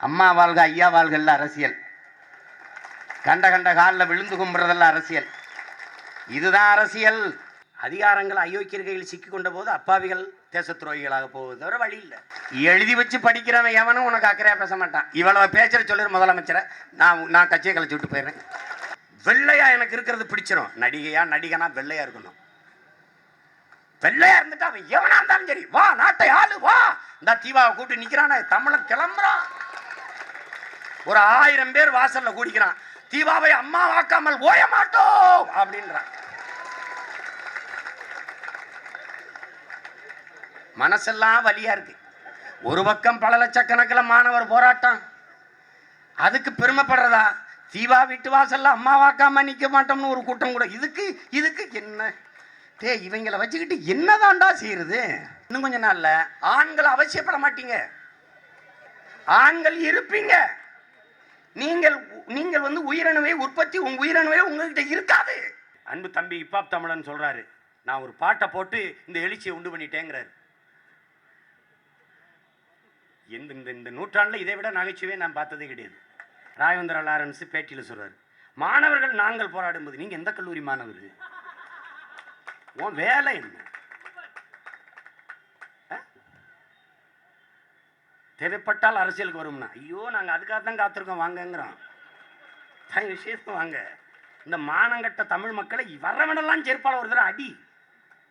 அம்மா வாழ்க ஐயா வாழ்கல்ல அரசியல். கண்ட கண்ட காலில் விழுந்து கும்புறதல்ல அரசியல். இதுதான் அரசியல். அதிகாரங்கள் அயோக்கியர் கையில் சிக்கி கொண்ட போது அப்பாவிகள் தேச துரோகிகளாக போவது தவிர வழி இல்லை. எழுதி வச்சு படிக்கிறவன் எவனும் உனக்கு அக்கறையா பேச மாட்டான். இவ்வளவு பேச்சுற சொல்லுற முதலமைச்சரை நான் கட்சியை கழிச்சு விட்டு போயிடுறேன். வெள்ளையா எனக்கு இருக்கிறது பிடிச்சிடும். நடிகனா வெள்ளையா இருக்கணும். வெள்ளையா இருந்துட்டா அவன் எவனா இருந்தாலும் சரி, வா நாட்டை ஆளு வா. இந்த தீபாவை கூப்பிட்டு நிக்கிறான தமிழன் கிளம்புறான். ஒரு 1000 பேர் வாசல்ல கூடிக்கிறான். தீபாவை அம்மா வாக்காமல் ஓய மாட்டோம் அப்படின்றான். மனசெல்லாம் வலியா இருக்கு. ஒரு பக்கம் பல லட்சக்கணக்கில் மாணவர் போராட்டம். அதுக்கு பெருமைப்படுறதா? தீபா வீட்டு வாசல்ல அம்மா வாக்காம நிக்க மாட்டோம்னு ஒரு கூட்டம் கூட. இதுக்கு என்ன இவங்களை வச்சுக்கிட்டு என்னதான்டா செய்யறது? இன்னும் கொஞ்ச நாள்ல ஆண்கள் அவசியப்பட மாட்டீங்க. ஆண்கள் இருப்பீங்க. நீங்கள் உயிரணுவை உற்பத்தி உயிரணுவை உங்ககிட்ட இருக்காது. அன்பு தம்பி இப்பாப் தமிழன் சொல்றாரு, நான் ஒரு பாட்டை போட்டு இந்த எழுச்சியை உண்டு பண்ணிட்டேங்கிறாரு. இந்த நூற்றாண்டுல இதை விட நகைச்சுவை நான் பார்த்ததே கிடையாது. ராஜேந்திர லாரன்ஸ் பேட்டியில் சொல்றாரு, மாணவர்கள் நாங்கள் போராடும் போது நீங்க எந்த கல்லூரி மாணவர்? உன் வேலை என்ன? தேவைப்பட்டால் அரசியலுக்கு வரும்னா, ஐயோ நாங்க அதுக்காக தான் காத்திருக்கோம் வாங்கங்கிறோம். விஷயத்துக்கு வாங்க. இந்த மானங்கட்ட தமிழ் மக்களை வரவனெல்லாம் செருப்பால் ஒரு தடவை அடி,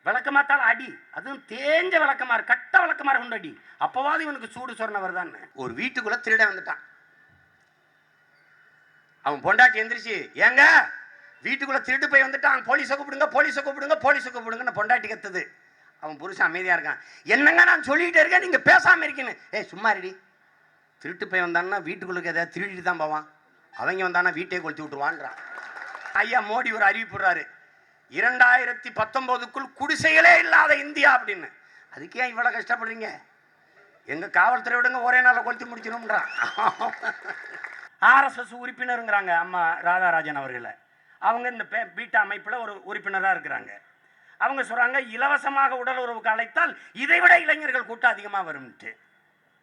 விளக்கமாத்தால் அடி. அதுவும் தேஞ்ச விளக்கமாறு கட்ட விளக்கமாறு கொண்டு அடி. அப்பவாது இவனுக்கு சூடு சொன்னவர் தான். ஒரு வீட்டுக்குள்ள திருட வந்துட்டான். அவன் பொண்டாட்டி எந்திரிச்சு, ஏங்க வீட்டுக்குள்ள திருட்டு போய் வந்துட்டான், போலீஸை கூப்பிடுங்க போலீஸை கூப்பிடுங்க போலீஸை கூப்பிடுங்கன்னு பொண்டாட்டி கத்துது. அவன் புருஷன் அமைதியா இருக்கான். என்னங்க நான் சொல்லிக்கிட்டே இருக்கேன், நீங்க பேசாம இருக்கீன்னு. சும்மா ரெடி. திருட்டு போய் வந்தான்னா வீட்டுக்குள்ளுக்கு எதாவது திருடிட்டு தான் போவான். அவங்க வந்தானா வீட்டையே கொளுத்தி விட்டுருவான்றான். ஐயா மோடி ஒரு அறிவிப்புறாரு, 2019க்குள் குடிசைகளே இல்லாத இந்தியா அப்படின்னு. அதுக்கு ஏன் இவ்வளவு கஷ்டப்படுறீங்க? எங்க காவல்துறை விடுங்க, ஒரே நாளில் கொளுத்தி முடிச்சிடும்ன்றான். RSS உறுப்பினருங்கிறாங்க அம்மா ராதாராஜன் அவர்களை. அவங்க இந்த பீட்டா அமைப்பில் ஒரு உறுப்பினராக இருக்கிறாங்க. அவங்க சொல்றாங்க, இலவசமாக உடல் உறவுக்கு அழைத்தால் இதை விட இளைஞர்கள் கூட்டம் அதிகமாக வரும்ட்டு.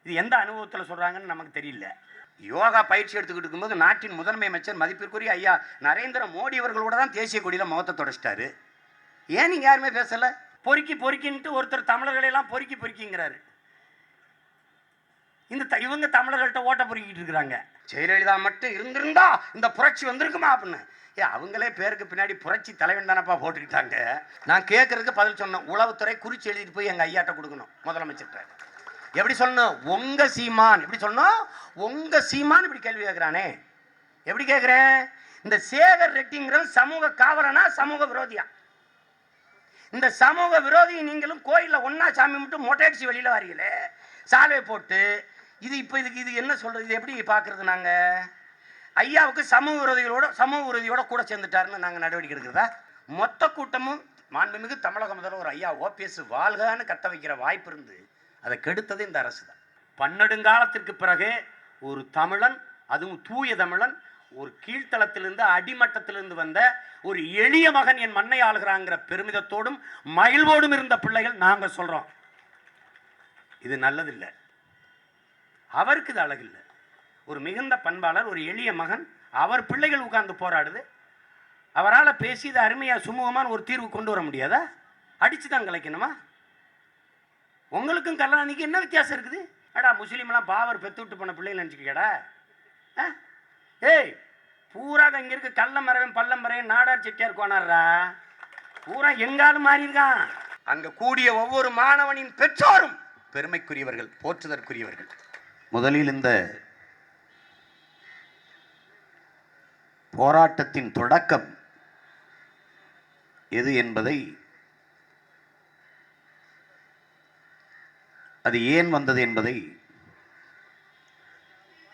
இது எந்த அனுபவத்தில் சொல்றாங்கன்னு நமக்கு தெரியல. யோகா பயிற்சி எடுத்துக்கிட்டு இருக்கும்போது நாட்டின் முதன்மை அமைச்சர் மதிப்பிற்குரிய ஐயா நரேந்திர மோடி அவர்களோட தான் தேசிய கொடியில முகத்தை தொடச்சிட்டாரு. ஏன் நீங்க யாருமே பேசல? பொறுக்கின்ட்டு ஒருத்தர் தமிழர்களை எல்லாம் பொறுக்கிங்கிறாரு. இவங்க தமிழர்கள்ட்ட ஓட்ட பொறுக்கிட்டு இருக்கிறாங்க. ஜெயலலிதா மட்டும் இருந்திருந்தா இந்த புரட்சி வந்திருக்குமா அப்படின்னு. அவங்களே பேருக்கு பின்னாடி புரட்சி தலைவன் தானப்பா போட்டுக்கிட்டாங்க. நான் கேட்கறதுக்கு பதில் சொன்னேன். உளவுத்துறை குறிச்சு எழுதிட்டு போய் எங்க ஐயாட்ட கொடுக்கணும் முதலமைச்சர்கிட்ட. எப்படி சொல்லணும்? உங்க சீமான். எப்படி சொல்லணும்? உங்க சீமான். இப்படி கேள்வி கேட்கிறானே, எப்படி கேட்கிறேன்? இந்த சேகர் ரெட்டிங்கிற சமூக காவலனா சமூக விரோதியா? இந்த சமூக விரோதி நீங்களும் கோயில்ல ஒன்னா சாமி மட்டும் மொட்டையடிச்சு வெளியில வரீங்களே, சாலை போட்டு. இது என்ன சொல்றது? இது எப்படி பாக்குறது? நாங்க ஐயாவுக்கு சமூக விரோதியோட கூட சேர்ந்துட்டாருன்னு நாங்க நடவடிக்கை எடுக்கிறதா? மொத்த கூட்டமும் மாண்புமிகு தமிழக முதல்வர் ஒரு ஐயா OPS வாழ்கன்னு கத்த வைக்கிற வாய்ப்பு இருந்து அதை கெடுத்தது இந்த அரசு தான். பன்னெடுங்காலத்திற்கு பிறகு ஒரு தமிழன், அதுவும் தூய தமிழன், ஒரு கீழ்த்தளத்திலிருந்து அடிமட்டத்திலிருந்து வந்த ஒரு எளிய மகன் என் மண்ணை ஆளுகிறாங்கிற பெருமிதத்தோடும் மகிழ்வோடும் இருந்த பிள்ளைகள் நாங்க சொல்றோம். இது நல்லதில்லை. அவருக்கு இது அழகில்லை. ஒரு மிகுந்த பண்பாளர், ஒரு எளிய மகன், அவர் பிள்ளைகள் உட்கார்ந்து போராடுது. அவரால் பேசி இது அருமையா சுமூகமான ஒரு தீர்வு கொண்டு வர முடியாதா? அடிச்சுதான் கலைக்கணுமா? உங்களுக்கும் கருணாநிதிக்கு என்ன வித்தியாசம் இருக்குது? அடா முஸ்லீம்லாம் பாவர் பெத்து விட்டு போன பிள்ளைகள் நினச்சிக்கடா. பூரா இங்க இருக்கு கள்ளமரவன் பள்ளமரவன் நாடார் செட்டியார் கோனாரா, பூரா எங்காலும் மாறி இருக்கான். அங்க கூடிய ஒவ்வொரு மாணவனின் பெற்றோரும் பெருமைக்குரியவர்கள், போற்றுதற்குரியவர்கள். முதலில் இந்த போராட்டத்தின் தொடக்கம் எது என்பதை, அது ஏன் வந்தது என்பதை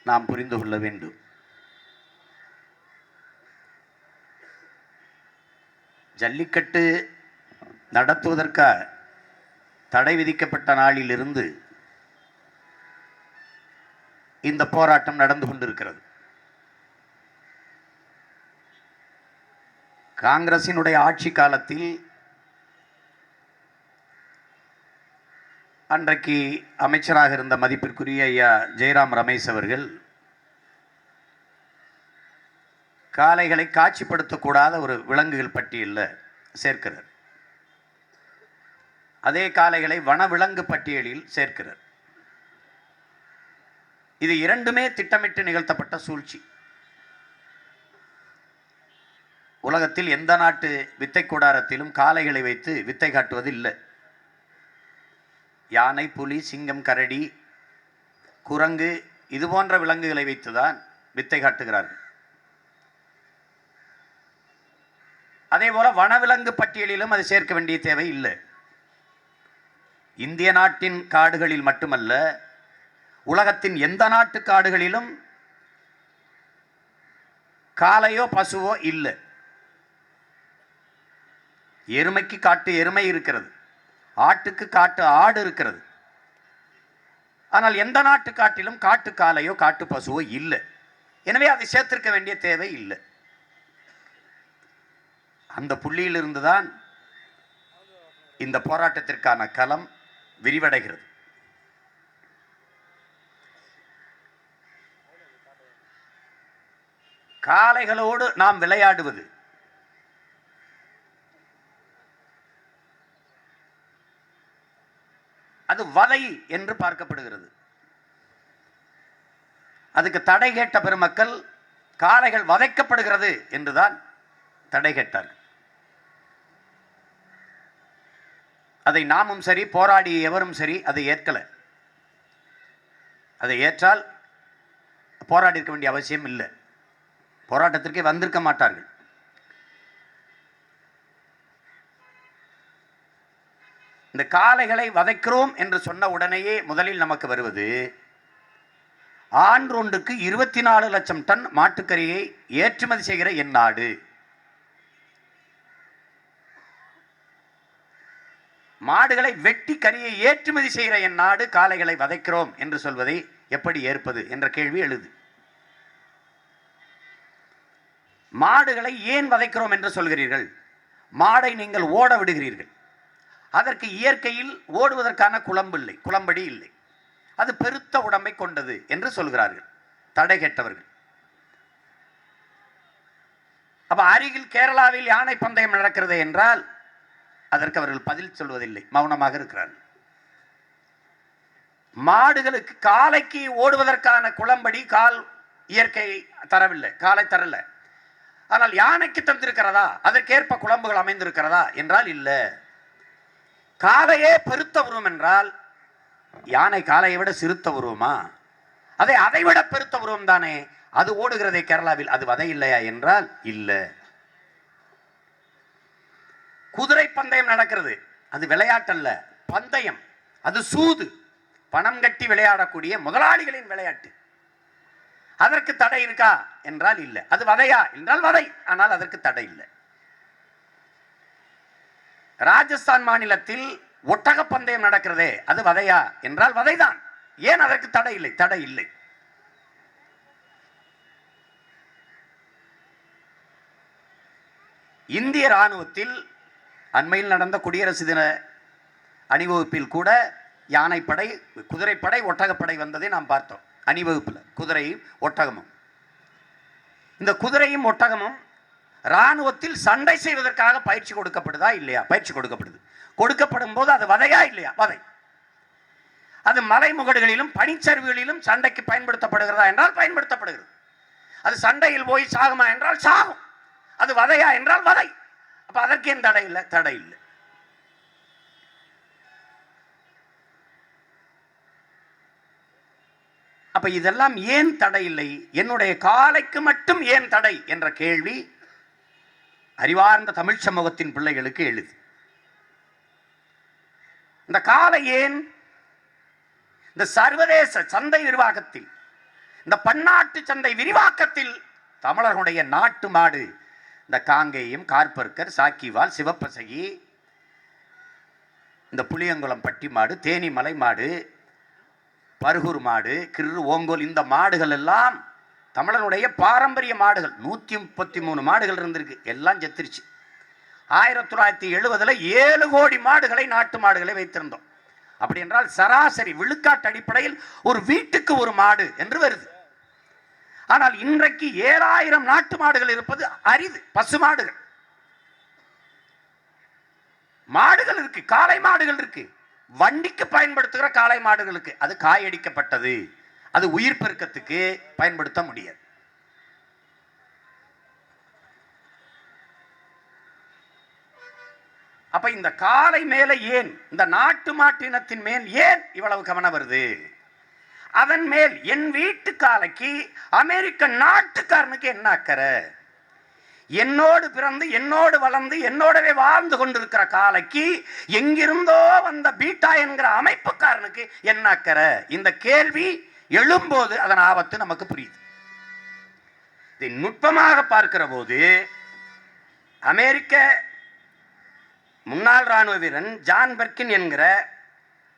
நாம் புரிந்து கொள்ள வேண்டும். ஜல்லிக்கட்டு நடத்துவதற்காக தடை விதிக்கப்பட்ட நாளிலிருந்து இந்த போராட்டம் நடந்து கொண்டிருக்கிறது. காங்கிரசினுடைய ஆட்சி காலத்தில் அன்றைக்கு அமைச்சராக இருந்த மதிப்பிற்குரிய ஐயா ஜெயராம் ரமேஷ் அவர்கள் காளைகளை காட்சிப்படுத்தக்கூடாத ஒரு விலங்குகள் பட்டியலில் சேர்க்கிறார். அதே காளைகளை வனவிலங்கு பட்டியலில் சேர்க்கிறார். இது இரண்டுமே திட்டமிட்டு நிகழ்த்தப்பட்ட சூழ்ச்சி. உலகத்தில் எந்த நாட்டு வித்தை கூடாரத்திலும் காளைகளை வைத்து வித்தை காட்டுவது இல்லை. யானை, புலி, சிங்கம், கரடி, குரங்கு இது போன்ற விலங்குகளை வைத்துதான் வித்தை காட்டுகிறார்கள். அதே போல வனவிலங்கு பட்டியலிலும் அது சேர்க்க வேண்டிய தேவை இல்லை. இந்திய நாட்டின் காடுகளில் மட்டுமல்ல, உலகத்தின் எந்த நாட்டு காடுகளிலும் காளையோ பசுவோ இல்லை. எருமைக்கு காட்டு எருமை இருக்கிறது, ஆட்டுக்கு காட்டு ஆடு இருக்கிறது. ஆனால் எந்த நாட்டு காட்டிலும் காட்டு காளையோ காட்டு பசுவோ இல்லை. எனவே அதை சேர்த்திருக்க வேண்டிய தேவை இல்லை. அந்த புள்ளியிலிருந்து தான் இந்த போராட்டத்திற்கான களம் விரிவடைகிறது. காளைகளோடு நாம் விளையாடுவது அது வதை என்று பார்க்கப்படுகிறது. அதுக்கு தடை கேட்ட பெருமக்கள் காளைகள் வதைக்கப்படுகிறது என்றுதான் தடை கேட்டார்கள். அதை நாமும் சரி, போராடிய எவரும் சரி அதை ஏற்கல. அதை ஏற்றால் போராடி இருக்க வேண்டிய அவசியம் இல்லை, போராட்டத்திற்கே வந்திருக்க மாட்டார்கள். இந்த காளைகளை வதைக்கிறோம் என்று சொன்ன உடனேயே முதலில் நமக்கு வருவது, ஆண்டொன்றுக்கு 24 லட்சம் டன் மாட்டுக்கறியை ஏற்றுமதி செய்கிற என் நாடு. மாடுகளை வெட்டி கறியை ஏற்றுமதி செய்கிற என் நாடு காளைகளை வதைக்கிறோம் என்று சொல்வதை எப்படி ஏற்பது என்ற கேள்வி எழுது. மாடுகளை ஏன் வதைக்கிறோம் என்று சொல்கிறீர்கள்? மாடை நீங்கள் ஓட விடுகிறீர்கள். அதற்கு இயற்கையில் ஓடுவதற்கான குளம்படி இல்லை, அது பெருத்த உடம்பை கொண்டது என்று சொல்கிறார்கள் தடை கேட்டவர்கள். அப்ப அருகில் கேரளாவில் யானை பந்தயம் நடக்கிறது என்றால் அதற்கு அவர்கள் பதில் சொல்வதில்லை, மௌனமாக இருக்கிறார்கள். மாடுகளுக்கு காளைக்கு ஓடுவதற்கான குளம்படி கால் இயற்கை தரவில்லை, காலை தரல. ஆனால் யானைக்கு தந்திருக்கிறதா, அதற்கேற்ப குளம்புகள் அமைந்திருக்கிறதா என்றால் இல்லை. காளையே பெருத்த உருவம் என்றால் யானை காளையை விட சிறுத்த உருவமா? அதை விட பெருத்த உருவம் தானே. அது ஓடுகிறதே கேரளாவில், அது வதை இல்லையா என்றால் இல்லை. குதிரை பந்தயம் நடக்கிறது, அது விளையாட்டல்ல, பந்தயம். அது சூது, பணம் கட்டி விளையாடக்கூடிய முதலாளிகளின் விளையாட்டு. அதற்கு தடை இருக்கா என்றால் இல்லை. அது வதையா என்றால் வதை, ஆனால் அதற்கு தடை இல்லை. ராஜஸ்தான் மாநிலத்தில் ஒட்டக பந்தயம் நடக்கிறதே, அது வதையா என்றால் வதைதான். ஏன் அதற்கு தடை இல்லை? தடை இல்லை. இந்திய ராணுவத்தில் அண்மையில் நடந்த குடியரசு தின அணிவகுப்பில் கூட யானைப்படை, குதிரைப்படை, ஒட்டகப்படை வந்ததை நாம் பார்த்தோம். அணிவகுப்பில் குதிரையும் ஒட்டகமும். இந்த குதிரையும் ஒட்டகமும் இராணுவத்தில் சண்டை செய்வதற்காக பயிற்சி கொடுக்கப்படுதா இல்லையா? பயிற்சி கொடுக்கப்படுது. கொடுக்கப்படும் போது அது வதையா இல்லையா? வதை. அது மலைமுகடுகளிலும் பனிச்சரிவுகளிலும் சண்டைக்கு பயன்படுத்தப்படுகிறதா என்றால் பயன்படுத்தப்படுகிறது. அது சண்டையில் போய் சாகுமா என்றால் சாகும். அது வதையா என்றால் வதை. அப்ப அதற்கு ஏன் தடை இல்லை? தடை இல்லை. அப்ப இதெல்லாம் ஏன் தடை இல்லை? என்னுடைய காளைக்கு மட்டும் ஏன் தடை என்ற கேள்வி அறிவார்ந்த தமிழ் சமூகத்தின் பிள்ளைகளுக்கு எழுது. இந்த காளை ஏன் இந்த சர்வதேச சந்தை விரிவாக்கத்தில், இந்த பன்னாட்டு சந்தை விரிவாக்கத்தில் தமிழர்களுடைய நாட்டு மாடு, இந்த காங்கேயம், கார்பர்க்கர், சாக்கிவால், சிவப்பசகி, இந்த புளியங்குளம் பட்டி மாடு, தேனி மலை மாடு, பருகூர் மாடு, கிரு, ஓங்கோல், இந்த மாடுகள் எல்லாம் தமிழனுடைய பாரம்பரிய மாடுகள். 133 மாடுகள் இருந்திருக்கு, எல்லாம் செத்துருச்சு. 1970 7 கோடி மாடுகளை, நாட்டு மாடுகளை வைத்திருந்தோம். அப்படி என்றால் சராசரி விழுக்காட்டு அடிப்படையில் ஒரு வீட்டுக்கு ஒரு மாடு என்று வருது. ஆனால் இன்றைக்கு 7000 நாட்டு மாடுகள் இருப்பது அரிது. பசு மாடுகள், மாடுகள் இருக்கு, காளை மாடுகள் இருக்கு. வண்டிக்கு பயன்படுத்துகிற காளை மாடுகளுக்கு அது காயடிக்கப்பட்டது, அது உயிர் பெருக்கத்துக்கு பயன்படுத்த முடியாது. அப்ப இந்த காளை மேல ஏன், இந்த நாட்டு மாட்டினத்தின் மேல் ஏன் இவ்வளவு கவனம் வருது? அதன் மேல் என் வீட்டு காளைக்கு அமெரிக்க நாட்டுக்காரனுக்கு என்ன அக்கறை? என்னோடு பிறந்து என்னோடு வளர்ந்து என்னோடவே வாழ்ந்து கொண்டிருக்கிற காளைக்கு எங்கிருந்தோ வந்த பீட்டா என்கிற அமைப்புக்காரனுக்கு என்ன அக்கறை? இந்த கேள்வி எழும்போது அதன் ஆபத்து நமக்கு புரியுது. இதை நுட்பமாக பார்க்கிற போது அமெரிக்க முன்னாள் ராணுவ வீரன் ஜான் பெர்கின் என்கிற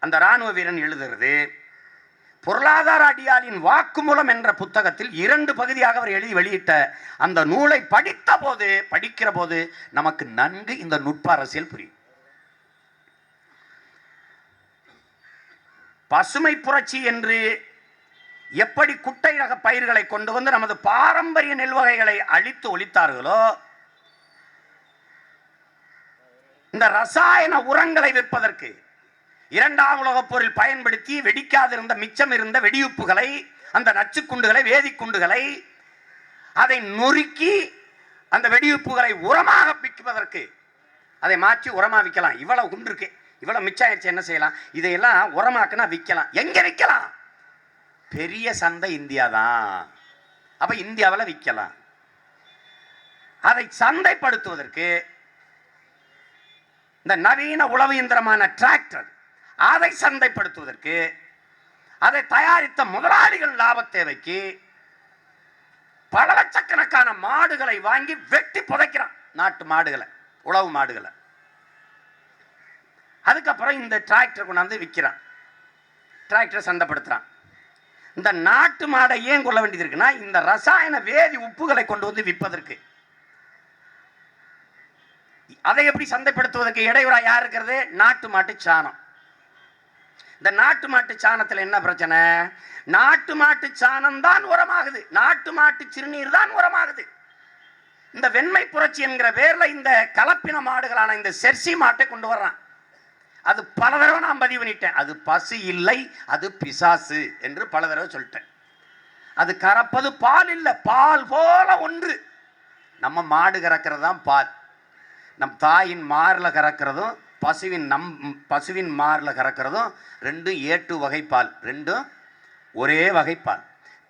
அந்த ராணுவ வீரன் எழுதுகிறது, பொருளாதார அடியாளின் வாக்குமூலம் என்ற புத்தகத்தில் 2 பகுதியாக அவர் எழுதி வெளியிட்ட அந்த நூலை படிக்கிற போது நமக்கு நன்கு இந்த நுட்ப அரசியல் புரியும். பசுமை புரட்சி என்று எப்படி குட்டை ரக பயிர்களை கொண்டு வந்து நமது பாரம்பரிய நெல் வகைகளை அழித்து ஒழித்தார்களோ, இந்த ரசாயன உரங்களை விற்பதற்கு 2ஆம் உலகப் போரில் பயன்படுத்தி வெடிக்காதிருந்த மிச்சம் இருந்த வெடியுப்புகளை, அந்த நச்சுக்குண்டுகளை, வேதிக்குண்டுகளை அதை நொறுக்கி அந்த வெடியுப்புகளை உரமாக விற்குவதற்கு அதை மாற்றி உரமா விற்கலாம். இவ்வளவு குண்டு இருக்கு, இவ்வளவு மிச்சம் ஆயிடுச்சு, என்ன செய்யலாம்? இதையெல்லாம் உரமாக்குனா விற்கலாம். எங்க விற்கலாம்? பெரிய சந்தை இந்தியா தான். அப்ப இந்தியாவில் விற்கலாம். அதை சந்தைப்படுத்துவதற்கு இந்த நவீன உழவு இயந்திரமான டிராக்டர், அதை சந்தைப்படுத்துவதற்கு அதை தயாரித்த முதலாளிகள் லாப தேவைக்கு பல லட்சக்கணக்கான மாடுகளை வாங்கி வெட்டி புதைக்கிறான். நாட்டு மாடுகளை, உழவு மாடுகளை. அதுக்கப்புறம் இந்த டிராக்டர் கொண்டாந்து விற்கிறான், டிராக்டர் சந்தைப்படுத்துறான். இந்த நாட்டு மாடை ஏன் கொள்ள வேண்டியது இருக்குன்னா, இந்த ரசாயன வேதி உப்புகளை கொண்டு வந்து விற்பதற்கு. அதை எப்படி சந்தைப்படுத்துவதற்கு இடையூறா யார் இருக்கிறது? நாட்டு மாட்டு சாணம். இந்த நாட்டு மாட்டு சாணத்தில் என்ன பிரச்சனை? நாட்டு மாட்டு சாணம் தான் உரமாகுது, நாட்டு மாட்டு சிறுநீர் தான் உரமாகுது. இந்த வெண்மை புரட்சி என்கிற பேர்ல இந்த கலப்பின மாடுகளான இந்த செர்சி மாட்டை கொண்டு வர்றான். அது பல தடவை நான் பதிவு பண்ணிட்டேன். அது பசு இல்லை, அது பிசாசு என்று பல தடவை சொல்லிட்டேன். அது கறப்பது பால் இல்லை, பால் போல ஒன்று. நம்ம மாடு கறக்கிறது தான் பால். நம் தாயின் மாரில் கறக்கிறதும் பசுவின் மாரில் கறக்கிறதும் ரெண்டும் ஏட்டு வகை பால், ரெண்டும் ஒரே வகை பால்.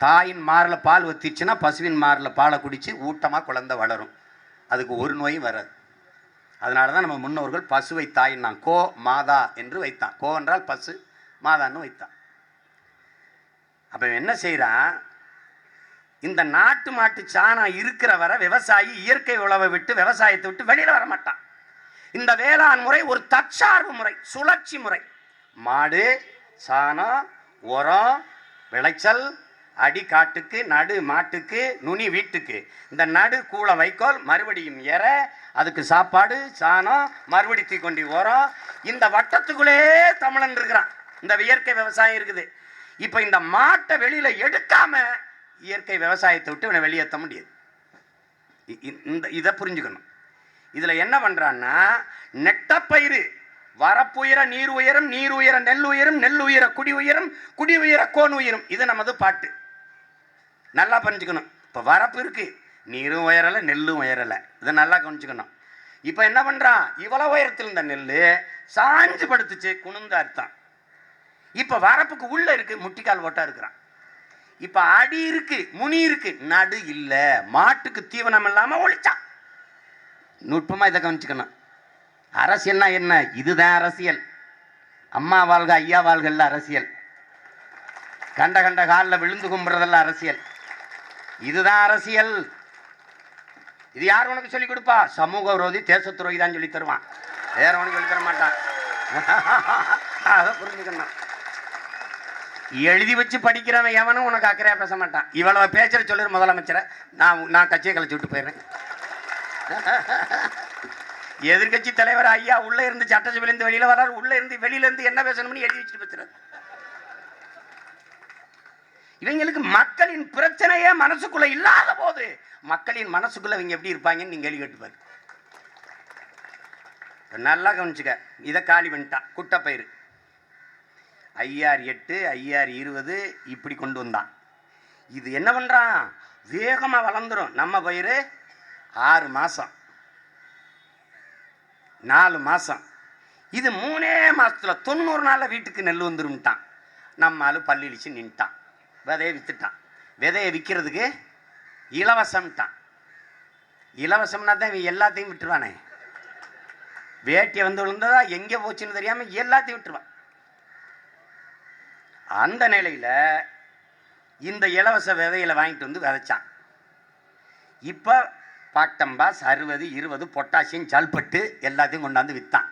தாயின் மாரில் பால் வத்திச்சுன்னா பசுவின் மாரில் பாலை குடித்து ஊட்டமாக குழந்தை வளரும், அதுக்கு ஒரு நோயும் வராது. அதனால தான் நம்ம முன்னோர்கள் பசுவை தாயின்னா கோ மாதா என்று வைத்தான். கோ என்றால் பசு, மாதான்னு வைத்தான். அப்போ என்ன செய்கிறான்? இந்த நாட்டு மாட்டு சாணம் இருக்கிற வரை விவசாயி இயற்கை உழவை விட்டு, விவசாயத்தை விட்டு வெளியில் வர மாட்டான். இந்த வேளாண் முறை ஒரு தற்சார்பு முறை, சுழற்சி முறை. மாடு, சாணம், உரம், விளைச்சல், அடி காட்டுக்கு, நடு மாட்டுக்கு, நுனி வீட்டுக்கு. இந்த நடு கூள வைக்கோல், மறுபடியும் எற, அதுக்கு சாப்பாடு, சாணம், மறுபடி தீக்கொண்டி உரம். இந்த வட்டத்துக்குள்ளே தமிழன் இருக்கிறான். இந்த இயற்கை விவசாயம் இருக்குது. இப்போ இந்த மாட்டை வெளியில எடுக்காம இயற்கை விவசாயத்தை விட்டு இவனை வெளியேற்ற முடியாது. இதை புரிஞ்சுக்கணும். இதுல என்ன பண்றான்னா, நெட்டப்பயிறு வரப்புயர நீர் உயரும், நீர் உயர நெல் உயரும், நெல் உயர குடி உயரும், குடி உயர கோன் உயரும். இது நமது பாட்டு. நல்லா புரிஞ்சுக்கணும். இப்போ வரப்பு இருக்கு, நீரும் உயரலை, நெல்லும் உயரலை. இதை நல்லா கவனிச்சுக்கணும். இப்போ என்ன பண்றான்? இவ்வளவு உயரத்தில் இந்த நெல் சாஞ்சு படுத்துச்சு, குனிந்து அர்த்தம். இப்போ வரப்புக்கு உள்ள இருக்கு, முட்டிக்கால் ஓட்டா இருக்கிறான். இப்ப அடி இருக்கு, முனி இருக்கு, நடு இல்ல. மாட்டுக்கு தீவனம் இல்லாம ஒழிச்சான். நுட்பமா இதை கவனிச்சுக்கணும். அரசியல்னா என்ன? இதுதான் அரசியல். அம்மா வாழ்க ஐயா வாழ்கல்ல அரசியல். கண்ட கண்ட காலில் விழுந்து கும்புறதல்ல அரசியல். இதுதான் அரசியல். இது யார் உனக்கு சொல்லிக் கொடுப்பா? சமூக விரோதி, தேச துரோகி தான் சொல்லி தருவான், வேற உனக்கு சொல்லி தர மாட்டான். அதை புரிஞ்சுக்கணும். எழுதி வச்சு படிக்கிறவன் எவனும் உனக்கு அக்கறையா பேச மாட்டான். இவ்வளவு பேச்சுற சொல்லிரு முதலமைச்சரை, நான் கட்சியை கழிச்சு விட்டு போயிடுறேன். எதிர்கட்சி தலைவர் ஐயா உள்ள இருந்து சட்டசபையிலிருந்து வெளியில வர்றாரு, உள்ள இருந்து வெளியில இருந்து என்ன பேசணும்னு எழுதி வச்சுட்டு பேசுறாரு. இவங்களுக்கு மக்களின் பிரச்சனையே மனசுக்குள்ள இல்லாத போது மக்களின் மனசுக்குள்ள இவங்க எப்படி இருப்பாங்கன்னு நீங்க கேள்வி கேட்டுப்பாரு. நல்லா கவனிச்சுக்க. இதை காலி பண்ணிட்டான் குட்டப்பயிறு. ஐஆர் 8 ஐஆர் 20 இப்படி கொண்டு வந்தான். இது என்ன பண்றான், வேகமா வளர்ந்துரும். நம்ம பயிறு 6 மாசம் 4 மாசம், இது 3 மாசத்துல 90 நாள்ல வீட்டுக்கு நெல் வந்துரும்ட்டான். நம்ம ஆளு பள்ளிச்சு நின்ட்டான். விதையை வித்துட்டான். விதையை விற்கிறதுக்கு இலவசம்ட்டான். இலவசம்னா தான் இவன் எல்லாத்தையும் விட்டுருவானே. வேட்டியை வந்து விழுந்ததா எங்கே போச்சுன்னு தெரியாம எல்லாத்தையும் விட்டுருவான். அந்த நிலையில இந்த இலவச விதையில வாங்கிட்டு வந்து விதைச்சான். இப்ப பாக்டம்பாஸ் 60 20 பொட்டாசியம் சல்பட்டு எல்லாத்தையும் கொண்டாந்து வித்தான்.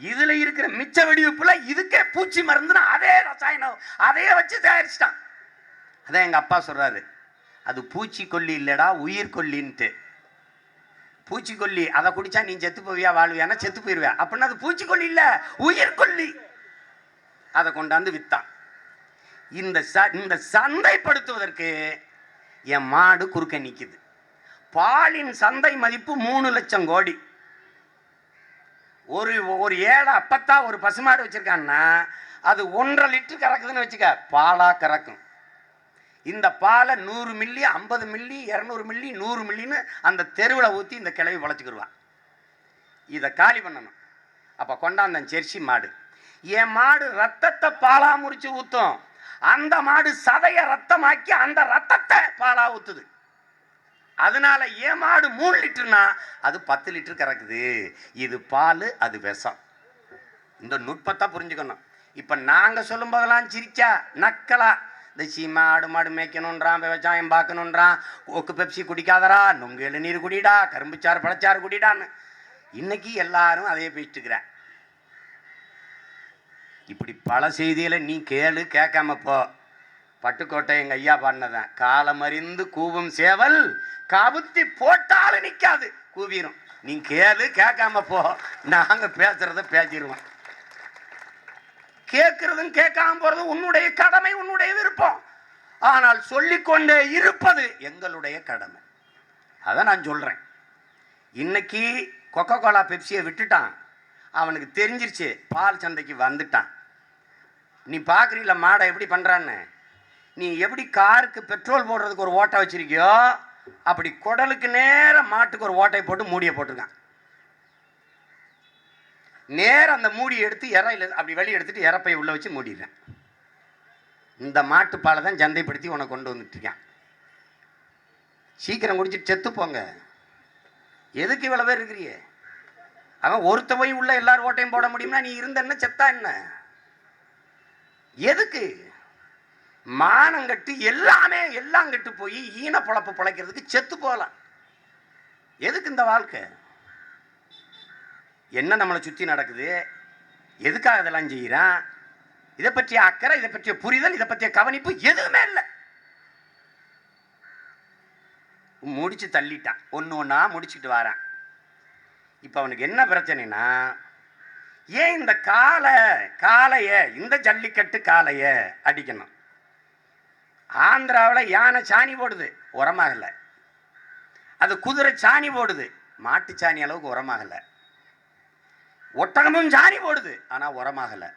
இதுல இருக்கிற மிச்ச வெடிவிப்புல இதுக்கே பூச்சி மருந்துன்னு அதே ரசாயனம் அதையே வச்சு தயாரிச்சிட்டான். அதான் எங்க அப்பா சொல்றாரு, அது பூச்சிக்கொல்லி இல்லடா உயிர்கொல்லின்ட்டு. பூச்சிக்கொல்லி அதை குடிச்சா நீ செத்து போவியா வாழ்வியானா செத்து போயிருவியா, அப்படின்னா அது பூச்சிக்கொல்லி இல்ல உயிர்கொல்லி. அதை கொண்டாந்து வித்தான். இந்த சந்தைப்படுத்துவதற்கு என் மாடு குறுக்க நிக்குது. பாலின் சந்தை மதிப்பு 3 லட்சம் கோடி. ஒரு ஏழை அப்பத்தா ஒரு பசுமாடு வச்சிருக்கான்னா அது 1.5 லிட்டர் கறக்குதுன்னு வச்சுக்க, பாலா கறக்கும். இந்த பாலை 100 மில்லி 50 மில்லி 200 மில்லி 100 மில்லின்னு அந்த தெருவில் ஊற்றி இந்த கிளவி வளைச்சிக்கிடுவான். இதை காலி பண்ணணும். அப்போ கொண்டாந்தன் ஜெர்சி மாடு. என் மாடு ரத்தத்தை பாலா முறிச்சு ஊற்றும், அந்த மாடு சதைய ரத்தமாக்கி அந்த ரத்தத்தை பாலா ஊத்துது. அதனால என் மாடு 3 லிட்டர்னா அது 10 லிட்டர் கறக்குது. இது பால், அது விஷம். இந்த நுட்பத்தை புரிஞ்சுக்கணும். இப்ப நாங்க சொல்லும் போதெல்லாம் சிரிச்சா நக்கலா இந்த சீமா ஆடு மாடு மேய்க்கணுன்றான், விவசாயம் பார்க்கணுன்றான், ஓக்கு பெப்சி குடிக்காதரா, நுங்கு இளநீர் குடிடா, கரும்புச்சாறு பழச்சாறு குடிடான்னு இன்னைக்கு எல்லாரும் அதையே பேசிட்டுக்கிற. இப்படி பல செய்திகளை நீ கேளு, கேட்காம போ. பட்டுக்கோட்டை எங்க ஐயா பாடினதான், காலமறிந்து கூவும் சேவல் கவுத்தி போட்டாலும் நிக்காது கூவிரும். நீ கேளு, கேட்காம போ. நாங்க பேசுறத பேசிடுவோம். கேட்கறதும் கேட்காம போறதும் உன்னுடைய கடமை, உன்னுடைய விருப்பம். ஆனால் சொல்லிக்கொண்டே இருப்பது எங்களுடைய கடமை. அதான் நான் சொல்றேன். இன்னைக்கு கொக்கோ கோலா பெப்சியை விட்டுட்டான், அவனுக்கு தெரிஞ்சிருச்சு, பால் சந்தைக்கு வந்துட்டான். நீ பார்க்குறீல மாடை எப்படி பண்ணுறான்னு. நீ எப்படி காருக்கு பெட்ரோல் போடுறதுக்கு ஒரு ஓட்டை வச்சிருக்கியோ அப்படி குடலுக்கு நேரம் மாட்டுக்கு ஒரு ஓட்டை போட்டு மூடியை போட்டிருக்கான். நேரம் அந்த மூடியை எடுத்து இறையில அப்படி வெளியே எடுத்துட்டு இறப்பை உள்ள வச்சு மூடிடுறேன். இந்த மாட்டுப்பாலை தான் சந்தைப்படுத்தி உனக்கு கொண்டு வந்துட்டுருக்கான். சீக்கிரம் குடிச்சிட்டு செத்து போங்க. எதுக்கு இவ்வளோ பேர் இருக்கிறியே? அவன் ஒருத்த போய் உள்ள எல்லாரும் ஓட்டையும் போட முடியும்னா நீ இருந்த என்ன செத்தா என்ன? எதுக்கு? மானங்கட்டு எல்லாமே எல்லாம் கெட்டு போய் ஈன பொழப்பு பிழைக்கிறதுக்கு செத்து போகலாம். எதுக்கு இந்த வாழ்க்கை? என்ன நம்மளை சுற்றி நடக்குது, எதுக்காக இதெல்லாம் செய்கிறான், இதை பற்றிய அக்கறை, இதை பற்றிய புரிதல், இதை பற்றிய கவனிப்பு எதுவுமே இல்லை. முடிச்சு தள்ளிட்டான், ஒன்று ஒன்றா முடிச்சுட்டு வரான். இப்போ அவனுக்கு என்ன பிரச்சனைனா, ஏன் இந்த காளைய இந்த ஜல்லிக்கட்டு காளைய அடிக்கணும்? ஆந்திராவில் யானை சாணி போடுது, உரமாகலை. அது குதிரை சாணி போடுது, மாட்டு சாணி அளவுக்கு உரமாகலை. ஒட்டகமும் சாணி போடுது, ஆனால் உரமாகலை.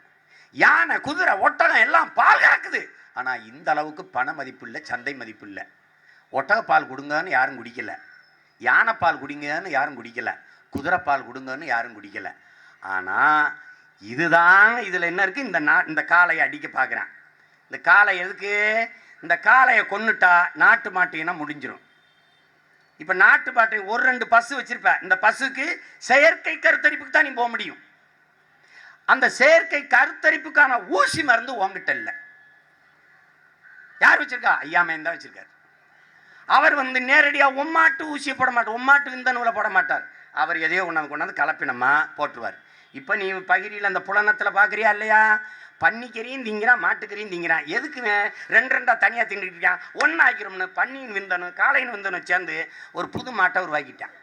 யானை குதிரை ஒட்டகம் எல்லாம் பால் கறக்குது, ஆனால் இந்த அளவுக்கு பண மதிப்பு இல்லை, சந்தை மதிப்பு இல்லை. ஒட்டகப்பால் கொடுங்கன்னு யாரும் குடிக்கலை, யானைப்பால் குடிங்கன்னு யாரும் குடிக்கலை, குதிரைப்பால் கொடுங்கன்னு யாரும் குடிக்கலை. ஆனால் இதுதான் இதில் என்ன இருக்குது, இந்த காளையை அடிக்க பார்க்குறான். இந்த காளை எதுக்கு? இந்த காளையை கொன்னுட்டா நாட்டு மாட்டு இனம் முடிஞ்சிடும். இப்போ நாட்டு மாட்டை 1-2 பசு வச்சிருப்ப, இந்த பசுக்கு செயற்கை கருத்தரிப்புக்கு தான் நீ போக முடியும். அந்த செயற்கை கருத்தரிப்புக்கான ஊசி மருந்து உங்ககிட்ட இல்லை. யார் வச்சிருக்கா? ஐயாமையன் தான் வச்சிருக்காரு. அவர் நேரடியாக உம்மாட்டு ஊசியை போட மாட்டார், உம்மாட்டு விந்தணுவில் போட மாட்டார். அவர் எதையோ கொண்டாந்து கலப்பினமா போட்டுருவார். இப்போ நீ பகிரியில் அந்த புலனத்தில் பார்க்குறியா இல்லையா? பன்னிக்கறியும் திங்கிறான், மாட்டுக்கறியும் திங்கிறான். எதுக்குமே 2 தனியாக தின்னுட்டு இருக்கான். ஒன்று ஆக்கிரோம்னு பன்னியின் விந்தனும் காளையின் விந்தனும் சேர்ந்து ஒரு புது மாட்டை உருவாக்கிட்டான்.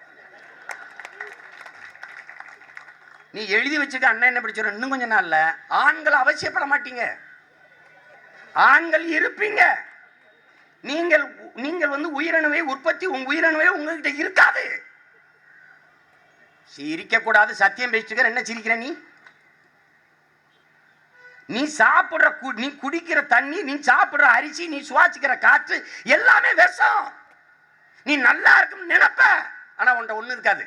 நீ எழுதி வச்சுக்க, அண்ணன் என்ன பிடிச்சிடும், இன்னும் கொஞ்சம் நாளில் ஆண்களை அவசியப்பட மாட்டீங்க. ஆண்கள் இருப்பீங்க. நீங்கள் நீங்கள் வந்து உயிரணுவை உற்பத்தி உங்க உயிரணுவை உங்ககிட்ட இருக்காது. சிரிக்க கூடாது, சத்தியம் பேசிட்டு என்ன சிரிக்கிற நீ? நீ சாப்பிடுற நீ குடிக்கிற தண்ணி, நீ சாப்பிடுற அரிசி, நீ சுவாசிக்கிற காற்று எல்லாமே விஷம். நீ நல்லா இருக்கும் நினைப்ப, ஆனா உன்கிட்ட ஒண்ணு இருக்காது.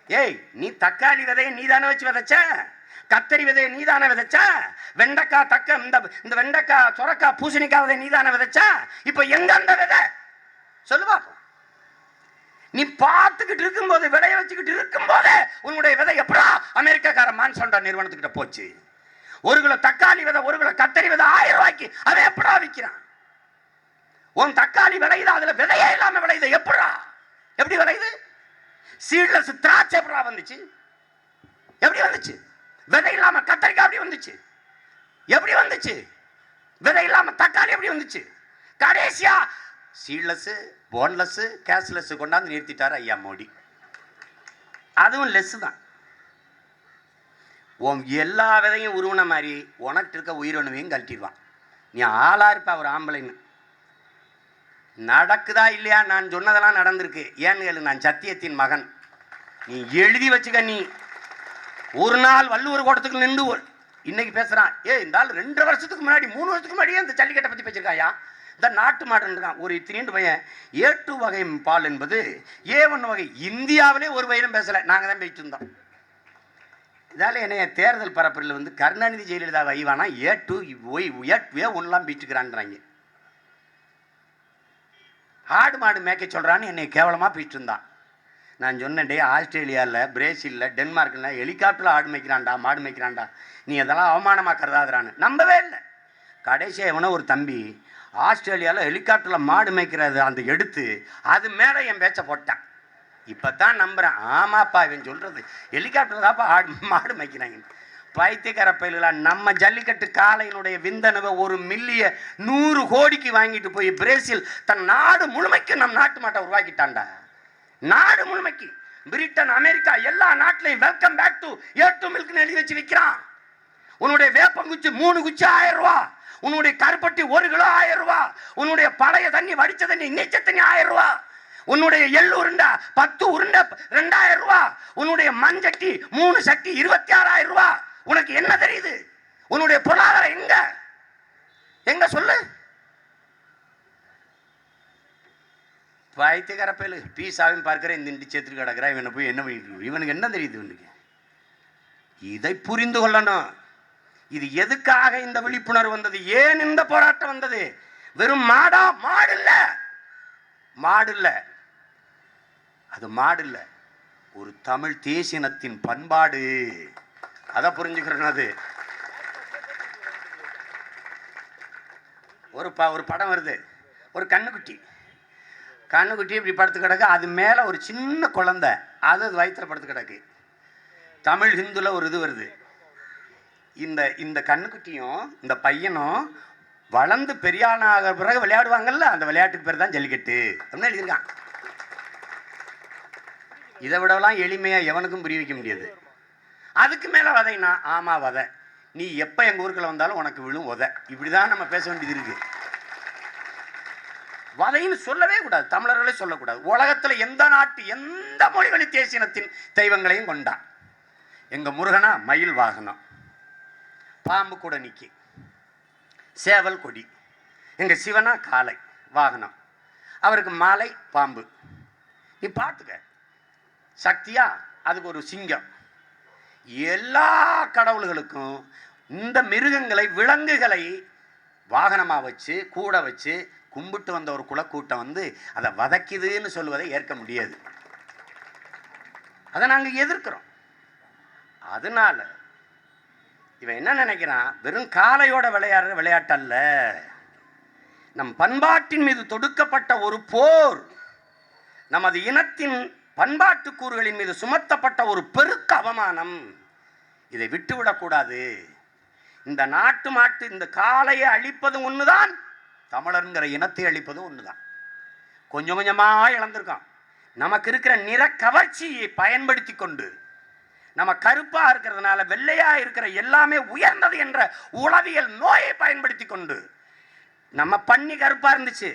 ஏய், நீ தக்காளி விதையை நீதானே வச்சு விதைச்ச, கத்தரி விதையை நீதானே விதைச்ச, வெண்டைக்காய் இந்த வெண்டைக்காய் சொரக்காய் பூசணிக்காய் விதை நீதானே விதைச்ச. இப்ப எங்க அந்த விதை சொல்லுவா? நீ பார்த்துக்கிட்டு இருக்கும் போது, விதைய வச்சுக்கிட்டு இருக்கும் போது உன்னுடைய விதை எப்படா அமெரிக்காக்கார மான்சாண்டோ நிறுவனத்துக்கிட்ட போச்சு? 1 கிலோ தக்காளி விதை 1 கிலோ கத்தரி விதை 1000 ரூபாய்க்கு அதை எப்படா விற்கிறான்? உன் தக்காளி விளையுது, அதுல விதையே இல்லாம விளையுது. எப்படா? எப்படி விளையுது? சீட்லெஸ் திராட்சை எப்படா வந்துச்சு? எப்படி வந்துச்சு? விதை இல்லாம கத்தரிக்காய் எப்படி வந்துச்சு? எப்படி வந்துச்சு? விதை இல்லாம தக்காளி எப்படி வந்துச்சு? கடைசியா சீட்லெஸ், போன்லெஸ், கேஷ்லெஸ் கொண்டாந்து நிறுத்திட்டாரு ஐயா மோடி. அதுவும் லெஸ் தான். உன் எல்லா விதையும் உருவன மாதிரி உனக்கு இருக்க உயிரணுவையும் கழட்டிடுவான். நீ ஆளா இருப்ப ஒரு ஆம்பளைன்னு. நடக்குதா இல்லையா? நான் சொன்னதெல்லாம் நடந்திருக்கு. ஏன்னு கேளு, நான் சத்தியத்தின் மகன். நீ எழுதி வச்சுக்க. நீ ஒரு நாள் வள்ளுவர் கோட்டத்துக்கு நின்று இன்னைக்கு பேசுறான். இந்த ஆள் 2 வருஷத்துக்கு முன்னாடி 3 வருஷத்துக்கு முன்னாடியே இந்த ஜல்லிக்கட்டை பத்தி பேசிருக்காயா? இந்த நாட்டு மாடுன்னு இருக்கான். ஒரு இத்தினீண்டு பையன் A2 வகை பால் என்பது A1 வகை. இந்தியாவிலே ஒரு வயலும் பேசல, நாங்க தான் பேசிட்டு இருந்தோம். இதால என்னைய தேர்தல் பரப்புரையில் வந்து கருணாநிதி ஜெயலலிதா வைவானா A2 A1 பீச்சுக்கிறான்றாங்க. ஆடு மாடு மேய்க்க சொல்றான்னு என்னை கேவலமா பீச்சு இருந்தான். நான் சொன்னேன், ஆஸ்திரேலியாவில், பிரேசிலில், டென்மார்க்கில் ஹெலிகாப்டரில் ஆடு மேய்க்கிறான்டா, மாடு மேய்க்கிறான்டா, நீ அதெல்லாம் அவமானமாக்குறதாதுறான்னு நம்பவே இல்லை. கடைசியாக எவனோ ஒரு தம்பி ஆஸ்திரேலியாவில் ஹெலிகாப்டரில் மாடு மேய்க்கிறது அந்த எடுத்து அது மேலே என் பேச்சை போட்டான். இப்போ தான் நம்புகிறேன். ஆமாப்பா, இவன் சொல்கிறது ஹெலிகாப்டர் தான்ப்பா மாடு மேய்க்கிறாங்க. பைத்தியக்கார பயிலா, நம்ம ஜல்லிக்கட்டு காளையினுடைய விந்தணுவை 1 மில்லியன் 100 கோடிக்கு வாங்கிட்டு போய் பிரேசில் தன் நாடு முழுமைக்கு நம் நாட்டு மாட்டை உருவாக்கிட்டான்டா. நாடு முழுமைக்கு பிரிட்டன், அமெரிக்கா எல்லா நாட்டிலையும் வெல்கம் பேக் டு A2 மில்க்னு எழுதி வச்சு விற்கிறான். உன்னுடைய வேப்பங்குச்சி 3 குச்சி 1000 ரூபா, உன்னுடைய கருப்பட்டி 1 கிலோ 1000 ரூபா, உன்னுடைய பழைய தண்ணி வடிச்ச தண்ணி நீச்ச தண்ணி 1000 ரூபா, உன்னுடைய எள்ளு உருண்டை 10 உருண்டை 2000 ரூபா, உன்னுடைய மண்சட்டி 3 சட்டி 26000 ரூபா. உனக்கு என்ன தெரியுது? உன்னுடைய பொருளாதாரம் எங்க எங்க சொல்லு? பைத்தியக்கார பயலு. பீஸாவும் பார்க்கிறேன், இந்த சேர்த்துட்டு கிடக்குறா. இவனை போய் என்ன பண்ணிட்டு? இவனுக்கு என்ன தெரியுது? இவனுக்கு இதை புரிந்து கொள்ளணும். இது எதுக்காக இந்த விழிப்புணர்வு வந்தது? ஏன் இந்த போராட்டம் வந்தது? வெறும் மாடா? மாடு இல்ல, மாடு இல்ல, அது மாடு இல்ல, ஒரு தமிழ் தேசினத்தின் பண்பாடு. அதை புரிஞ்சுக்கிறேன். அது ஒரு படம் வருது, ஒரு கண்ணுக்குட்டி இப்படி படுத்து கிடக்கு, அது மேல ஒரு சின்ன குழந்தை அது வயிற்றுல படுத்து கிடக்கு. தமிழ் ஹிந்துல ஒரு இது வருது. இந்த கண்ணுக்குட்டியும் இந்த பையனும் வளர்ந்து பெரியானாக பிறகு விளையாடுவாங்கல்ல, அந்த விளையாட்டுக்கு பேர் தான் ஜல்லிக்கட்டு அப்படின்னு எழுதியிருக்கான். இதை விடலாம் எளிமையா எவனுக்கும் புரிய வைக்க முடியாது. அதுக்கு மேல வதைனா, ஆமா வதை, நீ எப்ப எங்க ஊருக்குள்ள வந்தாலும் உனக்கு விழும் உதை. இப்படிதான் நம்ம பேச வேண்டியது இருக்கு. வதைன்னு சொல்லவே கூடாது, தமிழர்களே சொல்லக்கூடாது. உலகத்துல எந்த நாட்டு எந்த மொழிவழி தேசினத்தின் தெய்வங்களையும் கொண்டான். எங்க முருகனா மயில் வாகனம், பாம்பு கூட நிக்கி, சேவல் கொடி. எங்க சிவனா காளை வாகனம், அவருக்கு மாலை பாம்பு. நீ பார்த்துக்க. சக்தியா அதுக்கு ஒரு சிங்கம். எல்லா கடவுள்களுக்கும் இந்த மிருகங்களை, விலங்குகளை வாகனமா வச்சு கூட வச்சு கும்பிட்டு வந்த ஒரு குலக்கூட்டம் வந்து அதை வதக்குதுன்னு சொல்லுவதை ஏற்க முடியாது. அதை நாங்க எதிர்க்கிறோம். அதனால இவன் என்ன நினைக்கிறான்? வெறும் காளையோட விளையாடுற விளையாட்டு அல்ல, நம் பண்பாட்டின் மீது தொடுக்கப்பட்ட ஒரு போர், நமது இனத்தின் பண்பாட்டு கூறுகளின் மீது சுமத்தப்பட்ட ஒரு பெருத்த அவமானம். இதை விட்டுவிடக்கூடாது. இந்த நாட்டு மாட்டு இந்த காளையை அழிப்பதும் ஒண்ணுதான், தமிழர்ங்கிற இனத்தை அழிப்பதும் ஒண்ணுதான். கொஞ்சம் கொஞ்சமா இழந்திருக்கான். நமக்கு இருக்கிற நிற கவர்ச்சியை பயன்படுத்தி கொண்டு நம்ம கருப்பா இருக்கிறதுனால வெள்ளையா இருக்கிற எல்லாமே உயர்ந்தது என்ற உளவியல் நோயை பயன்படுத்தி கொண்டு நம்ம பண்ணி கருப்பா இருந்துச்சு,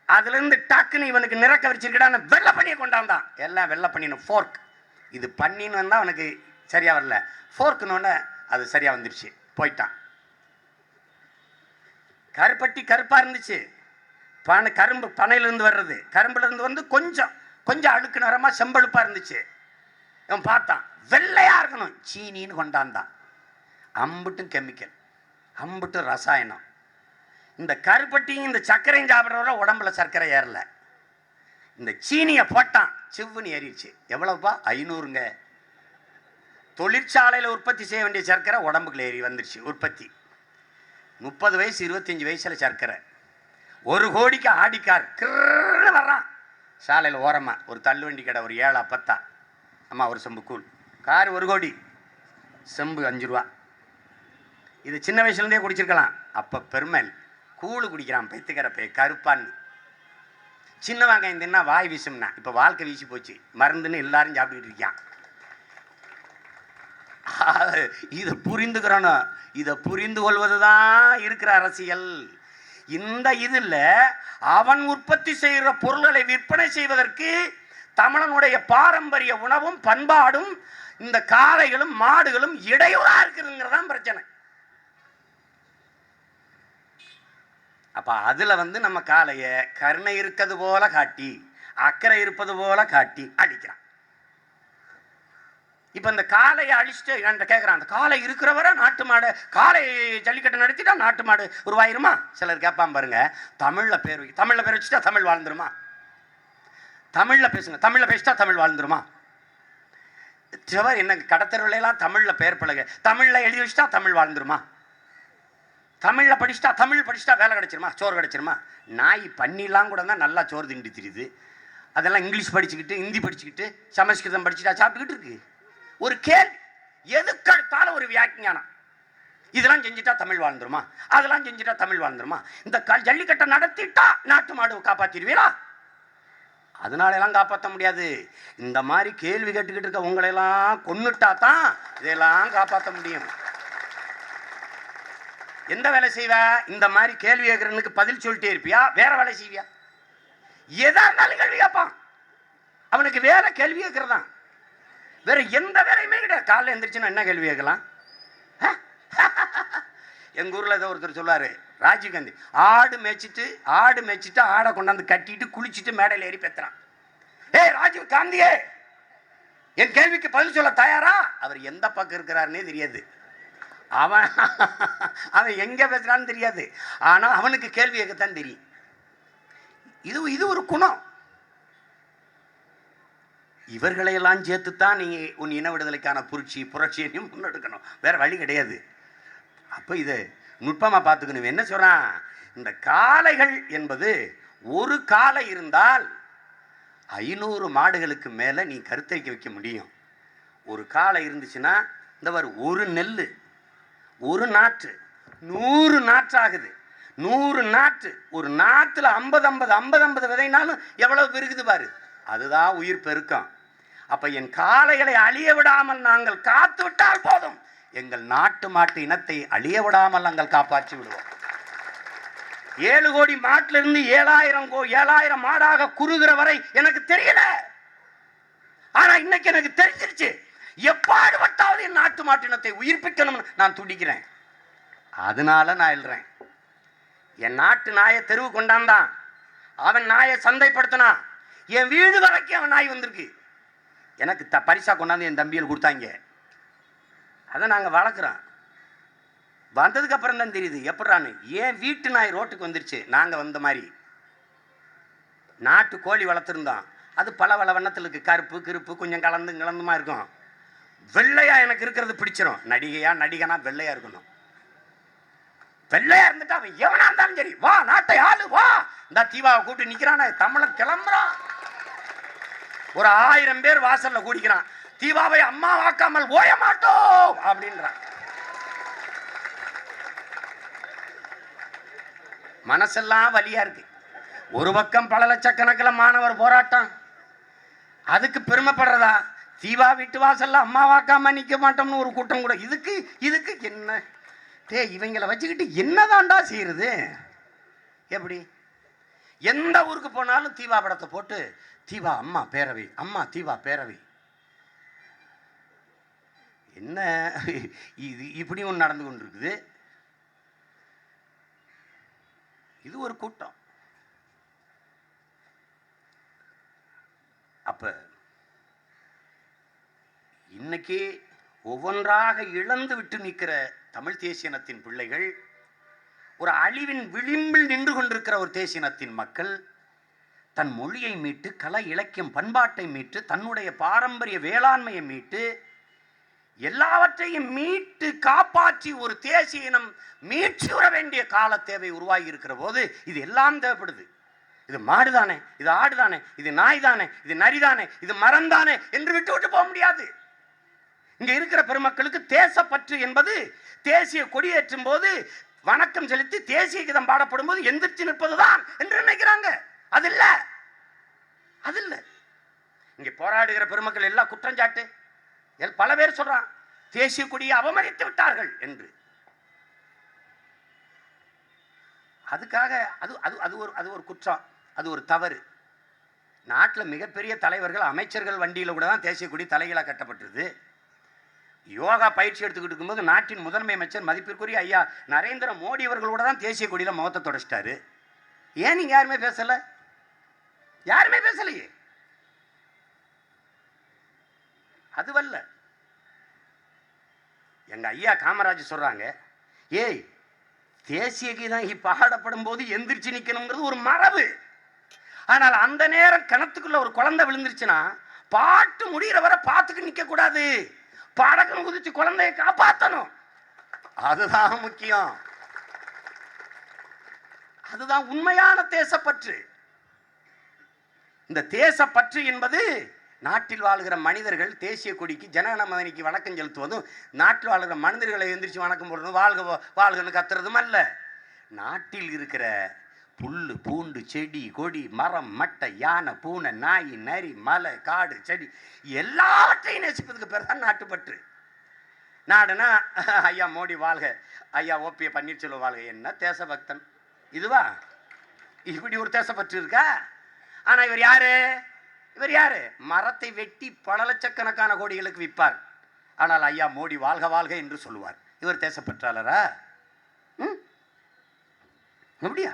அதுல இருந்து டக்குன்னு இவனுக்கு நிறக்க வச்சிருக்கா வெள்ளை பண்ணியை கொண்டாந்தான். எல்லாம் வெள்ளை பண்ணின ஃபோர்க், இது பண்ணின்னு வந்தா அவனுக்கு சரியா வரல, ஃபோர்க்குன்னு அது சரியா வந்துருச்சு, போயிட்டான். கருப்பட்டி கருப்பா இருந்துச்சு, கரும்பு பனையிலிருந்து வர்றது, கரும்புல இருந்து வந்து கொஞ்சம் கொஞ்சம் அழுக்கு நிறமா செம்பழுப்பா இருந்துச்சு. இவன் பார்த்தான் வெள்ளையா இருக்கணும், சீனின்னு கொண்டாந்தான். அம்புட்டும் கெமிக்கல், அம்புட்டும் ரசாயனம். இந்த கருப்பட்டியும் இந்த சர்க்கரையும் சாப்பிட்றவரை உடம்புல சர்க்கரை ஏறல, இந்த சீனியை போட்டான் சிவ்வுன்னு ஏறிடுச்சு. எவ்வளவுப்பா? 500ங்க. தொழிற்சாலையில் உற்பத்தி செய்ய வேண்டிய சர்க்கரை உடம்புக்குள்ள ஏறி வந்துருச்சு உற்பத்தி. 30 வயசு 25 வயசுல சர்க்கரை. 1 கோடிக்கு ஆடிக்கார் கிரு வர்றான் சாலையில் ஓரமா, ஒரு தள்ளுவண்டி கடை, ஒரு 7 10 அம்மா ஒரு செம்பு கூழ், கார் 1 கோடி, செம்பு 5 ரூபா. இது சின்ன வயசுலேருந்தே குடிச்சிருக்கலாம். அப்போ பெருமல் கூழு குடிக்கிறான் பைத்துக்கிற பை கருப்பான்னு. சின்ன வெங்காயம் தின்னா வாய் வீசும்னா, இப்போ வாழ்க்கை வீசி போச்சு, மருந்துன்னு எல்லாரும் சாப்பிட்டுக்கிட்டு இருக்கான். இதை புரிந்துக்கிறோம், இதை புரிந்து கொள்வது தான் இருக்கிற அரசியல். இந்த இதில் அவன் உற்பத்தி செய்கிற பொருள்களை விற்பனை செய்வதற்கு தமிழனுடைய பாரம்பரிய உணவும் பண்பாடும் இந்த காளைகளும் மாடுகளும் இடையூறா இருக்குதுங்கிறதான் பிரச்சனை. அப்ப அதுல நம்ம காளைய கருணை இருக்கிறது போல காட்டி, அக்கறை இருப்பது போல காட்டி அடிக்கிறான். இப்ப இந்த காளையை அழிச்சுட்டு என்கிட்ட கேட்கறான், அந்த காளை இருக்கிறவரை நாட்டு மாடு, காளை ஜல்லிக்கட்டு நடத்திட்டா நாட்டு மாடு உருவாயிருமா? சிலர் கேட்பான் பாருங்க, தமிழ்ல பேர் வச்சுட்டா தமிழ் வாழ்ந்துருமா? தமிழ்ல பேசுங்க, தமிழ்ல பேசிட்டா தமிழ் வாழ்ந்துருமா? என்ன கடத்தருவிலாம் தமிழ்ல பெயர் பழக, தமிழ்ல எழுதி வச்சுட்டா தமிழ் வாழ்ந்துருமா? தமிழ்ல படிச்சுட்டா, தமிழ் படிச்சுட்டா வேலை கிடைச்சிருமா, சோறு கிடைச்சிருமா? நாய் பண்ணிலாம் கூட தான் நல்லா சோறு திண்டி தெரியுது. அதெல்லாம் இங்கிலீஷ் படிச்சுக்கிட்டு, ஹிந்தி படிச்சுக்கிட்டு, சமஸ்கிருதம் படிச்சுட்டா சாப்பிட்டுக்கிட்டு இருக்கு. ஒரு கேள்வி, எதுக்கெடுத்தாலும் ஒரு வியாக்கியானம். இதெல்லாம் செஞ்சுட்டா தமிழ் வாழ்ந்துருமா, அதெல்லாம் செஞ்சுட்டா தமிழ் வாழ்ந்துருமா? இந்த ஜல்லிக்கட்டை நடத்திட்டா நாட்டு மாடு காப்பாத்திடுவீங்களா? அதனால எல்லாம் காப்பாற்ற முடியாது. இந்த மாதிரி கேள்வி கேட்டுக்கிட்டு இருக்க உங்களையெல்லாம் கொன்னுட்டா தான் இதெல்லாம் காப்பாற்ற முடியும். எந்த வேலை செய்வ? இந்த மாதிரி கேள்வி கேட்கறனுக்கு பதில் சொல்லிட்டே இருப்பியா? வேற வேலை செய்வியா? எதா இருந்தாலும் கேள்வி கேட்பான். அவனுக்கு வேற கேள்வி கேட்கறதான், வேற எந்த வேலையுமே கிடையாது. காலைல எந்திரிச்சுன்னா என்ன கேள்வி கேட்கலாம்? எங்க ஊர்ல ஏதோ ஒருத்தர் சொல்லுவாரு, ராஜீவ்காந்தி ஆடு மேய்ச்சிட்டு ஆடை கொண்டாந்து கட்டிட்டு குளிச்சுட்டு மேடையில் ஏறி பெத்துறான். ராஜீவ் காந்தியே, என் கேள்விக்கு பதில் சொல்ல தயாரா? அவர் எந்த பக்கம் இருக்கிறாருன்னே தெரியாது, அவன் எங்க பேசுறான்னு தெரியாது. ஆனா அவனுக்கு கேள்வி கேட்கத்தான் தெரியும். இது ஒரு குணம். இவர்களையெல்லாம் சேர்த்துத்தான் நீ உன் இன விடுதலைக்கான புரட்சியையும் முன்னெடுக்கணும், வேற வழி கிடையாது. அப்ப இதை நுட்பமா பார்த்துக்கணும். என்ன சொல்றான், இந்த காளைகள் என்பது ஒரு காளை இருந்தால் 500 மாடுகளுக்கு மேல நீ கருத்தரிக்க வைக்க முடியும். ஒரு காளை இருந்துச்சுன்னா இந்த ஒரு நெல், ஒரு நாற்று 100 நாற்று ஆகுது. 100 நாற்று, ஒரு நாற்றுல 50 விதைனாலும் எவ்வளவு பெருகுது பாரு, அதுதான் உயிர் பெருக்கம். அப்ப என் காளைகளை அழிய விடாமல் நாங்கள் காத்து விட்டால் போதும், எங்கள் நாட்டு மாட்டு இனத்தை அழிய விடாமல் நாங்கள் காப்பாற்றி விடுவோம். 7 கோடி மாட்டுல இருந்து 7,000 மாடாக குறுகிற வரை எனக்கு தெரியல. ஆனா இன்னைக்கு எனக்கு தெரிஞ்சிருச்சு, எப்பாடுபட்டாவது என் நாட்டு மாட்டு இனத்தை உயிர்ப்பிக்கணும்னு நான் துடிக்கிறேன். அதனால நான் எழுறேன். என் நாட்டு நாயை தெருவு கொண்டாந்தான், அவன் நாயை சந்தைப்படுத்தினா, என் வீடு வரைக்கும் அவன் நாய் வந்திருக்கு. எனக்கு பரிசா கொண்டாந்து என் தம்பியில் கொடுத்தாங்க. அதை நாங்கள் வளர்க்குறோம். வந்ததுக்கு அப்புறம் தான் தெரியுது எப்படான்னு. ஏன் வீட்டு நாய் ரோட்டுக்கு வந்துருச்சு. நாங்கள் வந்த மாதிரி நாட்டு கோழி வளர்த்துருந்தோம், அது பல வண்ணத்தில் இருக்கு, கருப்பு கிருப்பு கொஞ்சம் கலந்துமா இருக்கும். வெள்ளையா எனக்கு இருக்கிறது பிடிச்சிடும். நடிகனா வெள்ளையா இருக்கணும். வெள்ளையா இருந்துட்டு அவன் எவனா இருந்தாலும் சரி, வா நாட்டை ஆளு வா. இந்த தீபாவை கூப்பிட்டு நிக்கிறான, தமிழன் கிளம்புறான். ஒரு 1000 பேர் வாசல்ல கூடிக்கிறான், தீபாவை அம்மா வாக்காமல் ஓய மாட்டோம் அப்படின்றான். மனசெல்லாம் வலியா இருக்கு. ஒரு பக்கம் பல லட்சக்கணக்கில் மாணவர் போராட்டம், அதுக்கு பெருமைப்படுறதா? தீபா வீட்டு வாசல்ல அம்மா வாக்காம நிக்க மாட்டோம்னு ஒரு கூட்டம் கூட. இதுக்கு என்ன இவங்களை வச்சுக்கிட்டு என்னதான்டா செய்யறது? எப்படி எந்த ஊருக்கு போனாலும் தீபா படத்தை போட்டு தீபா அம்மா பேரவை, அம்மா தீபா பேரவை. என்ன இது இப்படி ஒன்று நடந்து கொண்டிருக்குது. இது ஒரு கூட்டம். அப்ப இன்னைக்கு ஒவ்வொன்றாக இழந்து விட்டு நிற்கிற தமிழ் தேசியனத்தின் பிள்ளைகள், ஒரு அழிவின் விளிம்பில் நின்று கொண்டிருக்கிற ஒரு தேசியனத்தின் மக்கள் தன் மொழியை மீட்டு, கலை இலக்கியம் பண்பாட்டை மீட்டு, தன்னுடைய பாரம்பரிய வேளாண்மையை மீட்டு, எல்லாவற்றையும் மீட்டு காப்பாற்றி ஒரு தேசிய இனம் மீட்சி வர வேண்டிய கால தேவை உருவாகி இருக்கிற போது இது எல்லாம் தேவைப்படுது. இது மாடுதானே, இது ஆடுதானே, இது நாய் தானே, இது நரிதானே, இது மரம்தானே என்று விட்டு போக முடியாது. இங்க இருக்கிற பெருமக்களுக்கு தேசப்பற்று என்பது தேசிய கொடியேற்றும் போது வணக்கம் செலுத்தி தேசிய கீதம் பாடப்படும் போது எந்திரிச்சு நிற்பதுதான் என்று நினைக்கிறாங்க. அது இல்ல. இங்க போராடுகிற பெருமக்கள் எல்லாம் குற்றஞ்சாட்டு. பல பேர் சொல்றான் தேசிய கொடியை அவமதித்து விட்டார்கள் என்று. அதுக்காக அது ஒரு குற்றம், அது ஒரு தவறு. நாட்டில் மிகப்பெரிய தலைவர்கள், அமைச்சர்கள் வண்டியில் கூட தான் தேசிய கொடி தலைகளாக கட்டப்பட்டது. யோகா பயிற்சி எடுத்துக்கிட்டு இருக்கும்போது நாட்டின் முதன்மை அமைச்சர் மதிப்பிற்குரிய ஐயா நரேந்திர மோடி அவர்களோட தான் தேசிய கொடியில முகத்தை தொடச்சிட்டாரு. ஏன் நீங்க யாருமே பேசல? யாருமே பேசலையே. அதுவல்ல, எங்க ஐயா காமராஜ் சொல்றாங்க, ஏய் தேசிய கீதம் பாடப்படும் போது எந்திரிச்சு நிக்கணுங்கிறது ஒரு மரபு. ஆனால் அந்த நேரம் கிணத்துக்குள்ள ஒரு குழந்தை விழுந்துருச்சுன்னா பாட்டு முடிகிற வரை பாத்துக்கு நிக்க கூடாது, படக்குன்னு குதிச்சு குழந்தையை காப்பாற்றணும். அதுதான் முக்கியம். அதுதான் உண்மையான தேசப்பற்று. இந்த தேசப்பற்று என்பது நாட்டில் வாழ்கிற மனிதர்கள் தேசிய கொடிக்கு ஜனகணமனைக்கு வணக்கம் செலுத்துவதும், நாட்டில் வாழ்கிற மனிதர்களை எந்திரிச்சு வணக்கம் போடுறதும், வாழ்க வாழ்கன்னு கத்துறதும் அல்ல. நாட்டில் இருக்கிற புல்லு பூண்டு செடி கொடி மரம் மட்டை யானை பூனை நாய் நரி மலை காடு செடி எல்லாவற்றையும் நேசிப்பதுக்கு பேர் தான் நாட்டுப்பற்று. நாடுனா ஐயா மோடி வாழ்க, ஐயா ஓபிஏ பன்னீர்செல்வம் வாழ்க. என்ன தேசபக்தன் இதுவா? இப்படி ஒரு தேசப்பற்று இருக்கா? ஆனா இவர் யாரு? மரத்தை வெட்டி பல லட்சக்கணக்கான கோடிகளுக்கு விற்பார். ஆனால் ஐயா மோடி வாழ்க வாழ்க என்று சொல்லுவார். இவர் தேசப்பற்றாளரா? அப்படியா?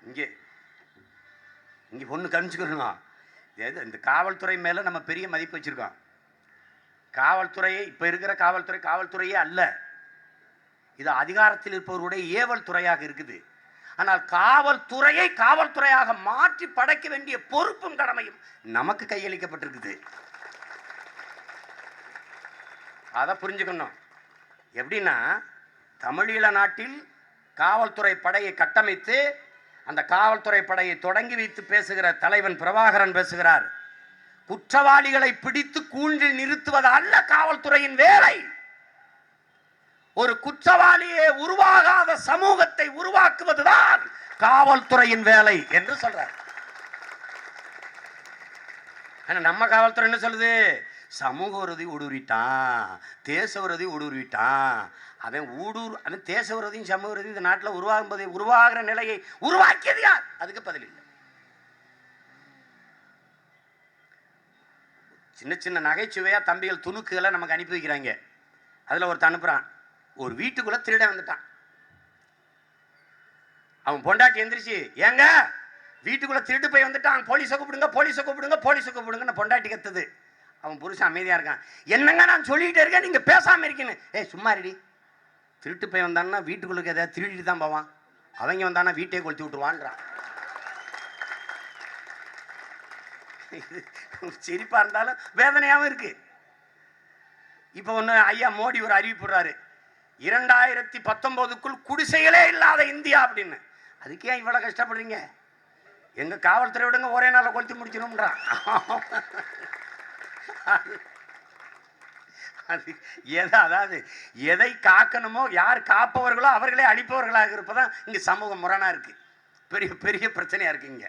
இங்கே ஒன்று கணிச்சுக்கணும். இந்த காவல்துறை மேலே நம்ம பெரிய மதிப்பு வச்சுருக்கோம். காவல்துறையை இப்போ இருக்கிற காவல்துறையே அல்ல, இது அதிகாரத்தில் இருப்பவருடைய ஏவல் துறையாக இருக்குது. ஆனால் காவல்துறையை காவல்துறையாக மாற்றி படைக்க வேண்டிய பொறுப்பும் கடமையும் நமக்கு கையளிக்கப்பட்டிருக்குது. அதை புரிஞ்சுக்கணும். எப்படின்னா, தமிழீழ நாட்டில் காவல்துறை படையை கட்டமைத்து அந்த காவல்துறை படையை தொடங்கி வைத்து பேசுகிற தலைவன் பிரபாகரன் பேசுகிறார், குற்றவாளிகளை பிடித்து கூண்டில் நிறுத்துவது அல்ல காவல்துறையின் வேலை, ஒரு குற்றவாளியே உருவாகாத சமூகத்தை உருவாக்குவதுதான் காவல்துறையின் வேலை என்று சொல்றார். நம்ம காவல்துறை என்ன சொல்லுது? சமூக விரோதி ஊடுருவிட்டான், தேச விரோதி ஊடுருவிட்டான். அவன் தேச விரோதியும் சமூக விரோதி இந்த நாட்டில் உருவாகிற நிலையை உருவாக்கியது யார்? அதுக்கு பதில் இல்லை. சின்ன சின்ன நகைச்சுவையா தம்பிகள் துணுக்குகளை நமக்கு அனுப்பி வைக்கிறாங்க. அதுல ஒருத்தன் அனுப்புறான், ஒரு வீட்டுக்குள்ள திருட வந்துட்டான். அவன் பொண்டாட்டி எந்திரிச்சு, ஏங்க வீட்டுக்குள்ள திருட்டு போய் வந்துட்டான், போலீஸை கூப்பிடுங்க பொண்டாட்டி கத்துது. அவன் புருஷன் அமைதியா இருக்கான். என்னங்க நான் சொல்லிக்கிட்டே இருக்கேன், நீங்க பேசாம இருக்கீங்க. ஏய் சும்மா ரெடி, திருட்டு போய் வந்தான்னா வீட்டுக்குள்ள ஏதாவது திருடிட்டு தான் போவான், அவங்க வந்தானா வீட்டையே கொளுத்தி விட்டுருவான்றான். சிரிப்பா இருந்தாலும் வேதனையாவும் இருக்கு. இப்ப ஒண்ணு ஐயா மோடி ஒரு அறிவிப்புறாரு, 2019க்குள் குடிசைகளே இல்லாத இந்தியா அப்படின்னு. அதுக்கு ஏன் இவ்வளவு கஷ்டப்படுறீங்க? எங்க காவல்துறை விடுங்க, ஒரே நாள கொளுத்தி முடிக்கணும்ன்றான். அதாவது எதை காக்கணுமோ, யார் காப்பவர்களோ அவர்களே அழிப்பவர்களாக இருப்பதான் இங்க சமூக முரணா இருக்கு. பெரிய பெரிய பிரச்சனையா இருக்கு இங்க.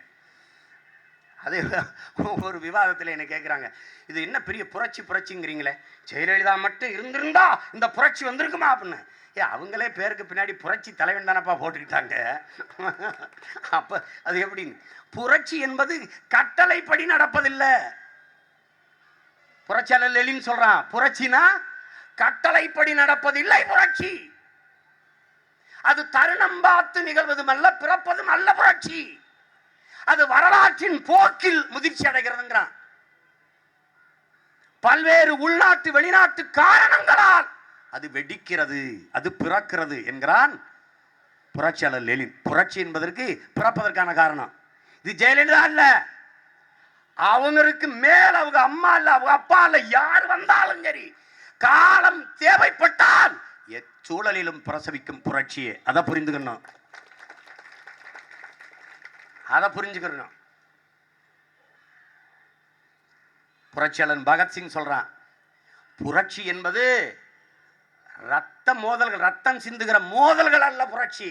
அதே ஒரு விவாதத்தில் என்ன கேட்குறாங்க, இது என்ன பெரிய புரட்சிங்கிறீங்களே, ஜெயலலிதா மட்டும் இருந்திருந்தா இந்த புரட்சி வந்திருக்குமா அப்படின்னு. அவங்களே பேருக்கு பின்னாடி புரட்சி தலைவன் தானப்பா போட்டுக்கிட்டாங்க. அப்ப அது எப்படின்னு, புரட்சி என்பது கட்டளைப்படி நடப்பதில்லை. புரட்சியாளர் லெனின் சொல்றான், புரட்சினா கட்டளைப்படி நடப்பதில்லை புரட்சி. அது தருணம் பார்த்து நிகழ்வதும் அல்ல, பிறப்பதும் அல்ல புரட்சி. அது வரலாற்றின் போக்கில் முதிர்ச்சி அடைகிறதுங்கிறான். பல்வேறு உள்நாட்டு வெளிநாட்டு காரணங்களால் அது வெடிக்கிறது, அது பிறக்கிறது என்கிறான் புரட்சியாளர் லெனின். புரட்சி என்பதற்கு பிறப்பதற்கான காரணம் இது ஜெயலலிதா அல்ல, அவங்களுக்கு மேல் அவங்க அம்மா இல்ல, அவங்க அப்பா இல்ல, யார் வந்தாலும் சரி, காலம் தேவைப்பட்டால் எச்சூழலிலும் பிரசவிக்கும் புரட்சியே. அதை புரிந்துக்கணும், அதை புரிஞ்சுக்கணும். புரட்சியாளன் பகத்சிங் சொல்றான், புரட்சி என்பது ரத்த மோதல்கள், ரத்தம் சிந்துகிற மோதல்கள் அல்ல புரட்சி.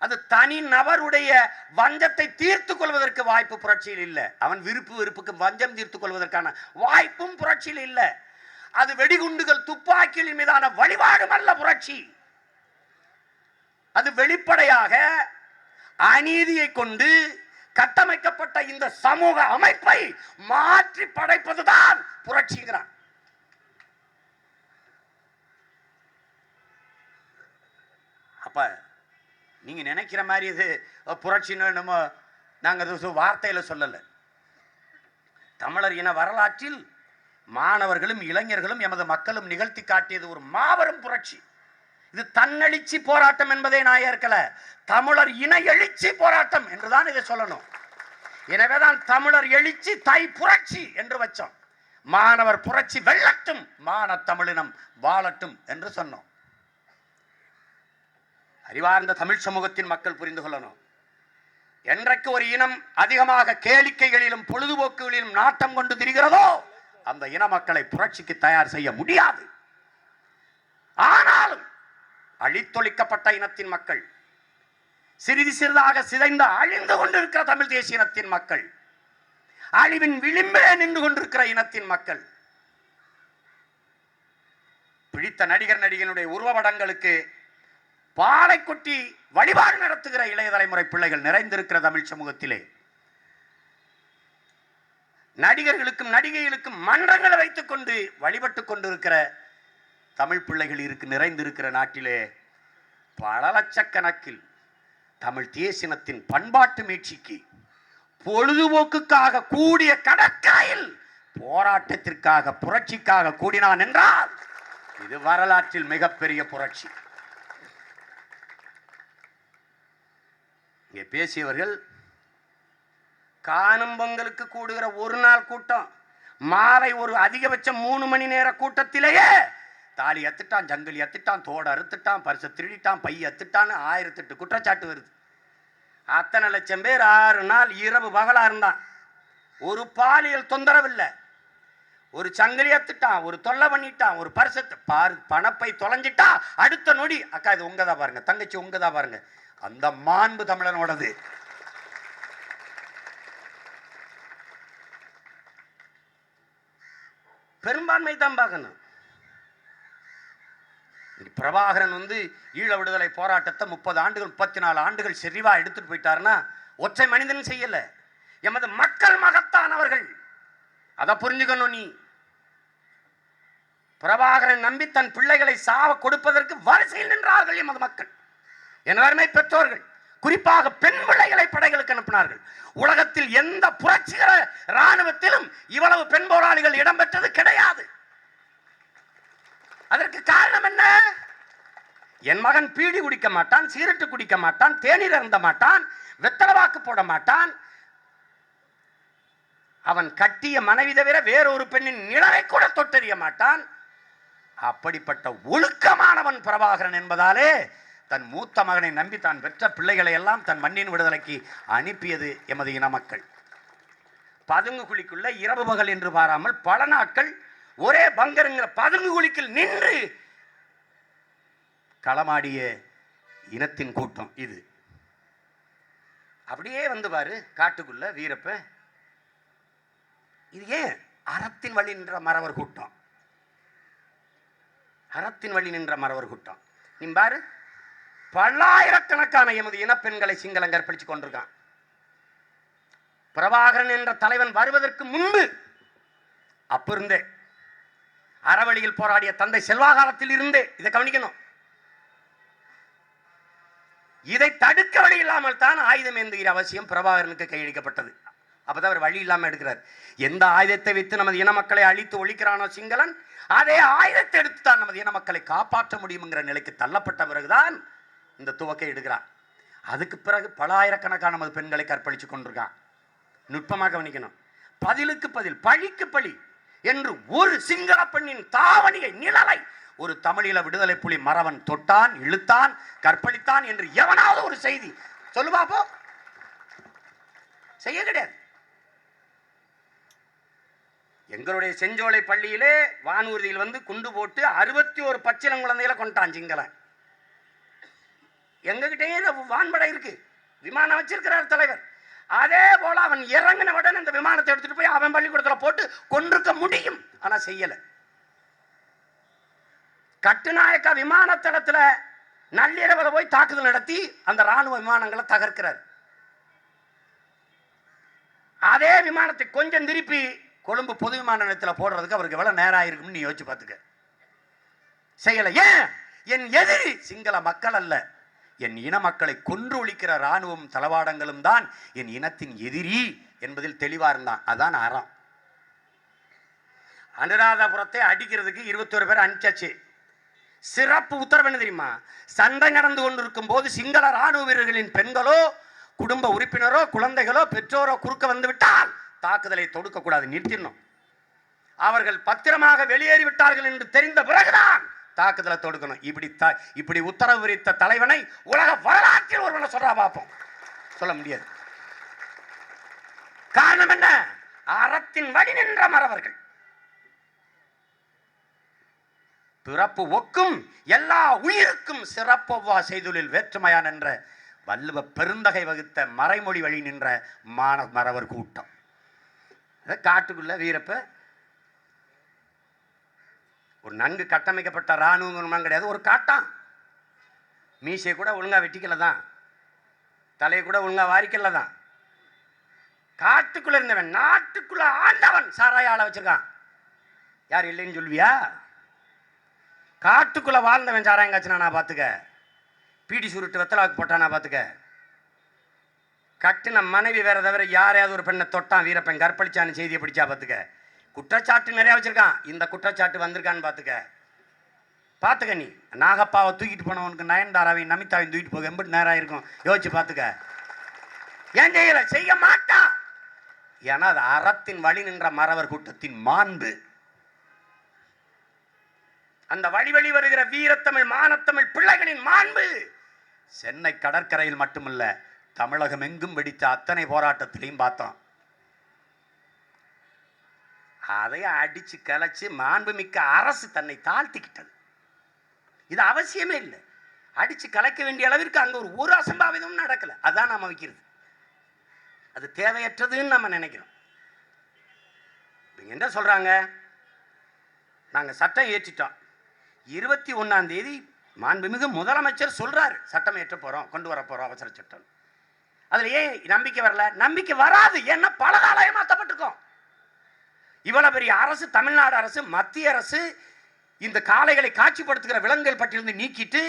அது தனி நபருடைய வஞ்சத்தை தீர்த்து கொள்வதற்கு வாய்ப்பு புரட்சியில் இல்லை. அவன் விருப்புக்கு வஞ்சம் தீர்த்து கொள்வதற்கான வாய்ப்பும் புரட்சியில் இல்லை. அது வெடிகுண்டுகள் துப்பாக்கிகளின் மீதான வழிபாடும் அல்ல புரட்சி. அது வெளிப்படையாக அநீதியை கொண்டு கட்டமைக்கப்பட்ட இந்த சமூக அமைப்பை மாற்றி படைப்பதுதான் புரட்சிங்கிறான். அப்ப நீங்க நினைக்கிற மாதிரி இது புரட்சின்னு நம்ம நாங்க வார்த்தையில சொல்லல. தமிழர் இன வரலாற்றில் மாணவர்களும் இளைஞர்களும் எமது மக்களும் நிகழ்த்தி காட்டியது ஒரு மாபெரும் புரட்சி. இது தன்னெழுச்சி போராட்டம் என்பதை நான் ஏற்கல, தமிழர் இன எழுச்சி போராட்டம் என்றுதான் இதை சொல்லணும். எனவேதான் தமிழர் எழுச்சி தை புரட்சி என்று வச்சோம். மாணவர் புரட்சி வெல்லட்டும், மான தமிழினம் வாழட்டும் என்று சொன்னோம். அறிவார்ந்த தமிழ் சமூகத்தின் மக்கள் புரிந்து கொள்ளணும், என்றைக்கு ஒரு இனம் அதிகமாக கேளிக்கைகளிலும் பொழுதுபோக்குகளிலும் நாட்டம் கொண்டு திரிகிறதோ அந்த இன மக்களை புரட்சிக்கு தயார் செய்ய முடியாது. ஆனாலும் அழித்தொழிக்கப்பட்ட இனத்தின் மக்கள், சிறிது சிறிதாக சிதைந்து அழிந்து கொண்டிருக்கிற தமிழ் தேசிய இனத்தின் மக்கள், அழிவின் விளிம்பே நின்று கொண்டிருக்கிற இனத்தின் மக்கள், பிடித்த நடிகர் நடிகனுடைய உருவப்படங்களுக்கு பாலை கொட்டி வழிபாடு நடத்துகிற இளைய தலைமுறை பிள்ளைகள் நிறைந்திருக்கிற தமிழ் சமூகத்திலே, நடிகர்களுக்கும் நடிகைகளுக்கும் மன்றங்களை வைத்துக் கொண்டு வழிபட்டுக் கொண்டிருக்கிற தமிழ் பிள்ளைகள் நிறைந்திருக்கிற நாட்டிலே பல லட்சக்கணக்கில் தமிழ் தேசினத்தின் பண்பாட்டு மீட்சிக்கு பொழுதுபோக்குக்காக கூடிய கடற்கரையில் போராட்டத்திற்காக புரட்சிக்காக கூடினான் என்றால் இது வரலாற்றில் மிகப்பெரிய புரட்சி. இங்கே பேசியவர்கள் காணும் பொங்கலுக்கு கூடுகிற ஒரு நாள் கூட்டம், மாலை ஒரு அதிகபட்சம் 3 மணி நேர கூட்டத்திலேயே தாலி அத்துட்டான், ஜங்கலி அத்துட்டான், தோட அறுத்துட்டான், பரிசு திருடிட்டான், பை அத்துட்டான்னு 1008 குற்றச்சாட்டு வருது. அத்தனை லட்சம் பேர் 6 நாள் இரவு பகலா இருந்தான். ஒரு பாலியல் தொந்தரவு இல்லை, ஒரு சங்கிலி அத்துட்டான், ஒரு தொல்லை பண்ணிட்டான், ஒரு பரிசத்து பணப்பை தொலைஞ்சிட்டா அடுத்த நொடி அக்கா இது உங்கதா பாருங்க, தங்கச்சி உங்கதா பாருங்க. அந்த மாண்பு தமிழனோடது. பெரும்பான்மை தான் பார்க்கணும். பிரபாகரன் ஈழ விடுதலை போராட்டத்தை 30 ஆண்டுகள் 34 ஆண்டுகள் செறிவா எடுத்துட்டு போயிட்டாருன்னா ஒற்றை மனிதன் செய்யல, எமது மக்கள் மகத்தானவர்கள். அதை புரிஞ்சுக்கணும். நீ பிரபாகரன் நம்பி தன் பிள்ளைகளை சாவ கொடுப்பதற்கு வரிசையில் நின்றார்கள் எமது மக்கள், எல்லாருமே பெற்றோர்கள். குறிப்பாக பெண் பிள்ளைகளை படைகளுக்கு அனுப்பினார்கள். உலகத்தில் எந்த புரட்சிகர இராணுவத்திலும் இவ்வளவு பெண் போராளிகள் இடம்பெற்றது கிடையாது. அதற்கு காரணம் என்ன? என் மகன் பீடி குடிக்க மாட்டான், சீரட்டு குடிக்க மாட்டான், தேநீர் அருந்த மாட்டான், வெத்தலை வாக்கு போட மாட்டான், அவன் கட்டிய மனைவி தவிர வேறொரு பெண்ணின் நிழலை கூட தொட்டறிய மாட்டான். அப்படிப்பட்ட ஒழுக்கமானவன் பிரபாகரன் என்பதாலே தன் மூத்த மகனை நம்பி தான் பெற்ற பிள்ளைகளை எல்லாம் தன் மண்ணின் விடுதலைக்கு அனுப்பியது எமது இன மக்கள். பதுங்கு குழிக்குள்ள இரவு பகல் என்று பாராமல் பல நாட்கள் ஒரே பங்கருங்கிற பதுங்கு குழிக்கில் நின்று களமாடிய இனத்தின் கூட்டம் இது. அப்படியே வந்து பாரு காட்டுக்குள்ள வீரப்ப. இது ஏன்? அறத்தின் வழி நின்ற மறவர் கூட்டம், அறத்தின் வழி நின்ற மறவர் கூட்டம். நீ பாரு, பல்லாயிரக்கணக்கான எமது இனப்பெண்களை சிங்களம் கற்பழிச்சு கொண்டிருக்கான். பிரபாகரன் என்ற தலைவன் வருவதற்கு முன்பு அப்ப இருந்தே அறவழியில் போராடிய தந்தை செல்வாகாலத்தில் இருந்தே இதை கவனிக்கணும். இதை தடுக்க வழி இல்லாமல் தான் ஆயுதம் ஏந்துகிற அவசியம் பிரபாகரனுக்கு கையளிக்கப்பட்டது. அப்பதான் அவர் வழி இல்லாம எடுக்கிறார். எந்த ஆயுதத்தை வைத்து நமது இன மக்களை அழித்து ஒழிக்கிறானோ சிங்களன், அதே ஆயுதத்தை எடுத்து தான் நமது இன மக்களை காப்பாற்ற முடியுங்கிற நிலைக்கு தள்ளப்பட்ட பிறகுதான் இந்த துவக்கை எடுக்கிறார். அதுக்கு பிறகு பல ஆயிரக்கணக்கான நமது பெண்களை கற்பழிச்சு கொண்டிருக்கான். நுட்பமாக கவனிக்கணும். பதிலுக்கு பதில், பழிக்கு பழி என்று ஒரு சிங்கள பெண்ணின் தாவணியை, நிழலை ஒரு தமிழீழ விடுதலை புலி மறவன் தொட்டான், இழுத்தான், கற்பழித்தான் என்று எவனாவது ஒரு செய்தி சொல்லு பாப்போம். செய்ய கிடையாது. எங்களுடைய செஞ்சோலை பள்ளியிலே வானூர்தியில் வந்து குண்டு போட்டு 61 பச்சிளம் குழந்தைகளை கொண்டான் சிங்களன். எங்ககிட்டயே வான்படை இருக்கு, விமானம் வச்சிருக்கிறார் தலைவர். அதே போல அவன் இறங்கினவுடன் இந்த விமானத்தை எடுத்துட்டு போய் அவன் பள்ளிக்கூடத்தில் போட்டு கொண்டிருக்க முடியும். ஆனா செய்யல. கட்டுநாயக்கா விமானத்தளத்துல நள்ளிரவில் போய் தாக்குதல் நடத்தி அந்த ராணுவ விமானங்களை தகர்க்கிறார். அதே விமானத்தை கொஞ்சம் திருப்பி கொழும்பு பொது விமான நிலையத்தில் போடுறதுக்கு அவருக்கு எவ்வளவு நேரம் ஆயிருக்கும்னு நீ யோசிச்சு பார்த்துக்க. செய்யல. ஏன்? என் எதிரி சிங்கள மக்கள் அல்ல, என் இன மக்களை கொன்று ஒழிக்கிற ராணுவம் தளவாடங்களும் தான் என் இனத்தின் எதிரி என்பதில் தெளிவா இருந்தான். அதான் அறம். அனுராதபுரத்தை அடிக்கிறதுக்கு 21 பேர் அனுப்பிச்சாச்சு. சிறப்பு உத்தரவு என்ன தெரியுமா? சண்டை நடந்து கொண்டிருக்கும் போது சிங்கள ராணுவ வீரர்களின் பெண்களோ, குடும்ப உறுப்பினரோ, குழந்தைகளோ, பெற்றோரோ குறுக்க வந்து விட்டால் தாக்குதலை தொடுக்க கூடாது, நிறுத்திடணும். அவர்கள் பத்திரமாக வெளியேறி விட்டார்கள் என்று தெரிந்த பிறகுதான் தாக்குதலை தொடுக்கணும். இப்படி உத்தரவு விரித்த தலைவனை உலக வரலாற்றில் ஒருவனை சொல்றா பார்ப்போம். சொல்ல முடியாது. காரணம் என்ன? அறத்தின் வழி நின்ற மறவர்கள். பிறப்பு ஒக்கும் எல்லா உயிருக்கும் சிறப்பொவ்வா செய்துளில் வேற்றுமையான் என்ற வள்ளுவ பெருந்தகை வகுத்த மறைமொழி வழி நின்ற மறவர் கூட்டம். காட்டுக்குள்ள வீரப்ப ஒரு நன்கு கட்டமைக்கப்பட்ட ராணுவம் கிடையாது, ஒரு காட்டான். மீசை கூட ஒழுங்கா வெட்டிக்கல தான், தலையை கூட ஒழுங்கா வாரிக்கல தான். காட்டுக்குள்ள இருந்தவன் நாட்டுக்குள்ள ஆண்டவன் சாராய ஆள வச்சிருக்கான். யார் இல்லைன்னு சொல்வியா? காட்டுக்குள்ள வாழ்ந்தவன் சாராயம் காய்ச்சினா பார்த்துக்க, பீடி சுருட்டு வெத்தலாக்கு போட்டானா பார்த்துக்க. கட்டின மனைவி வேற தவிர யாரையாவது ஒரு பெண்ணை தொட்டான் வீரப்பன், கற்பழிச்சான்னு செய்தியை பிடிச்சா பார்த்துக்க. குற்றச்சாட்டு நிறைய வச்சிருக்கான். இந்த குற்றச்சாட்டு வந்திருக்கான்னு பார்த்துக்க. நீ நாகப்பாவை தூக்கிட்டு போனவனுக்கு நயன்தாராவையும் நமிதாவையும் தூக்கிட்டு போக எம்பிட்டு நேரம் இருக்கும், யோசிச்சு பார்த்துக்க. ஏன் செய்யல? செய்ய மாட்டான். ஏன்னா அது அறத்தின் வழி நின்ற மறவர் கூட்டத்தின் மாண்பு. அந்த வழி வழி வருகிற வீரத்தமிழ் மானத்தமிழ் பிள்ளைகளின் மாண்பு சென்னை கடற்கரையில் மட்டுமல்ல, தமிழகம் எங்கும் வெடித்த அத்தனை போராட்டத்திலையும் பார்த்தோம். அதை அடிச்சு கலைச்சு மாண்புமிக்க அரசு தன்னை தாழ்த்திக்கிட்டது. இது அவசியமே இல்லை. அடிச்சு கலைக்க வேண்டிய அளவிற்கு அங்க ஒரு அசம்பாவிதமும் நடக்கல. அதான் நாம வைக்கிறது. அது தேவையற்றதுன்னு நம்ம நினைக்கிறோம். என்ன சொல்றாங்க? நாங்க சட்டம் ஏற்றிட்டோம். 21ஆம் தேதி மாண்புமிகு முதலமைச்சர் சொல்றாரு, சட்டம் ஏற்ற போறோம், கொண்டு வர போறோம் அவசர சட்டம். அதுல ஏன் நம்பிக்கை வரல? நம்பிக்கை வராது. ஏன்னா பல காலம் ஏமாற்றப்பட்டிருக்கோம். இவ்வளவு பெரிய அரசு, தமிழ்நாடு அரசு, மத்திய அரசு இந்த காளைகளை காட்சிப்படுத்துகிற விலங்குகள் பட்டியலிருந்து நீக்கிட்டு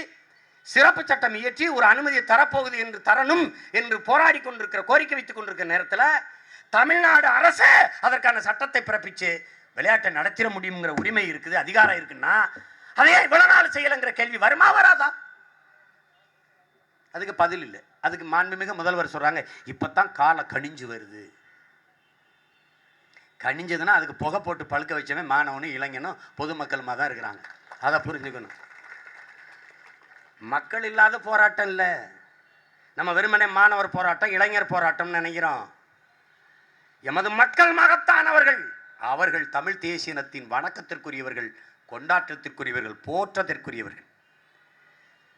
சிறப்பு சட்டம் இயற்றி ஒரு அனுமதியை தரப்போகுது என்று தரணும் என்று போராடி கொண்டிருக்கிற, கோரிக்கை வைத்துக் கொண்டிருக்கிற நேரத்தில் தமிழ்நாடு அரசு அதற்கான சட்டத்தை பிறப்பிச்சு விளையாட்டை நடத்திட முடியுங்கிற உரிமை இருக்குது, அதிகாரம் இருக்குன்னா அதையே இவ்வளவு நாள் செய்யலைங்கிற கேள்வி வருமா வராதா? அதுக்கு பதில் இல்லை. அதுக்கு மாண்புமிகு முதல்வர் சொல்றாங்க, இப்பதான் காலை கணிஞ்சு வருது. கணிஞ்சதுன்னா அதுக்கு புகை போட்டு பழுக்க வச்சவன் மாணவனும் இளைஞனும் பொதுமக்களுமா தான் இருக்கிறாங்க. அதை புரிஞ்சுக்கணும். மக்கள் இல்லாத போராட்டம் இல்லை. நம்ம வெறுமனே மாணவர் போராட்டம், இளைஞர் போராட்டம் நினைக்கிறோம். எமது மக்கள் மகத்தானவர்கள். அவர்கள் தமிழ் தேசியனத்தின் வணக்கத்திற்குரியவர்கள், கொண்டாட்டத்திற்குரியவர்கள், போற்றத்திற்குரியவர்கள்.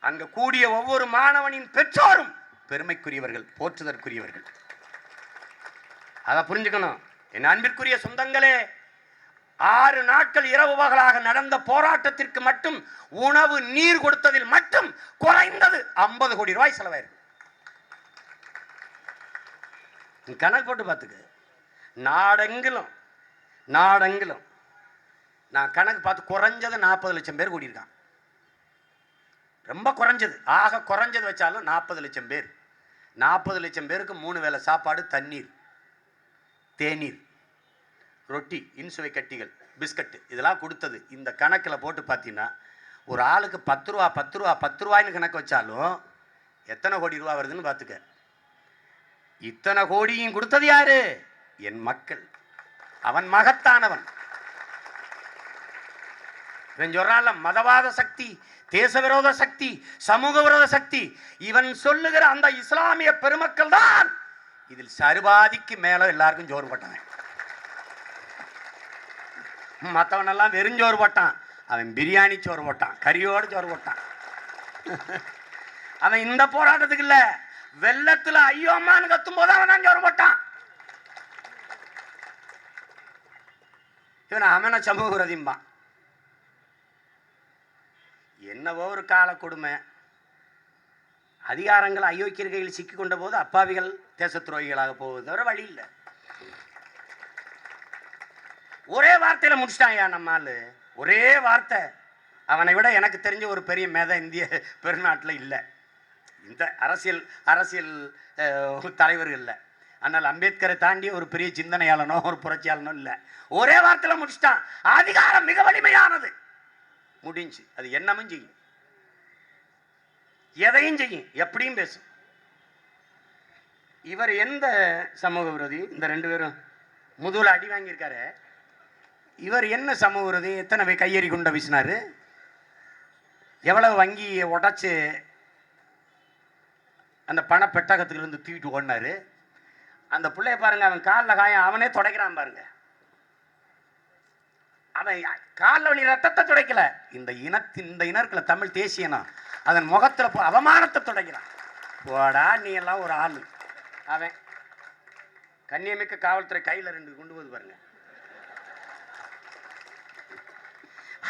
அங்க கூடிய ஒவ்வொரு மாணவனின் பெற்றோரும் பெருமைக்குரியவர்கள், போற்றுதற்குரியவர்கள். அதை புரிஞ்சுக்கணும். என் அன்பிற்குரிய சொந்தங்களே, 6 நாட்கள் இரவு பகலாக நடந்த போராட்டத்திற்கு மட்டும் உணவு நீர் கொடுத்ததில் மட்டும் குறைந்தது 50 கோடி ரூபாய் செலவாயிருக்கு. கணக்கு போட்டு பார்த்துக்க. நாடெங்கிலும் நான் கணக்கு பார்த்து குறைஞ்சது 40 லட்சம் பேர் கூடியிருக்கான். ரொம்ப குறைஞ்சது, ஆக குறைஞ்சது வச்சாலும் 40 லட்சம் பேர். 40 லட்சம் பேருக்கு 3 வேளை சாப்பாடு, தண்ணீர், தேநீர், ரொட்டி, இன்சுவை கட்டிகள், பிஸ்கட்டு இதெல்லாம் கொடுத்தது. இந்த கணக்கில் போட்டு பார்த்தீங்கன்னா ஒரு ஆளுக்கு 10 ரூபா 10 ரூபா 10 ரூபாய்னு கணக்கு வச்சாலும் எத்தனை கோடி ரூபா வருதுன்னு பார்த்துக்க. இத்தனை கோடியும் கொடுத்தது யாரு? என் மக்கள். அவன் மகத்தானவன். இவன் சொல்றான்ல, மதவாத சக்தி, தேச விரோத சக்தி, சமூக விரோத சக்தி. இவன் சொல்லுகிற அந்த இஸ்லாமிய பெருமக்கள் தான் இதில் சர்வாதிக்கு மேல எல்லாருக்கும் ஜோறு போட்டான். மற்றவன் எல்லாம் வெறுஞ்சோறு போட்டான், அவன் பிரியாணி சோறு போட்டான், கறியோடு சோறு போட்டான். அவன் இந்த போராட்டத்துக்கு இல்ல, வெள்ளத்துல ஐயோ அம்மான்னு கத்தும் போது அவன் தான் சோறு போட்டான். இவன் அவன சமூக விரோதிம்பான். என்னவோ ஒரு கால கொடுமை. அதிகாரங்கள் அயோக்கியர் கையில் சிக்கி கொண்ட போது அப்பாவிகள் தேச துரோகிகளாக போவது தவிர வழி இல்லை. ஒரே வார்த்தையில முடிச்சிட்டாங்க நம்மால். ஒரே வார்த்தை. அவனை விட எனக்கு தெரிஞ்ச ஒரு பெரிய மேதை இந்திய பெருநாட்டில் இல்லை. இந்த அரசியல் தலைவர்கள் இல்லை. ஆனால் அம்பேத்கரை தாண்டி ஒரு பெரிய சிந்தனையாளனோ ஒரு புரட்சியாளனோ இல்லை. ஒரே வார்த்தையில முடிச்சிட்டான். அதிகாரம் மிக வலிமையானது. முடிஞ்சு. அது என்னமும் செய்யும், எதையும் செய்யும், எப்படியும் பேசும். இவர் எந்த சமூக விரோதி? இந்த 2 பேரும் முதுகுல அடி வாங்கியிருக்காரு. இவர் என்ன சமூக விரோதி? எத்தனை கையெறி குண்ட வீசினாரு? எவ்வளவு வங்கியை உடைச்சு அந்த பண பெட்டகத்துல இருந்து தூக்கிட்டு ஓடினாரு? அந்த பிள்ளைய பாருங்க, அவன் காலில் காயம் அவனே துடைக்கிறான் பாருங்க. அவன் காலில் வழி ரத்தத்தை துடைக்கல, இந்த இனத்துல தமிழ் தேசியனா அதன் முகத்துல அவமானத்தை துடைக்கிறான். போடா நீ எல்லாம் ஒரு ஆளு. அவன் கண்ணியமிக்க காவல்துறை கையில 2 கொண்டு போது பாருங்க.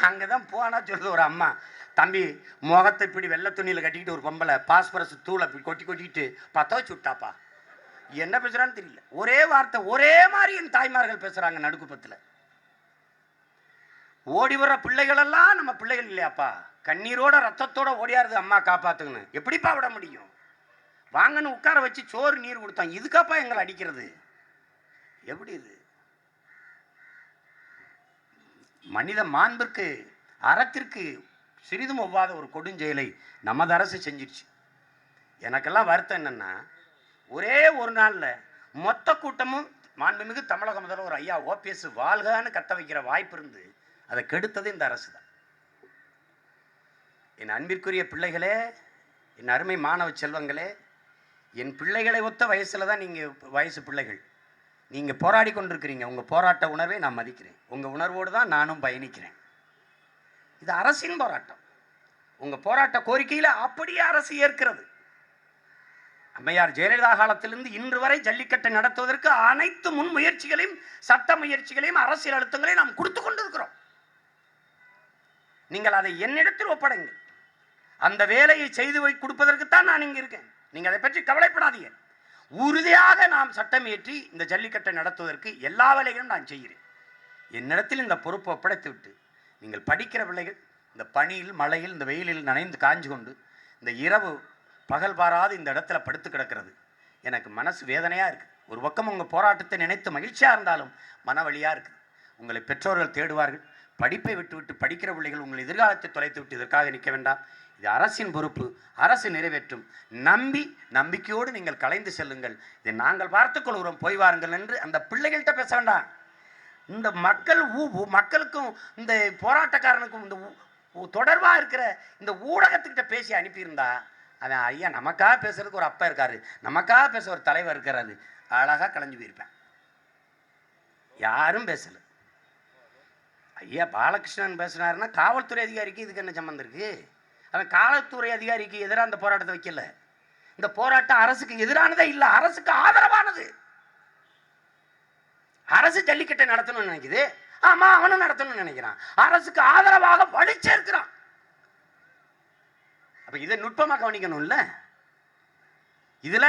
அங்கதான் போனா சொல்லுது ஒரு அம்மா, தம்பி முகத்தை இப்படி வெள்ளை துணியில கட்டிக்கிட்டு ஒரு பொம்பளை பாஸ்பரஸ் தூளை கொட்டிட்டு பத்த வச்சு விட்டாப்பா. என்ன பேசுறான்னு தெரியல. ஒரே வார்த்தை, ஒரே மாதிரி என் தாய்மார்கள் பேசுறாங்க நடுக்குப்பத்துல. ஓடி வர்ற பிள்ளைகள் எல்லாம் நம்ம பிள்ளைகள் இல்லையாப்பா? கண்ணீரோட ரத்தத்தோட ஓடியாருது அம்மா காப்பாத்துங்கன்னு. எப்படிப்பா விட முடியும்? வாங்கன்னு உட்கார வச்சு சோறு நீர் கொடுத்தாங்க, இதுக்காப்பா எங்களை அடிக்கிறது? எப்படி இது? மனித மாண்பிற்கு அறத்திற்கு சிறிதும் ஒவ்வாத ஒரு கொடுஞ்செயலை நமது அரசு செஞ்சிருச்சு. எனக்கெல்லாம் வருத்தம் என்னன்னா, ஒரே ஒரு நாள்ல மொத்த கூட்டமும் மாண்புமிகு தமிழக முதல்வர் ஒரு ஐயா ஓபிஎஸ் வாழ்கான்னு கத்த வைக்கிற வாய்ப்பு இருந்து அதை கெடுத்தது இந்த அரசு தான். என் அன்பிற்குரிய பிள்ளைகளே, என் அருமை மாணவ செல்வங்களே, என் பிள்ளைகளை ஒத்த வயசுல தான் நீங்க வயசு பிள்ளைகள். நீங்க போராடி கொண்டிருக்கிறீங்க. உங்க போராட்ட உணர்வை நான் மதிக்கிறேன். உங்க உணர்வோடு தான் நானும் பயணிக்கிறேன். இது அரசின் போராட்டம். உங்க போராட்ட கோரிக்கையில அப்படியே அரசு ஏற்கிறது. அம்மையார் ஜெயலலிதா காலத்திலிருந்து இன்று வரை ஜல்லிக்கட்டை நடத்துவதற்கு அனைத்து முன் முயற்சிகளையும் சட்ட முயற்சிகளையும் அரசியல் அழுத்தங்களையும் நாம் கொடுத்து கொண்டிருக்கிறோம். நீங்கள் அதை என்னிடத்தில் ஒப்படைங்கள். அந்த வேலையை செய்து கொடுப்பதற்குத்தான் நான் இங்க இருக்கேன். நீங்க அதை பற்றி கவலைப்படாதீங்க. உறுதியாக நாம் சட்டம் இயற்றி இந்த ஜல்லிக்கட்டை நடத்துவதற்கு எல்லா வேலைகளும் நான் செய்கிறேன். என்னிடத்தில் இந்த பொறுப்பை ஒப்படைத்து விட்டு நீங்கள் படிக்கிற பிள்ளைகள் இந்த பனியில் மழையில் இந்த வெயிலில் நனைந்து காஞ்சு கொண்டு இந்த இரவு பகல் பாராது இந்த இடத்துல படுத்து கிடக்கிறது எனக்கு மனசு வேதனையாக இருக்குது. ஒரு பக்கம் உங்கள் போராட்டத்தை நினைத்து மகிழ்ச்சியாக இருந்தாலும் மனவழியாக இருக்குது. உங்களை பெற்றோர்கள் தேடுவார்கள். படிப்பை விட்டு படிக்கிற பிள்ளைகள் உங்கள் எதிர்காலத்தை தொலைத்து விட்டு இதற்காக நிற்க வேண்டாம். இது அரசின் பொறுப்பு. அரசு நிறைவேற்றும். நம்பிக்கையோடு நீங்கள் கலைந்து செல்லுங்கள். இதை நாங்கள் பார்த்துக்கொள்கிறோம், போய் வாருங்கள் என்று அந்த பிள்ளைகள்கிட்ட பேச வேண்டாம். இந்த மக்களுக்கும் இந்த போராட்டக்காரனுக்கும் இந்த தொடர்பாக இருக்கிற இந்த ஊடகத்துக்கிட்ட பேசி அனுப்பியிருந்தா அவன் ஐயா நமக்காக பேசுறதுக்கு ஒரு அப்பா இருக்காரு, நமக்காக பேச ஒரு தலைவர் இருக்கிறாரு, அழகாக கலைஞ்சு போயிருப்பேன். யாரும் பேசலை. ஐயா பாலகிருஷ்ணன் பேசுனாருன்னா காவல்துறை அதிகாரிக்கு இதுக்கு என்ன சம்மந்தம் இருக்கு? அவன் காவல்துறை அதிகாரிக்கு எதிராக அந்த போராட்டத்தை வைக்கல. இந்த போராட்டம் அரசுக்கு எதிரானதே இல்ல, அரசுக்கு ஆதரவானது. அரசு ஜல்லிக்கட்டை நடத்தணும்னு நினைக்குது, ஆமா அவனும் நடத்தணும்னு நினைக்கிறான், அரசுக்கு ஆதரவாக வழி சேர்க்கிறான். அப்ப இதை நுட்பமா கவனிக்கணும்ல. இதுல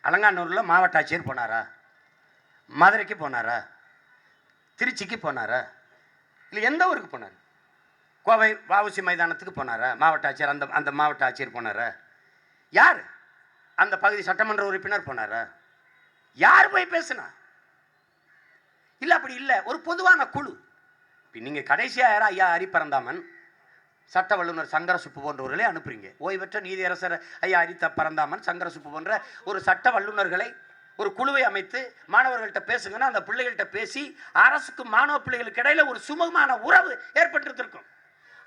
அலங்காநல்லூர்ல மாவட்ட ஆட்சியர் போனாரா, மதுரைக்கு போனாரா, திருச்சிக்கு போனாரா, இல்ல எந்த ஊருக்கு போனார்? கோவை வஉசி மைதானத்துக்கு போனாரா மாவட்ட ஆட்சியர்? அந்த மாவட்ட ஆட்சியர் போனாரா? யார்? அந்த பகுதி சட்டமன்ற உறுப்பினர் போனாரா? யார் போய் பேசினா? இல்ல அப்படி இல்ல, ஒரு பொதுவான குழு. நீங்க கடைசியா யாரா ஐயா ஹரிபரந்தாமன், சட்ட வல்லுநர் சங்கரசுப்பு போன்றவர்களை அனுப்புறீங்க. ஓய்வற்ற நீதியரசர் ஐயா ஹரிபரந்தாமன், சங்கரசுப்பு போன்ற ஒரு சட்ட வல்லுநர்களை ஒரு குழுவை அமைத்து மாணவர்கள்ட்ட பேசுங்கன்னா அந்த பிள்ளைகள்கிட்ட பேசி அரசுக்கும் மாணவ பிள்ளைகளுக்கு இடையில ஒரு சுமூகமான உறவு ஏற்பட்டிருக்கும்.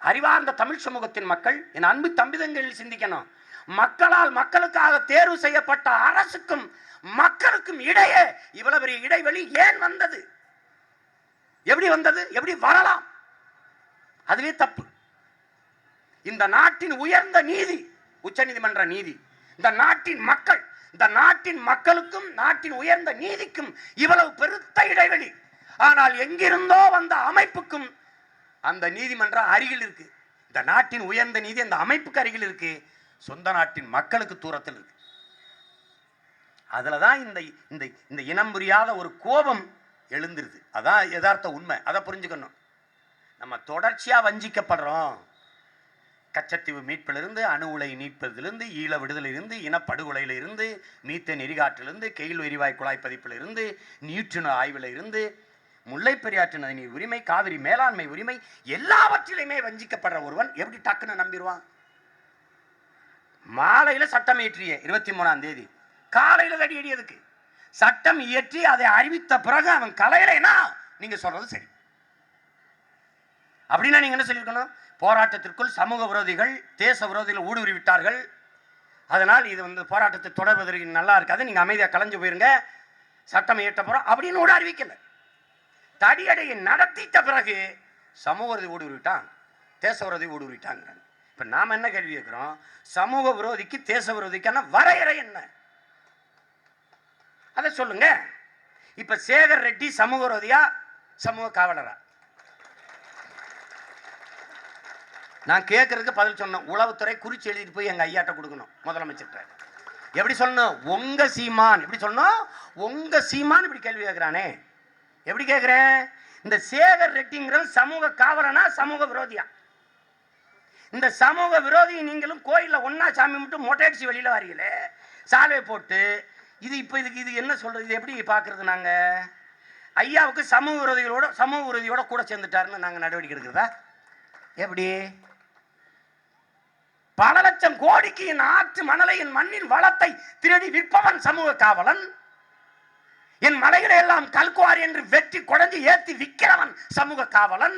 அறிவார்ந்த தமிழ் சமூகத்தின் மக்கள், என் அன்பு தம்பிதங்களில் சிந்திக்கணும். மக்களால் மக்களுக்காக தேர்வு செய்யப்பட்ட அரசுக்கும் மக்களுக்கும் இடையே இவ்வளவு பெரிய இடைவெளி ஏன் வந்தது? எப்படி வந்தது? எப்படி வரலாம்? அதுவே தப்பு. இந்த நாட்டின் உயர்ந்த நீதி உச்சநீதிமன்ற நீதி, இந்த நாட்டின் மக்கள், இந்த நாட்டின் மக்களுக்கும் நாட்டின் உயர்ந்த நீதிக்கும் இவ்வளவு பெருத்த இடைவெளி. ஆனால் எங்கிருந்தோ வந்த அமைப்புக்கும் அந்த நீதிமன்றம் அருகில் இருக்கு. இந்த நாட்டின் உயர்ந்த நீதி அந்த அமைப்புக்கு அருகில் இருக்கு, சொந்த நாட்டின் மக்களுக்கு தூரத்தில் இருக்கு. அதுலதான் இந்த இனம் புரியாத ஒரு கோபம் எழுந்துருது. அதான் யதார்த்த உண்மை. அதை புரிஞ்சுக்கணும். நம்ம தொடர்ச்சியா வஞ்சிக்கப்படுறோம். கச்சத்தீவு மீட்பிலிருந்து, அணு உலை நீட்பதிலிருந்து, ஈழ விடுதலிருந்து, இனப்படுகொலையிலிருந்து, மீத்தேன் எரிகாற்றிலிருந்து, கெயில் எரிவாயு குழாய் பதிப்பிலிருந்து, நியூட்ரினோ ஆய்வில் இருந்து, முல்லை பெரியாற்று நதி உரிமை, காவிரி மேலாண்மை உரிமை, எல்லாவற்றிலுமே வஞ்சிக்கப்படுற ஒருவன் எப்படி டக்குன்னு நம்பிடுவான்? மாலையில சட்டம் இயற்றிய 23ஆம் தேதி காலையில தடியடியதுக்கு சட்டம் இயற்றி அதை அறிவித்த பிறகு அவன் கலையலைன்னா நீங்க சொல்றது சரி. அப்படின்னா நீங்க என்ன சொல்லியிருக்கணும்? போராட்டத்திற்குள் சமூக விரோதிகள், தேச விரோதிகள் ஊடுருவி விட்டார்கள், அதனால் இது போராட்டத்தை தொடர்வதற்கு நல்லா இருக்காது, நீங்க அமைதியா கலைஞ்சு போயிருங்க, சட்டம் இயற்ற போறோம் அப்படின்னு கூட அறிவிக்கல. தடியடையை நடத்திட்ட பிறகு சமூக விரோதி ஊடுருவிட்டான், தேச விரோதி ஊடுருவிட்டாங்க. இப்ப நாம என்ன கேள்வி கேட்கிறோம்? சமூக விரோதிக்கு தேச விரோதிக்கான வரையறை என்ன? அதை சொல்லுங்க. இப்ப சேகர் ரெட்டி சமூக விரோதியா சமூக காவலரா? நான் கேட்கறதுக்கு பதில் சொன்னேன். உளவுத்துறை குறிச்சு எழுதிட்டு போய் எங்க ஐயாட்ட கொடுக்கணும், முதலமைச்சர்கிட்ட. எப்படி சொல்லணும்? உங்க சீமான். எப்படி சொல்லணும்? உங்க சீமான். இப்படி கேள்வி கேட்கிறானே, எப்படி கேட்கிறேன்? இந்த சேகர் ரெட்டிங்கிற சமூக காவலனா சமூக விரோதியா? இந்த சமூக விரோதி நீங்களும் கோயில்ல ஒன்னா சாமி மட்டும் மொட்டையடிச்சு வெளியில வரீங்களே, சாலை போட்டு, இது என்ன சொல்றது? இது எப்படி பாக்குறது? நாங்க ஐயாவுக்கு சமூக விரோதியோட கூட சேர்ந்துட்டாருன்னு நாங்க நடவடிக்கை எடுக்கிறதா? எப்படி? பல லட்சம் கோடிக்கு என் ஆற்று மணலை, என் மண்ணின் வளத்தை திருடி விற்பவன் சமூக காவலன், என் மலைகளை எல்லாம் கல்குவாரி என்று வெற்றி கொடைஞ்சு ஏற்றி விற்கிறவன் சமூக காவலன்,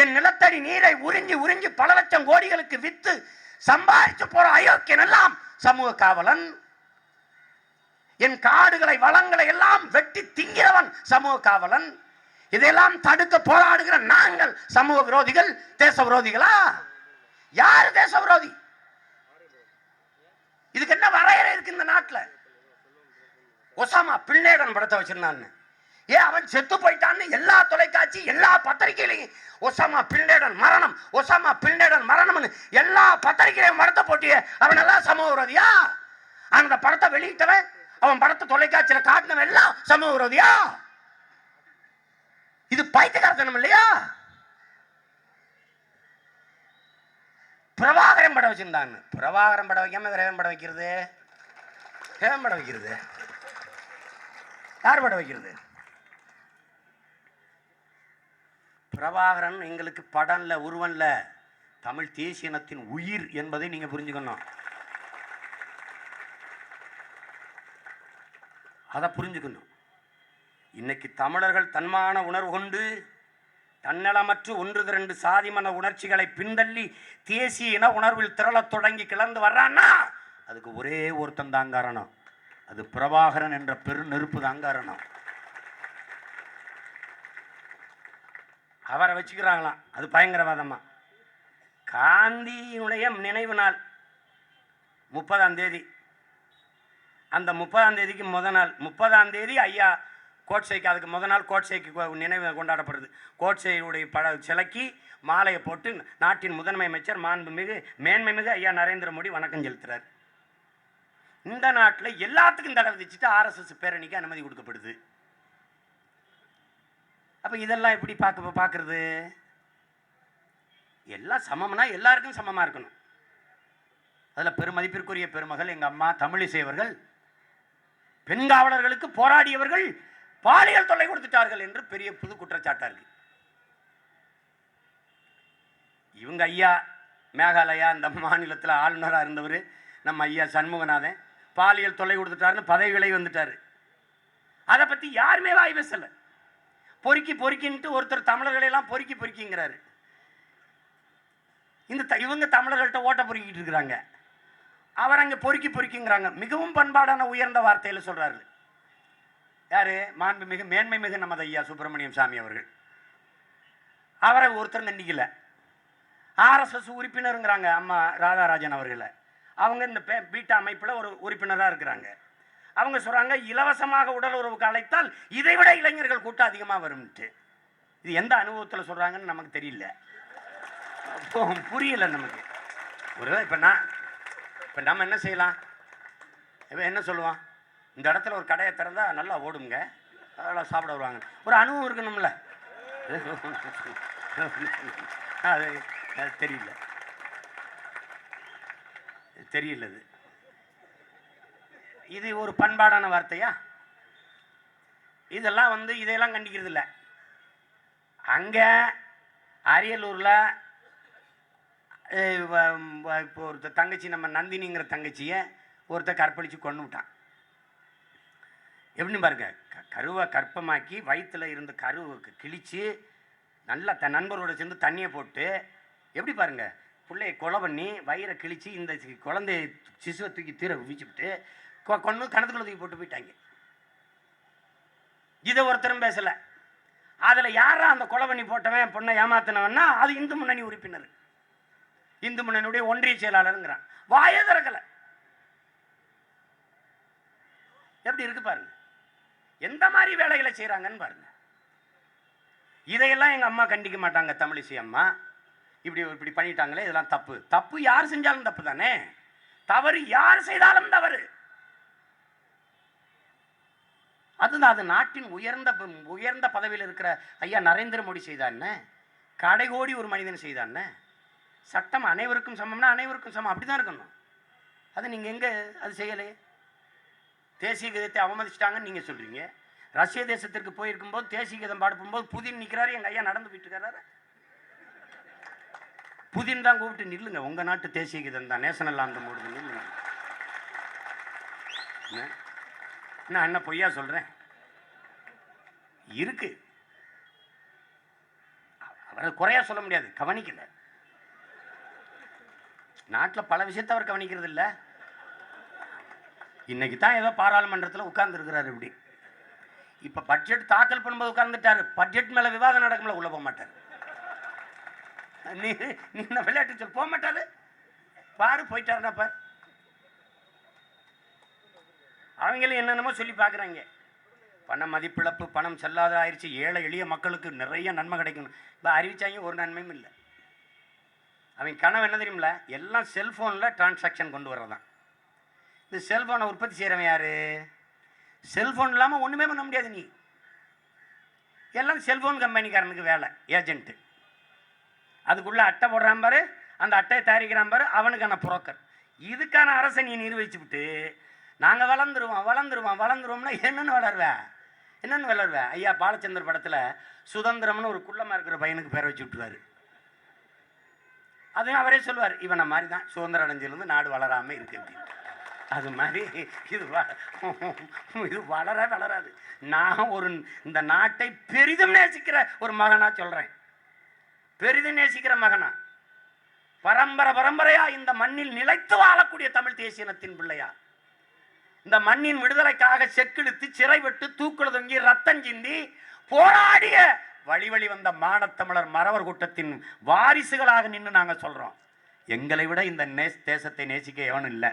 என் நிலத்தடி நீரை உறிஞ்சி பல லட்சம் கோடிகளுக்கு வித்து சம்பாதிச்சு போற அயோக்கியன் எல்லாம் சமூக காவலன், என் காடுகளை வளங்களை எல்லாம் வெட்டி திங்கிறவன் சமூக காவலன். இதெல்லாம் தடுக்க போராடுகிற நாங்கள் சமூக விரோதிகள், தேச விரோதிகளா? யாரு தேச விரோதி? இதுக்கு என்ன வரையறை இருக்கு இந்த நாட்டில்? ஒசாமா பின்னேடன் படத்தை வச்சிருந்தான்னு, ஏன் அவன் செத்து போயிட்டான்னு எல்லா தொலைக்காட்சி எல்லா பத்திரிகையிலையும் ஒசாமா பின்னேடன் மரணம், ஒசாமா பின்னேடன் மரணம்னு எல்லா பத்திரிகையிலையும் படத்தை போட்டிய அவன் எல்லாம் சமூக விரோதியா? அந்த படத்தை வெளியிட்டவன், அவன் படத்தை தொலைக்காட்சியில காட்டினவன் எல்லாம் சமூக விரோதியா? இது பைத்தியக்காரத்தனம் இல்லையா? பிரபாகரன் படம் வச்சிருந்தாங்க. பிரபாகரன் படம் வைக்காம வேற படம் வைக்கிறது? படம் வைக்கிறது யார் படம் வைக்கிறது? பிரபாகரன் எங்களுக்கு படம்ல, உருவன்ல, தமிழ் தேசிய இனத்தின் உயிர் என்பதை நீங்க புரிஞ்சுக்கணும். அதை புரிஞ்சுக்கணும். இன்னைக்கு தமிழர்கள் தன்மான உணர்வு கொண்டு தன்னலமற்று ஒன்று திரண்டு சாதிமன உணர்ச்சிகளை பின்தள்ளி தேசிய இன உணர்வில் திரளத் தொடங்கி கிளர்ந்து வர்றான்னா அதுக்கு ஒரே ஒருத்தன் தான் காரணம். அது பிரபாகரன் என்ற பெரு நெருப்பு தான் காரணம். அவரை வச்சுக்கிறாங்களாம், அது பயங்கரவாதமா. காந்தியினுடைய நினைவு நாள் 30ஆம் தேதி அந்த 30ஆம் தேதிக்கு நாள் 30ஆம் தேதி ஐயா கோட்சேக்கு, அதுக்கு நாள் கோட்சேக்கு நினைவு கொண்டாடப்படுது. கோட்சேயுடைய சிலைக்கு மாலையை போட்டு நாட்டின் முதன்மை அமைச்சர் மேன்மைமிகு ஐயா நரேந்திர மோடி வணக்கம் செலுத்துறார். இந்த நாட்டில் எல்லாத்துக்கும் தடை விதிச்சுட்டு RSS பேரணிக்கு அனுமதி கொடுக்கப்படுது. அப்போ இதெல்லாம் எப்படி பார்க்கறது? எல்லாம் சமம்னா எல்லாருக்கும் சமமாக இருக்கணும். அதில் பெருமதிப்பிற்குரிய பெருமகள் எங்கள் அம்மா தமிழிசை அவர்கள் பெண் காவலர்களுக்கு போராடியவர்கள் பாலியல் தொல்லை கொடுத்துட்டார்கள் என்று பெரிய புது குற்றச்சாட்டா இருக்கு. இவங்க ஐயா மேகாலயா அந்த மாநிலத்தில் ஆளுநராக இருந்தவர் நம்ம ஐயா சண்முகநாதன் பாலியல் தொல்லை கொடுத்துட்டாருன்னு பதவி விலை வந்துட்டாரு. அதை பற்றி யாருமே வாய் பேசலை. பொறுக்கின்ட்டு ஒருத்தர் தமிழர்களை எல்லாம் பொறுக்கிங்கிறாரு. இவங்க தமிழர்கள்ட்ட ஓட்ட பொறுக்கிட்டு இருக்கிறாங்க, அவர் அங்கே பொறுக்கிங்கிறாங்க. மிகவும் பண்பாடான உயர்ந்த வார்த்தையில் சொல்றாரு. யாரு? மாண்புமிகு மேன்மைமிகு நமது ஐயா சுப்பிரமணியம் சாமி அவர்கள். அவரை ஒருத்தர் கண்டிக்கல. RSS உறுப்பினருங்கிறாங்க அம்மா ராதாராஜன் அவர்களை. அவங்க இந்த பீட்டா அமைப்பில் ஒரு உறுப்பினராக இருக்கிறாங்க. அவங்க சொல்றாங்க இலவசமாக உடல் உறவுக்கு அழைத்தால் இதை விட இளைஞர்கள் கூட்டம் அதிகமாக வரும்ட்டு. இது எந்த அனுபவத்தில் சொல்றாங்கன்னு நமக்கு தெரியல, புரியல நமக்கு. ஒரு இப்போ நம்ம என்ன செய்யலாம்? இவன் என்ன சொல்லுவான்? இந்த இடத்துல ஒரு கடையை திறந்தா நல்லா ஓடுங்க, அதெல்லாம் சாப்பிட வருவாங்க. ஒரு அனுபவம் இருக்கணும்ல. அது தெரியல. இது ஒரு பண்பாடான வார்த்தையா? இதெல்லாம் இதையெல்லாம் கண்டிக்கிறது இல்லை. அங்கே அரியலூரில் இப்போ ஒருத்தர் தங்கச்சி, நம்ம நந்தினிங்கிற தங்கச்சியை ஒருத்தர் கற்பழித்து கொண்டு விட்டான். எப்படின்னு பாருங்க, கருவை கற்பமாக்கி வயிற்றில் இருந்த கருவுக்கு கிழித்து நல்லா நண்பரோட சேர்ந்து தண்ணியை போட்டு, எப்படி பாருங்க, பிள்ளையை கொலை பண்ணி வயிறை கிழித்து இந்த குழந்தைய சிசுவை தூக்கி தீர வீச்சுவிட்டு கொண்டு கணத்துக்குள்ள தூக்கி போட்டு போயிட்டாங்க. இதை ஒருத்தரும் பேசலை. அதில் யாரா அந்த கொலை பண்ணி போட்டவன் பொண்ணை ஏமாத்தினவன்னா அது இந்து முன்னணி உறுப்பினர், இந்து முன்னணியுடைய ஒன்றிய செயலாளருங்கிறான். வாயே திறக்கலை. எப்படி இருக்கு பாருங்க, எந்த மாதிரி வேலைகளை செய்கிறாங்கன்னு பாருங்க. இதையெல்லாம் எங்கள் அம்மா கண்டிக்க மாட்டாங்க. தமிழிசை அம்மா இப்படி பண்ணிட்டாங்களே, இதெல்லாம் தப்பு யார் செஞ்சாலும் தப்பு தானே. தவறு யார் செய்தாலும் தவறு. அதுதான், அது நாட்டின் உயர்ந்த பதவியில் இருக்கிற ஐயா நரேந்திர மோடி செய்தான்னு, கடைகோடி ஒரு மனிதன் செய்தான்னு. சட்டம் அனைவருக்கும் சமம்னா அனைவருக்கும் சமம், அப்படிதான் இருக்கணும். அது நீங்கள் எங்கே அது செய்யலை? தேசிய கீதத்தை அவமதிச்சிட்டாங்கன்னு நீங்கள் சொல்கிறீங்க. ரஷ்ய தேசத்திற்கு போயிருக்கும்போது தேசிய கீதம் பாடும்போது புதின் நிற்கிறாரு, எங்கள் ஐயா நடந்து போயிட்டு இருக்காரு. புதின் தான் கூப்பிட்டு நில்லுங்க, உங்கள் நாட்டு தேசிய கீதம் தான், நேஷனல் ஆந்தம் போடுது, நில்லுங்க. நான் என்ன பொய்யா சொல்கிறேன்? இருக்கு. அவரை குறையா சொல்ல முடியாது, கவனிக்கல. நாட்டில் பல விஷயத்தை அவர் கவனிக்கிறது இல்லை. இன்னைக்கு தான் ஏதோ பாராளுமன்றத்தில் உட்கார்ந்து இருக்கிறாரு. இப்படி இப்போ பட்ஜெட் தாக்கல் பண்ணும்போது உட்கார்ந்துட்டாரு. பட்ஜெட் மேலே விவாதம் நடக்கும்ல, உள்ள போக மாட்டார். நீ விளையாட்டு சொல் போக மாட்டாரு. பாரு போயிட்டாருன்னா பாரு. அவங்களும் என்னென்னமோ சொல்லி பார்க்குறாங்க. பண மதிப்பிழப்பு, பணம் செல்லாத ஆயிடுச்சு, ஏழை எளிய மக்களுக்கு நிறைய நன்மை கிடைக்கணும். இப்போ அறிவிச்சாங்க, ஒரு நன்மையும் இல்லை. அவங்க கனவு என்ன தெரியுமில்ல, எல்லாம் செல்ஃபோனில் டிரான்சாக்ஷன் கொண்டு வர்றதான். இந்த செல்ஃபோனை உற்பத்தி செய்கிறவன் யார்? செல்ஃபோன் இல்லாமல் ஒன்றுமே பண்ண முடியாது. நீ எல்லாம் செல்ஃபோன் கம்பெனிக்காரனுக்கு வேலை, ஏஜென்ட்டு. அதுக்குள்ளே அட்டை போடுறான் பாரு, அந்த அட்டையை தயாரிக்கிறான் பாரு, அவனுக்கான புரோக்கர். இதுக்கான அரசை நீ நிர்வகிச்சு விட்டு நாங்கள் வளர்ந்துருவோம்னா என்னென்னு வளருவேன்? ஐயா பாலச்சந்தர் படத்தில் சுதந்திரம்னு ஒரு குள்ளமாக இருக்கிற பையனுக்கு பேரை வச்சு விட்டுருவார். அதுவும் அவரே சொல்லுவார், இவனை மாதிரி தான் சுதந்திரம் அடைஞ்சிலிருந்து நாடு வளராமல் இருக்கு அப்படின்னு. அது மாதிரி இது வளராது. நான் இந்த நாட்டை பெரிதும் நேசிக்கிற ஒரு மகனா சொல்கிறேன். பெரிதும் நேசிக்கிற மகனா, பரம்பரையா இந்த மண்ணில் நிலைத்து வாழக்கூடிய தமிழ் தேசியனத்தின் பிள்ளையா, இந்த மண்ணின் விடுதலைக்காக செக்கெடுத்து சிறைவிட்டு தூக்குல தொங்கி ரத்தம் சிந்தி போராடிய வழி வந்த மானத்தமிழர் மறவர் கூட்டத்தின் வாரிசுகளாக நின்று நாங்கள் சொல்றோம். எங்களை விட இந்த தேசத்தை நேசிக்க எவனும் இல்லை.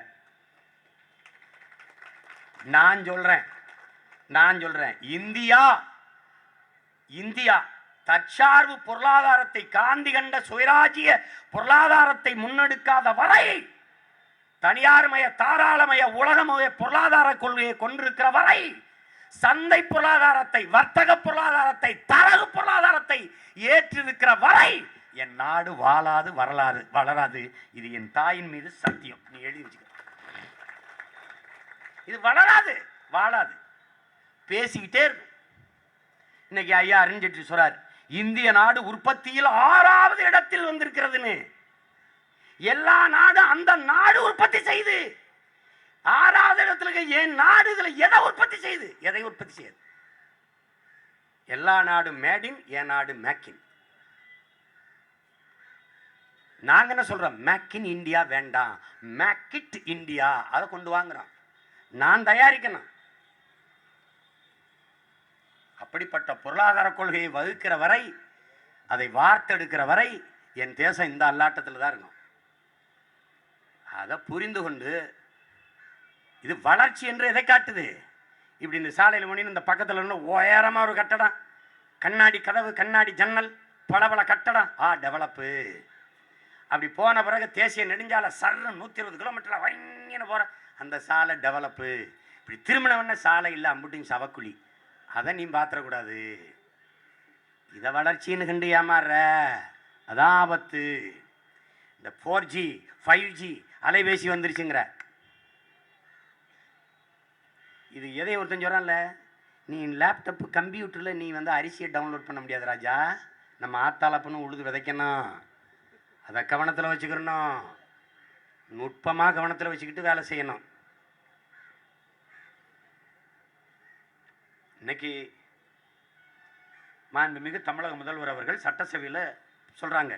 நான் சொல்றேன் இந்தியா தற்சார்பு பொருளாதாரத்தை காந்தி கண்ட சுயராஜ்ய பொருளாதாரத்தை முன்னெடுக்காத வரை, தனியார்மய தாராளமய உலகமய பொருளாதார கொள்கையை கொண்டிருக்கிற வரை, சந்தை பொருளாதாரத்தை, வர்த்தக பொருளாதாரத்தை, தரகு பொருளாதாரத்தை ஏற்றிருக்கிற வரை என் நாடு வளராது. இது என் தாயின் மீது சத்தியம். நீ எழுதி வச்சுக்க. இது வாழாது. பேசிக்கிட்டே இருக்கும். இன்னைக்கு ஐயா அருண்ஜேட்லி சொல்றார், இந்திய நாடு உற்பத்தியில் 6வது இடத்தில் வந்திருக்கிறதுன்னு. எல்லா நாடும் அந்த நாடு உற்பத்தி செய்து 6வது இடத்துல என் நாடு இதுல எதை உற்பத்தி செய்யுது? எல்லா நாடும் மேடின், என் நாடு மேக்கின். நாங்க என்ன சொல்றோம்? மேக் இன் இந்தியா வேண்டாம், மேக் இட் இந்தியா. அதை கொண்டு வாங்குறோம். நான் தயாரிக்கணும். அப்படிப்பட்ட பொருளாதார கொள்கையை வகுக்கிற வரை, அதை வார்த்தெடுக்கிற வரை என் தேசம் இந்த அல்லாட்டத்தில் தான் இருக்கும். அதை புரிந்து கொண்டு, இது வளர்ச்சி என்று எதை காட்டுது? இப்படி இந்த சாலையில் மணி இந்த பக்கத்தில் உயரமாக ஒரு கட்டடம், கண்ணாடி கதவு, கண்ணாடி ஜன்னல், பல கட்டடம், டெவலப்பு. அப்படி போன பிறகு தேசிய நெடுஞ்சாலை சர்ன்னு 120 கிலோமீட்டர் வங்கின்னு போகிற அந்த சாலை டெவலப்பு. இப்படி திரும்பினவன சாலை இல்லை, அம்புட்டிங் சவக்குழி. அதை நீ பாத்திரக்கூடாது. இதை வளர்ச்சின்னு கண்டு ஏமாறுற, அதான் ஆபத்து. இந்த 4G 5G அலைபேசி வந்துருச்சுங்கிற, இது எதை ஒருத்தன் சொல்கிறான்ல, நீ லேப்டாப்பு கம்ப்யூட்டரில் நீ அரிசியை டவுன்லோட் பண்ண முடியாது ராஜா. நம்ம ஆத்தாளப்பன்னு உழுது விதைக்கணும். அதை கவனத்தில் வச்சுக்கிறணும். நுட்பமாக கவனத்தில் வச்சுக்கிட்டு வேலை செய்யணும். இன்னைக்கு மாண்புமிகு தமிழக முதல்வர் அவர்கள் சட்டசபையில் சொல்கிறாங்க,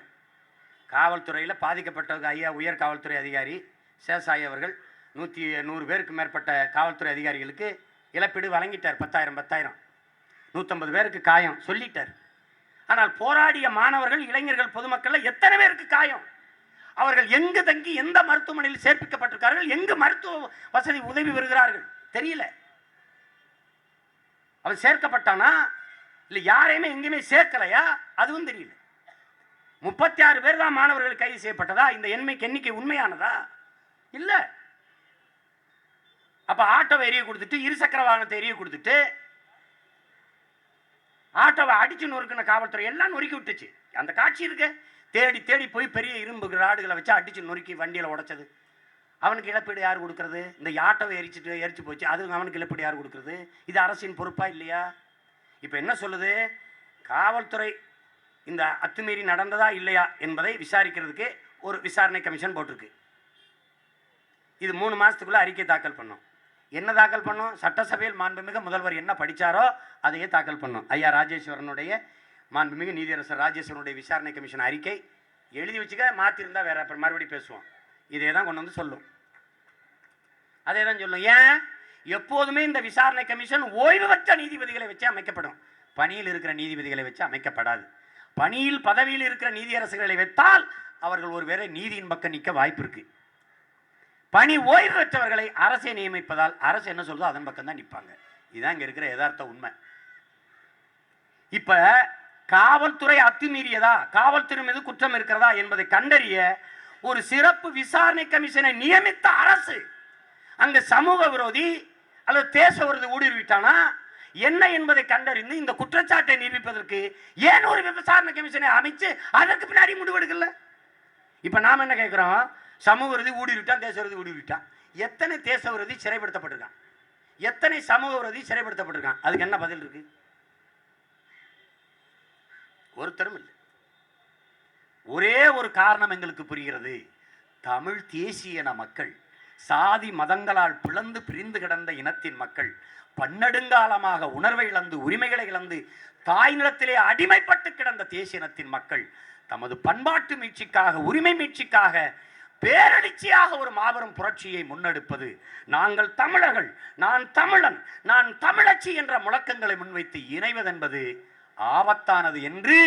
காவல்துறையில் பாதிக்கப்பட்ட ஐயா உயர் காவல்துறை அதிகாரி சேசாய் அவர்கள் 100 பேருக்கு மேற்பட்ட காவல்துறை அதிகாரிகளுக்கு இழப்பீடு வழங்கிட்டார். 10,000 150 பேருக்கு காயம் சொல்லிட்டார். ஆனால் போராடிய மாணவர்கள், இளைஞர்கள், பொதுமக்கள் எத்தனை பேருக்கு காயம்? அவர்கள் எங்கு தங்கி எந்த மருத்துவமனையில் சேர்ப்பிக்கப்பட்டிருக்கார்கள்? எங்கு மருத்துவ வசதி உதவி பெறுகிறார்கள் தெரியல. அவன் சேர்க்கப்பட்டானா இல்லை யாரையுமே எங்கேயுமே சேர்க்கலையா? அதுவும் தெரியல. 36 பேர் தான் மாணவர்கள் கைது செய்யப்பட்டதா? இந்த எண்ணிக்கை உண்மையானதா? இல்ல. அப்ப ஆட்டோவை எரிய கொடுத்துட்டு, இருசக்கர வாகனத்தை எரிய கொடுத்துட்டு, ஆட்டோவை அடிச்சு நொறுக்கின காவல்துறை எல்லாம் நொறுக்கி விட்டுச்சு. அந்த காட்சி இருக்கு. தேடி போய் பெரிய இரும்பு ராடுகளை வச்சு அடிச்சு நொறுக்கி வண்டியில் உடைச்சது. அவனுக்கு இழப்பீடு யார் கொடுக்கறது? இந்த ஆட்டோவை எரிச்சு போச்சு, அது அவனுக்கு இழப்பீடு யார் கொடுக்கறது? இது அரசின் பொறுப்பா இல்லையா? இப்போ என்ன சொல்லுது? காவல்துறை இந்த அத்துமீறி நடந்ததா இல்லையா என்பதை விசாரிக்கிறதுக்கு ஒரு விசாரணை கமிஷன் போட்டிருக்கு. இது 3 மாதத்துக்குள்ள அறிக்கை தாக்கல் பண்ணும். என்ன தாக்கல் பண்ணும்? சட்டசபையில் மாண்புமிகு முதல்வர் என்ன படித்தாரோ அதையே தாக்கல் பண்ணும். ஐயா ராஜேஸ்வரனுடைய, மாண்புமிகு நீதியரசர் ராஜேஸ்வரனுடைய விசாரணை கமிஷன் அறிக்கை எழுதி வச்சுக்க. மாற்றிருந்தா வேற, அப்புறம் மறுபடியும் பேசுவோம். இதே தான் கொண்டு வந்து சொல்லும். அதே தான் சொல்லும். ஏன்? எப்போதுமே இந்த விசாரணை கமிஷன் ஓய்வு பெற்ற நீதிபதிகளை வச்சு அமைக்கப்படும், பணியில் இருக்கிற நீதிபதிகளை வச்சு அமைக்கப்படாது. பதவியில் இருக்கிற நீதியரசர்களை வைத்தால் அவர்கள் ஒருவேளை நீதியின் பக்கம் நிற்க வாய்ப்பு இருக்கு. பணி ஓய்வு பெற்றவர்களை அரசை நியமிப்பதால் அரசு என்ன சொல்றதோ அதன் பக்கம் தான் நிற்பாங்க. இதுதான் இங்க இருக்கிற யதார்த்த உண்மை. இப்ப காவல்துறை அத்துமீறியதா, காவல்துறை மீது குற்றம் இருக்கிறதா என்பதை கண்டறிய ஒரு சிறப்பு விசாரணை கமிஷனை நியமித்த அரசு அங்க சமூக விரோதி அல்லது தேச விரோதி ஊடுருவிட்டானா என்ன என்பதை கண்டறிந்து இந்த குற்றச்சாட்டை நிரூபிப்பதற்கு ஏன் ஒரு விசாரணை கமிஷனை அமைச்சு அதற்கு பின்னாடி முடிவெடுக்கல? இப்ப நாம என்ன கேட்கிறோம்? சமூக விரோதி ஊடுருவிட்டான், தேச விரோதி ஊடுருவிட்டான். எத்தனை தேச விரோதி சிறைப்படுத்தப்பட்டிருக்கான்? எத்தனை சமூக விரோதி சிறைப்படுத்தப்பட்டிருக்கான்? அதுக்கு என்ன பதில் இருக்கு? ஒருத்தரும் இல்லை. ஒரே ஒரு காரணம் எங்களுக்கு புரிகிறது. தமிழ் தேசிய மக்கள், சாதி மதங்களால் பிளந்து பிரிந்து கிடந்த இனத்தின் மக்கள், பன்னெடுங்காலமாக உணர்வை இழந்து, உரிமைகளை இழந்து, தாய் நிலத்திலே அடிமைப்பட்டு கிடந்த தேசிய இனத்தின் மக்கள் தமது பண்பாட்டு மீட்சிக்காக, உரிமை மீட்சிக்காக பேரடிச்சியாக ஒரு மாபெரும் புரட்சியை முன்னெடுப்பது, நாங்கள் தமிழர்கள், நான் தமிழன், நான் தமிழச்சி என்ற முழக்கங்களை முன்வைத்து இணைவதென்பது ஆபத்தானது என்று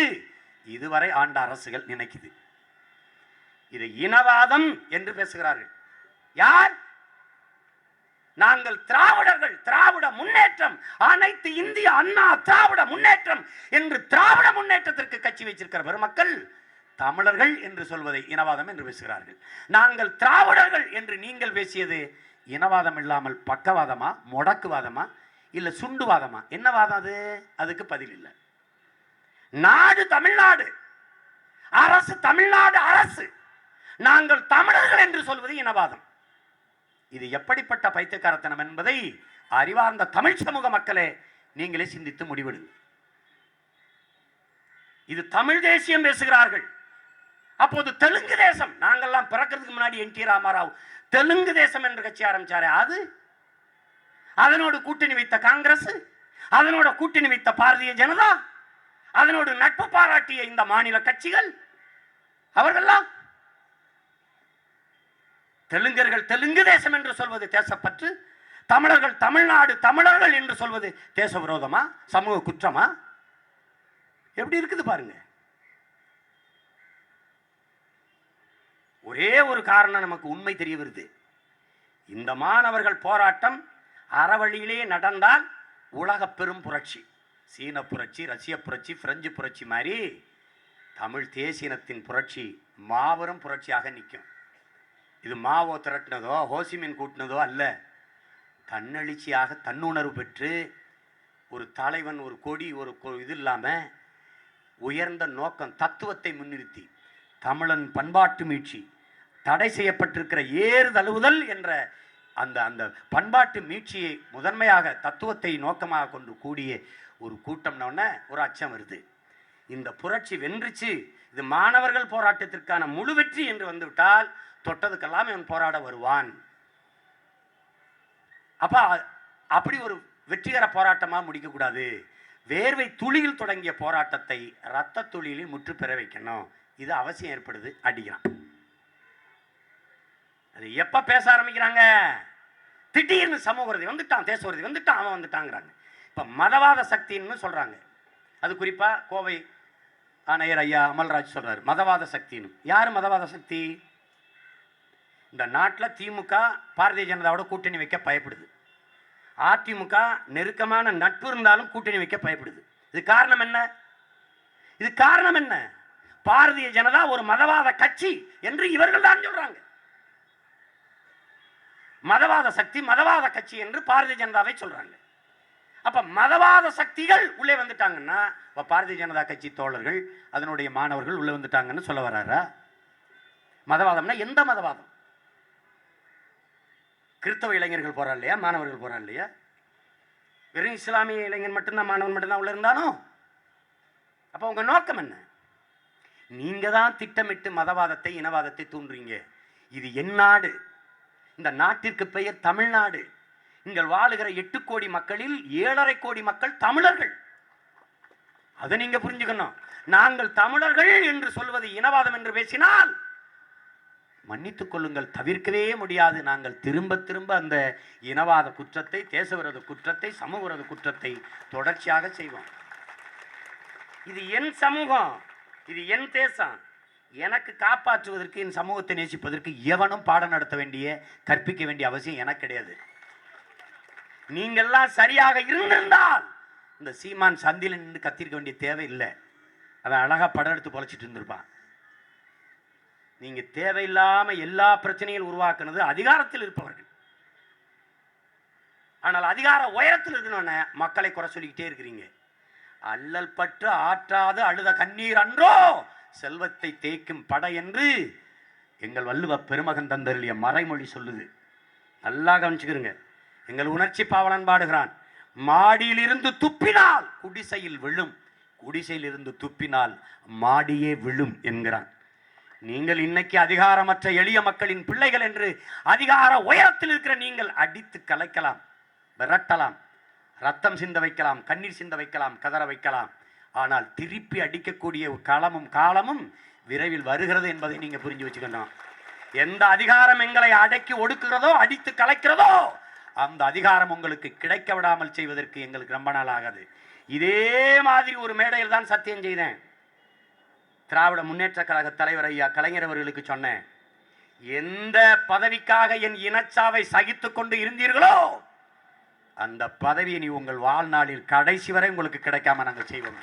இதுவரை ஆண்ட அரசுகள் நினைக்குது. இது இனவாதம் என்று பேசுகிறார்கள். யார்? நாங்கள் திராவிடர்கள், திராவிட முன்னேற்றம், அனைத்து இந்திய அண்ணா திராவிட முன்னேற்றம் என்று திராவிட முன்னேற்றத்திற்கு கட்சி வைச்சிருக்கிற பெருமக்கள் தமிழர்கள் என்று சொல்வதை இனவாதம் என்று பேசுகிறார்கள். நாங்கள் திராவிடர்கள் என்று நீங்கள் பேசியது இனவாதம் இல்லாமல் பக்கவாதமா, முடக்குவாதமா, இல்ல சுண்டுவாதமா? என்ன வாதம் அது? அதுக்கு பதில் இல்லை. நாடு தமிழ்நாடு, அரசு தமிழ்நாடு அரசு, நாங்கள் தமிழர்கள் என்று சொல்வது இனவாதம். இது எப்படிப்பட்ட பைத்தியக்காரத்தனம் என்பதை அறிவார்ந்த தமிழ் சமூக மக்களே நீங்களே சிந்தித்து முடிவெடுங்கள். இது தமிழ் தேசியம் பேசுகிறார்கள். அப்போது தெலுங்கு தேசம், நாங்கள்லாம் பிறக்கிறதுக்கு முன்னாடி என்டி ராமாராவ் தெலுங்கு தேசம் என்ற கட்சி ஆரம்பிச்சாரு. அது அதனோடு கூட்டணி வைத்த காங்கிரஸ், அதனோட கூட்டணி வைத்த பாரதிய ஜனதா, அதனோடு நட்பு பாராட்டிய இந்த மாநில கட்சிகள், அவர்கள்லாம் தெலுங்கர்கள் தெலுங்கு தேசம் என்று சொல்வது தேசப்பற்று, தமிழர்கள் தமிழ்நாடு தமிழர்கள் என்று சொல்வது தேச விரோதமா, சமூக குற்றமா? எப்படி இருக்குது பாருங்க. ஒரே ஒரு காரணம் நமக்கு உண்மை தெரிய வருது. இந்த மாணவர்கள் போராட்டம் அறவழியிலே நடந்தால் உலக பெரும் புரட்சி, சீன புரட்சி, ரஷ்ய புரட்சி, பிரெஞ்சு புரட்சி மாதிரி தமிழ் தேசியத்தின் புரட்சி மாபெரும் புரட்சியாக நிற்கும். இது மாவோ திரட்டினதோ ஹோசிமின் கூட்டினதோ அல்ல. தன்னெழுச்சியாக தன்னுணர்வு பெற்று ஒரு தலைவன், ஒரு கொடி, ஒரு இது இல்லாமல் உயர்ந்த நோக்கம், தத்துவத்தை முன்னிறுத்தி தமிழன் பண்பாட்டு மீட்சி, தடை செய்யப்பட்டிருக்கிற ஏறு தழுவுதல் என்ற அந்த அந்த பண்பாட்டு மீட்சியை முதன்மையாக தத்துவத்தை நோக்கமாக கொண்டு கூடிய ஒரு கூட்டம்னோடனே ஒரு அச்சம் வருது. இந்த புரட்சி வென்றுச்சு, இது மாணவர்கள் போராட்டத்திற்கான முழு வெற்றி என்று வந்துவிட்டால் தொட்டதுக்கெல்லாம் இவன் போராட வருவான். அப்ப அப்படி ஒரு வெற்றிகர போராட்டமாக முடிக்கக்கூடாது. வேர்வை துளியில் தொடங்கிய போராட்டத்தை இரத்த துளியில் முற்று பெற வைக்கணும். இது அவசியம் ஏற்படுது. அடிக்கிறான். அது எப்ப பேச ஆரம்பிக்கிறாங்க? திடீர்னு சமூக விரோதி வந்துட்டான், தேச விரோதி வந்துட்டான், அவன் வந்துட்டாங்கிறாங்க. இப்ப மதவாத சக்தின்னு சொல்றாங்க. அது குறிப்பா கோவை ஆணையர் ஐயா அமல்ராஜ் சொல்றாரு மதவாத சக்தின்னு. யாரு மதவாத சக்தி? இந்த நாட்டில் திமுக பாரதிய ஜனதாவோட கூட்டணி வைக்க பயப்படுது. அதிமுக நெருக்கமான நட்பு இருந்தாலும் கூட்டணி வைக்க பயப்படுது. இது காரணம் என்ன? இது காரணம் என்ன? பாரதிய ஜனதா ஒரு மதவாத கட்சி என்று இவர்கள் தான் சொல்றாங்க. மதவாத சக்தி, மதவாத கட்சி என்று பாரதிய ஜனதாவை சொல்றாங்க. அப்ப மதவாத சக்திகள் உள்ளே வந்துட்டாங்கன்னா பாரதிய ஜனதா கட்சி தோழர்கள், அதனுடைய மாணவர்கள் உள்ளே வந்துட்டாங்கன்னு சொல்ல வர்றாரா? மதவாதம்னா எந்த மதவாதம்? கிறிஸ்தவ இளைஞர்கள் போறா இல்லையா, மாணவர்கள் போறா இல்லையா? வெறும் இஸ்லாமிய இளைஞர் மட்டும்தான், மாணவன் மட்டும்தான் உள்ள இருந்தானோ? அப்ப உங்க நோக்கம் என்ன? நீங்க தான் திட்டமிட்டு மதவாதத்தை, இனவாதத்தை தூண்டுறீங்க. இது என் நாடு, இந்த நாட்டிற்கு பெயர் தமிழ்நாடு. இங்கே வாழுகிற 8 கோடி மக்களில் 7.5 கோடி மக்கள் தமிழர்கள். அதை நீங்க புரிஞ்சுக்கணும். நாங்கள் தமிழர்கள் என்று சொல்வது இனவாதம் என்று பேசினால் மன்னித்துக் கொள்ளுங்கள், தவிர்க்கவே முடியாது. நாங்கள் திரும்ப திரும்ப அந்த இனவாத குற்றத்தை, தேசவிரோத குற்றத்தை, சமூக விரோத குற்றத்தை தொடர்ச்சியாக செய்வோம். இது என் சமூகம், இது என் தேசம். எனக்கு காப்பாற்றுவதற்கு, என் சமூகத்தை நேசிப்பதற்கு எவனும் பாடம் நடத்த வேண்டிய, கற்பிக்க வேண்டிய அவசியம் எனக்கு கிடையாது. நீங்கள்லாம் சரியாக இருந்திருந்தால் இந்த சீமான் சந்தில நின்று கத்திருக்க வேண்டிய தேவை இல்லை. அவன் அழகா படம் எடுத்து பொழைச்சிட்டு இருந்திருப்பான். நீங்க தேவையில்லாம எல்லா பிரச்சனையும் உருவாக்குனது அதிகாரத்தில் இருப்பவர்கள். ஆனால் அதிகார உயரத்தில் இருக்கணும்னு மக்களை குறை சொல்லிக்கிட்டே இருக்கிறீங்க. அல்லல் பற்று ஆற்றாது அழுத கண்ணீர் அன்றோ செல்வத்தை தேய்க்கும் படை என்று எங்கள் வள்ளுவ பெருமகன் தந்தருளிய மறைமொழி சொல்லுது. நல்லா கவனிச்சுக்கிறீங்க. எங்கள் உணர்ச்சி பாவலன் பாடுகிறான், மாடியில் இருந்து துப்பினால் குடிசையில் விழும், குடிசையில் இருந்து துப்பினால் மாடியே விழும் என்கிறான். நீங்கள் இன்னைக்கு அதிகாரமற்ற எளிய மக்களின் பிள்ளைகள் என்று அதிகார உயரத்தில் இருக்கிற நீங்கள் அடித்து கலைக்கலாம், விரட்டலாம், ரத்தம் சிந்த வைக்கலாம், கண்ணீர் சிந்த வைக்கலாம், கதற வைக்கலாம். ஆனால் திருப்பி அடிக்கக்கூடிய காலமும் காலமும் விரைவில் வருகிறது என்பதை நீங்க புரிஞ்சு வச்சுக்கணும். எந்த அதிகாரம் எங்களை அடக்கி ஒடுக்குகிறதோ, அடித்து கலைக்கிறதோ, அந்த அதிகாரம் உங்களுக்கு கிடைக்க விடாமல் செய்வதற்கு எங்களுக்கு ரொம்ப நாள் ஆகாது. இதே மாதிரி ஒரு மேடையில் தான் சத்தியம் செய்தேன். திராவிட முன்னேற்ற கழக தலைவர் ஐயா கலைஞர் அவர்களுக்கு சொன்னேன், எந்த பதவிக்காக என் இனச்சாவை சகித்துக் கொண்டு இருந்தீர்களோ அந்த பதவியை நீ உங்கள் வாழ்நாளில் கடைசி வரை உங்களுக்கு கிடைக்காம நாங்கள் செய்வோம்.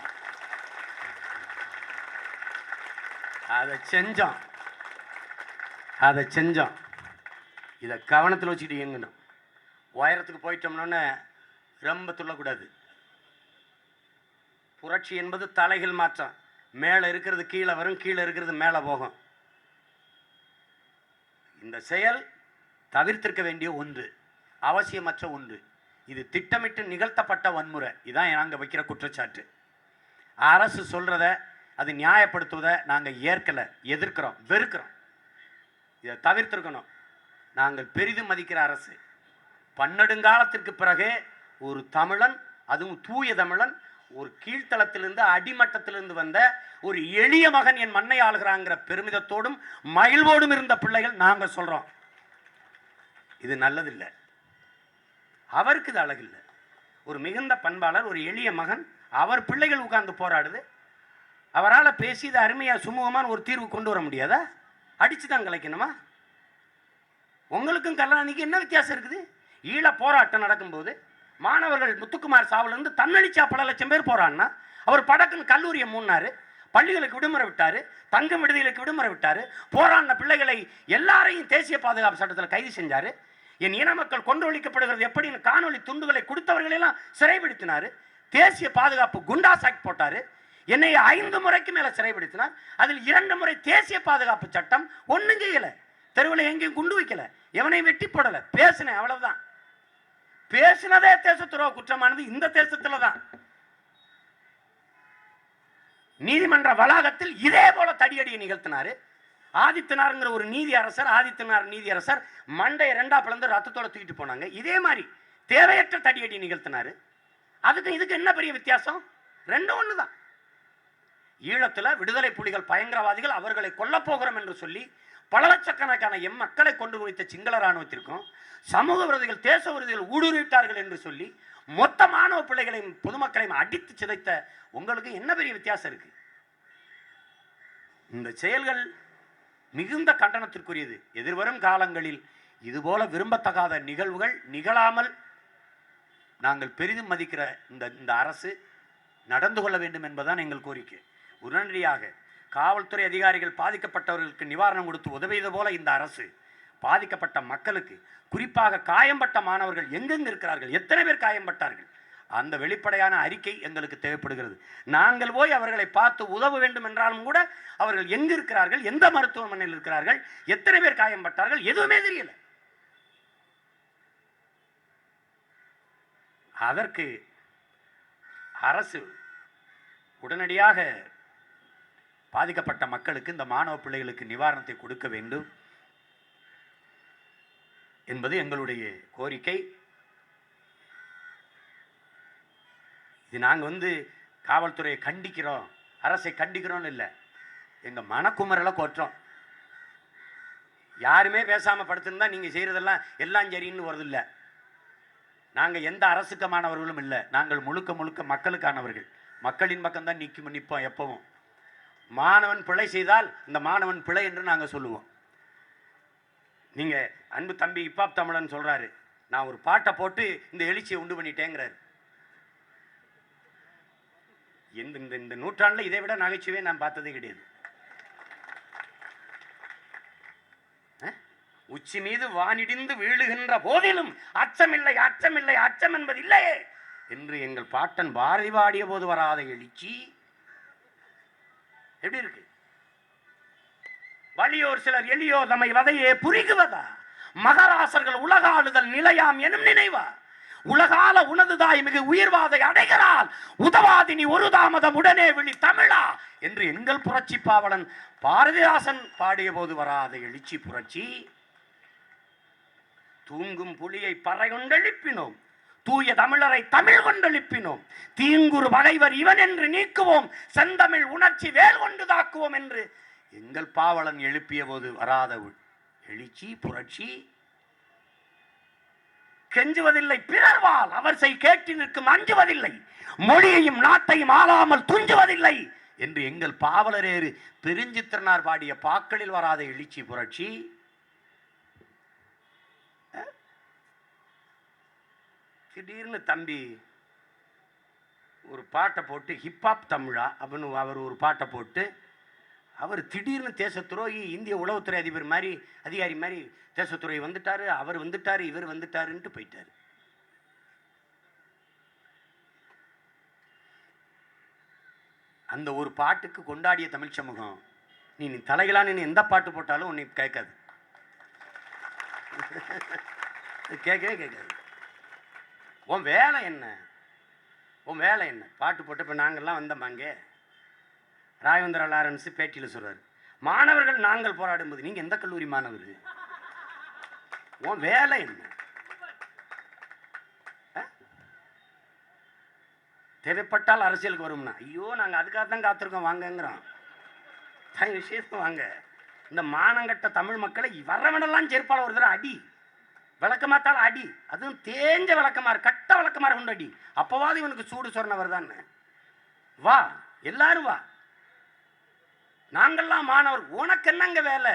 அதை செஞ்சோம். இதை கவனத்தில் வச்சுட்டு இயங்கணும். உயரத்துக்கு போயிட்டோம்னு ரொம்ப துள்ளக்கூடாது. புரட்சி என்பது தலைகள் மாற்றம். மேலே இருக்கிறது கீழே வரும், கீழே இருக்கிறது மேலே போகும். இந்த செயல் தவிர்த்திருக்க வேண்டிய ஒன்று, அவசியமற்ற ஒன்று. இது திட்டமிட்டு நிகழ்த்தப்பட்ட வன்முறை. இதான் நாங்கள் வைக்கிற குற்றச்சாட்டு. அரசு சொல்றத அது நியாயப்படுத்துவதை நாங்கள் ஏற்கலை, எதிர்க்கிறோம், வெறுக்கிறோம். இதை தவிர்த்திருக்கணும். நாங்கள் பெரிதும் மதிக்கிற அரசு பன்னெடுங்காலத்திற்கு பிறகு ஒரு தமிழன், அதுவும் தூய தமிழன், ஒரு கீழ்த்தளத்திலிருந்து அடிமட்டத்திலிருந்து வந்த ஒரு எளிய மகன் என் மண்ணை ஆளுகிறாங்கிற பெருமிதத்தோடும் மகிழ்வோடும் இருந்த பிள்ளைகள் நாங்கள் சொல்றோம். இது நல்லதில்லை, அவருக்கு இது அழகில்லை. ஒரு மிகுந்த பண்பாளர், ஒரு எளிய மகன், அவர் பிள்ளைகள் உட்கார்ந்து போராடுது. அவரால் பேசி இது அருமையாக சுமூகமான ஒரு தீர்வு கொண்டு வர முடியாதா? அடிச்சு தான் கலைக்கணுமா? உங்களுக்கும் கருணாநிதிக்கு என்ன வித்தியாசம் இருக்குது? ஈழ போராட்டம் நடக்கும்போது மாணவர்கள் முத்துக்குமார் சாவிலிருந்து தன்னழிச்சா பல லட்சம் பேர் போறான்னா, அவர் படக்குன்னு கல்லூரியை மூடினாரு, பள்ளிகளுக்கு விடுமுறை விட்டாரு, தங்கும் விடுதிகளுக்கு விடுமுறை விட்டாரு, போராடின பிள்ளைகளை எல்லாரையும் தேசிய பாதுகாப்பு சட்டத்தில் கைது செஞ்சாரு. என் இன மக்கள் கொன்றொழிக்கப்படுகிறது எப்படின்னு காணொலி துண்டுகளை கொடுத்தவர்களெல்லாம் சிறைபிடித்தினாரு. தேசிய பாதுகாப்பு குண்டாஸ் ஆக்ட் போட்டாரு. என்னை 5 முறைக்கு மேல சிறைபிடித்தினார். அதில் 2 முறை தேசிய பாதுகாப்பு சட்டம். ஒன்றும் செய்யல, தெருவில் எங்கேயும் குண்டு வைக்கல, எவனையும் வெட்டி போடல, பேசினேன், அவ்வளவுதான். பேசினதே தேச துரோக குற்றமானது இந்த தேசத்துல தான். நீதிமன்ற வளாகத்தில் இதே போல தடியடியை நிகழ்த்தினாரு. ஆதித்தனாருங்கிற ஒரு ஆதித்தனார் நீதியரசர் மண்டைய 2ஆ பிளந்து ரத்தத்தோட தூக்கிட்டு போனாங்க. இதே மாதிரி தேவையற்ற தடியடி நிகழ்த்தினாரு. அதுக்கு இதுக்கு என்ன பெரிய வித்தியாசம்? ரெண்டும் ஒண்ணுதான். ஈழத்துல விடுதலை புலிகள் பயங்கரவாதிகள், அவர்களை கொல்ல போகிறோம் என்று சொல்லி பல லட்சக்கணக்கான மக்களை கொண்டு குவித்த சிங்கள ராணுவத்திற்கும் சமூக விரோதிகள், தேச விரோதிகள் ஊடுருவிட்டார்கள் என்று சொல்லி மொத்த மாணவ பிள்ளைகளையும் பொதுமக்களையும் அடித்து சிதைத்த உங்களுக்கு என்ன பெரிய வித்தியாசம் இருக்கு? இந்த செயல்கள் மிகுந்த கண்டனத்திற்குரியது. எதிர்வரும் காலங்களில் இதுபோல விரும்பத்தகாத நிகழ்வுகள் நிகழாமல் நாங்கள் பெரிதும் மதிக்கிற இந்த அரசு நடந்து கொள்ள வேண்டும் என்பதுதான் எங்கள் கோரிக்கை. உடனடியாக காவல்துறை அதிகாரிகள் பாதிக்கப்பட்டவர்களுக்கு நிவாரணம் கொடுத்து உதவியது போல இந்த அரசு பாதிக்கப்பட்ட மக்களுக்கு, குறிப்பாக காயம்பட்ட மாணவர்கள் எங்கெங்கு இருக்கிறார்கள், எத்தனை பேர் காயம்பட்டார்கள், அந்த வெளிப்படையான அறிக்கை எங்களுக்கு தேவைப்படுகிறது. நாங்கள் போய் அவர்களை பார்த்து உதவ வேண்டும் என்றாலும் கூட அவர்கள் எங்கு இருக்கிறார்கள், எந்த மருத்துவமனையில் இருக்கிறார்கள், எத்தனை பேர் காயம்பட்டார்கள், எதுவுமே தெரியல. அதற்கு அரசு உடனடியாக பாதிக்கப்பட்ட மக்களுக்கு, இந்த மாணவ பிள்ளைகளுக்கு நிவாரணத்தை கொடுக்க வேண்டும் என்பது எங்களுடைய கோரிக்கை. இது நாங்கள் காவல்துறையை கண்டிக்கிறோம், அரசை கண்டிக்கிறோம்னு இல்லை, எங்கள் மனக்குமரலை கொற்றோம். யாருமே பேசாமல் படுத்திருந்தா நீங்கள் செய்கிறதெல்லாம் எல்லாம் சரின்னு வருதில்லை. நாங்கள் எந்த அரசுக்கமானவர்களும் இல்லை, நாங்கள் முழுக்க மக்களுக்கானவர்கள். மக்களின் பக்கம்தான் நிற்போம் எப்பவும். மாணவன் பிழை செய்தால் இந்த மாணவன் பிழை என்று நாங்கள் சொல்லுவோம். நீங்கள் அன்பு தம்பி இப்பாப் தமிழன் சொல்கிறாரு, நான் ஒரு பாட்டை போட்டு இந்த எழுச்சியை உண்டு பண்ணிட்டேங்கிறாரு. இந்த நூற்றாண்டில் இதை விட நகைச்சுவே நான் பார்த்ததே கிடையாது. உச்சி மீது வானிடிந்து வீழுகின்ற போதிலும் அச்சமில்லை அச்சமில்லை அச்சம் என்பது இல்லையே என்று எங்கள் பாட்டன் பாரதி பாடிய போது வராத எழுச்சி எப்படி இருக்கு? வலியோர் சிலர் எளியோ தம்மை வதையே புரிகுவதா, மகராசர்கள் உலகாளுதல் நிலையாம் எனும் நினைவா, உலகால உனதுதாய் மிகு உயிர்வாதை அடைகிறாள் உதவாதினி ஒரு தாமதம் உடனே விழி தமிழா என்று எங்கள் புரட்சி பாவலன் பாரதிதாசன் பாடிய போது வராத எழுச்சி புரட்சி. தூங்கும் புலியை பறை கொண்டெழுப்பினோம், தூய தமிழரை தமிழ் கொண்டெழுப்பினோம், தீங்குறு பகைவர் இவன் என்று நீக்குவோம், செந்தமிழ் உணர்ச்சி வேல் கொண்டு தாக்குவோம் என்று எங்கள் பாவலன் எழுப்பிய போது வராத எழுச்சி புரட்சி. கெஞ்சுவதில்லை பிறர்வால் அவர் செய் கேட்டு நிற்கும் அஞ்சுவதில்லை, மொழியையும் நாட்டையும் ஆளாமல் துஞ்சுவதில்லை என்று எங்கள் பாவலரேறு பெருஞ்சித்திரனார் பாடிய பாக்களில் வராத எழுச்சி புரட்சி. திடீர்னு தம்பி ஒரு பாட்டை போட்டு ஹிப்ஹாப் தமிழா அப்படின்னு அவர் ஒரு பாட்டை போட்டு அவர் திடீர்னு தேசத்துரோகி இந்திய உளவுத்துறை அதிகாரி மாதிரி தேசத்துறை வந்துட்டாரு, அவர் வந்துட்டாரு, இவர் வந்துட்டாருன்ட்டு போயிட்டாரு. அந்த ஒரு பாட்டுக்கு கொண்டாடிய தமிழ் சமூகம் நீ தலைகளான்னு எந்த பாட்டு போட்டாலும் உன்னை கேட்காது, கேட்கவே கேட்காது. உன் வேலை என்ன? உன் வேலை என்ன? பாட்டு போட்டு இப்போ நாங்கள்லாம் வந்தோம்பாங்க. ராகவேந்திர லாரன்ஸ் பேட்டியில் சொல்றாரு, மாணவர்கள் நாங்கள் போராடும்போது நீங்க எந்த கல்லூரி மாணவர்? உன் வேலை என்ன? தேவைப்பட்டால் அரசியலுக்கு வரும்னா, ஐயோ நாங்கள் அதுக்காக தான் காத்திருக்கோம் வாங்கங்கிறோம். விஷயத்துக்கு வாங்க. இந்த மானங்கட்ட தமிழ் மக்களை வரவனெல்லாம் செருப்பால் ஒரு தடவை அடி, விளக்கமாத்தால் அடி, அதுவும் தேஞ்ச விளக்கமாறு கட்ட விளக்கமாறு கொண்டு அடி, அப்பவாது இவனுக்கு சூடு சொன்ன வருதான். வா எல்லாரும் வா, நாங்கள்லாம் மாணவர். உனக்கு என்னங்க வேலை?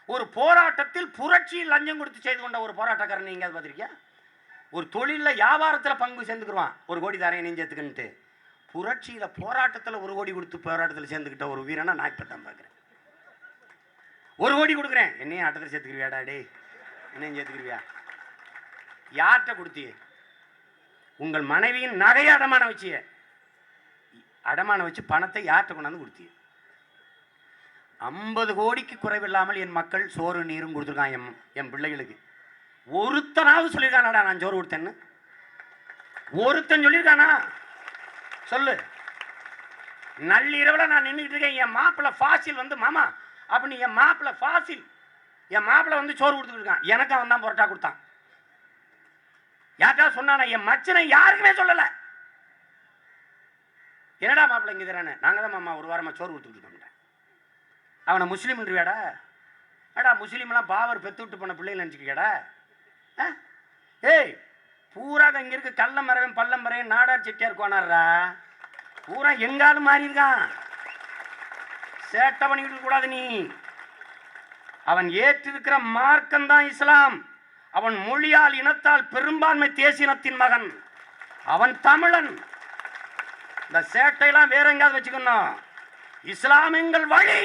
ஒரு போராட்டத்தில் புரட்சியில் லஞ்சம் கொடுத்து செய்து கொண்ட ஒரு போராட்டக்காரன் நீங்க பார்த்திருக்கியா? ஒரு தொழிலில் வியாபாரத்தில் பங்கு சேர்ந்துக்குருவான், 1 கோடி தரையை நெஞ்சத்துக்குன்ட்டு. புரட்சியில் போராட்டத்தில் 1 கோடி கொடுத்து போராட்டத்தில் சேர்ந்துக்கிட்ட ஒரு வீரனை நான் இப்போ தான் பார்க்குறேன். 1 கோடி கொடுக்குறேன், என்னையும் ஆட்டத்தில் சேர்த்துக்கிறியாடா? டே என்னையும் சேர்த்துக்கிறியா? யார்கிட்ட கொடுத்திய? உங்கள் மனைவியின் நகையை அடமானம் வச்சிய, அடமானம் வச்சு பணத்தை யார்கிட்ட கொண்டாந்து கொடுத்திய? 50 கோடிக்கு குறைவில்லாமல் என் மக்கள் சோறு நீரும் கொடுத்துருக்கான் என் பிள்ளைகளுக்கு. ஒருத்தனாவது சொல்லியிருக்கானாடா நான் சோறு கொடுத்தேன்னு? ஒருத்தன் சொல்லியிருக்கானா? சொல்லு. நள்ளிரவில் நான் நின்றுக்கிட்டு இருக்கேன், என் மாப்பிள்ளை ஃபாசில் வந்து மாமா அப்படின்னு என் மாப்பிள்ளை ஃபாசில் என் மாப்பிள்ளை வந்து சோறு கொடுத்துட்டு இருக்கான். எனக்கு அவன் தான் புரோட்டா கொடுத்தான். யார்ட்டா சொன்னானா? என் மச்சனை யாருக்குமே சொல்லலை. என்னடா மாப்பிள்ளை இங்கே தரானே? நாங்கள் தான் மாமா 1 வாரமாக சோறு கொடுத்துட்டு இருக்கோம். அவனை முஸ்லீம்ன்றியாடா? ஏடா முஸ்லீம்லாம் பாவர் பெத்து விட்டு போன பிள்ளைங்க நினச்சிக்கியாடா? ஏய் பூரா இங்கே இருக்கு கள்ளமரவன் பள்ளமரவன் நாடார் செட்டியார் கோனார்ரா, பூரா எங்காலும் மாறி இருக்கான். சேட்டை பண்ணிக்கிட்டு கூடாது நீ. அவன் ஏற்றிருக்கிற மார்க்கம் தான் இஸ்லாம். அவன் மொழியால் இனத்தால் பெரும்பான்மை தேசியத்தின் மகன். அவன் தமிழன். இந்த சேட்டையெல்லாம் வேற எங்காவது வச்சுக்கணும். இஸ்லாம் எங்கள் வழி,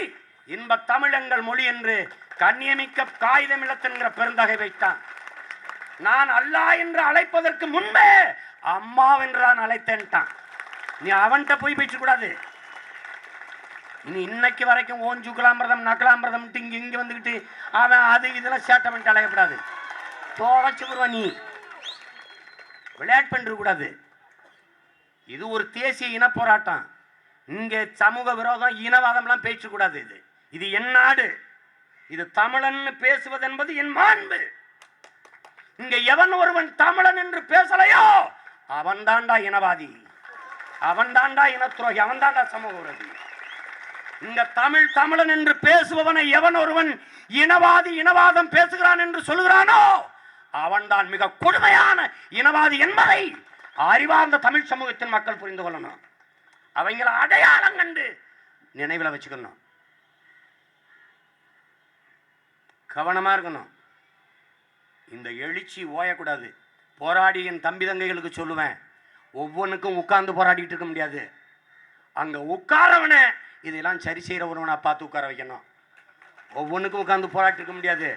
இன்ப தமிழ் எங்கள் மொழி என்று கண்ணியமிக்க காகிதம் இழத்தென்கிற பெருந்தகை வைத்தான். நான் அல்லாஹ் என்று அழைப்பதற்கு முன்பே அம்மாவென்று நான் அழைத்தேன்ட்டான். நீ அவன்கிட்ட போய் பேச கூடாது. நீ இன்னைக்கு வரைக்கும் ஓஞ்சுக்கலாம்பிரதம் நக்கலாம்பிரதம் இங்க வந்துக்கிட்டு அவன் அது இதெல்லாம் சேட்டை பண்ணிட்டு அழையக்கூடாது. தோழைச்சுக்குருவா நீ. விளையாட்டு பண்ணிட்டு கூடாது. இது ஒரு தேசிய இன போராட்டம். இங்கே சமூக விரோதம் இனவாதம்லாம் பேசக்கூடாது. இது என் நாடு. இது தமிழன் பேசுவது என்பது என் மாண்பு. இங்க எவன் ஒருவன் தமிழன் என்று பேசலையோ அவன் தாண்டா இனவாதி, அவன் தாண்டா இனத்துரோகி, அவன் தாண்டா சமூக விரோதி. இங்க தமிழன் என்று பேசுபவனை எவன் ஒருவன் இனவாதி இனவாதம் பேசுகிறான் என்று சொல்கிறானோ அவன் தான் மிக கொடுமையான இனவாதி என்பதை அறிவார்ந்த தமிழ் சமூகத்தின் மக்கள் புரிந்து கொள்ளணும். அவங்கள அடையாளம் கண்டு நினைவில் வச்சுக்கணும். கவனமா இருக்கணும். இந்த எழுச்சி ஓயக்கூடாது. போராடி என் தம்பி தங்கைகளுக்கு சொல்லுவேன், ஒவ்வொன்றுக்கும் உட்கார்ந்து போராடிட்டு இருக்க முடியாது. அங்க உட்காரவன இதெல்லாம் சரி செய்யறவனா பார்த்து உட்கார வைக்கணும். ஒவ்வொன்றுக்கும் உட்கார்ந்து போராட்டி இருக்க முடியாது.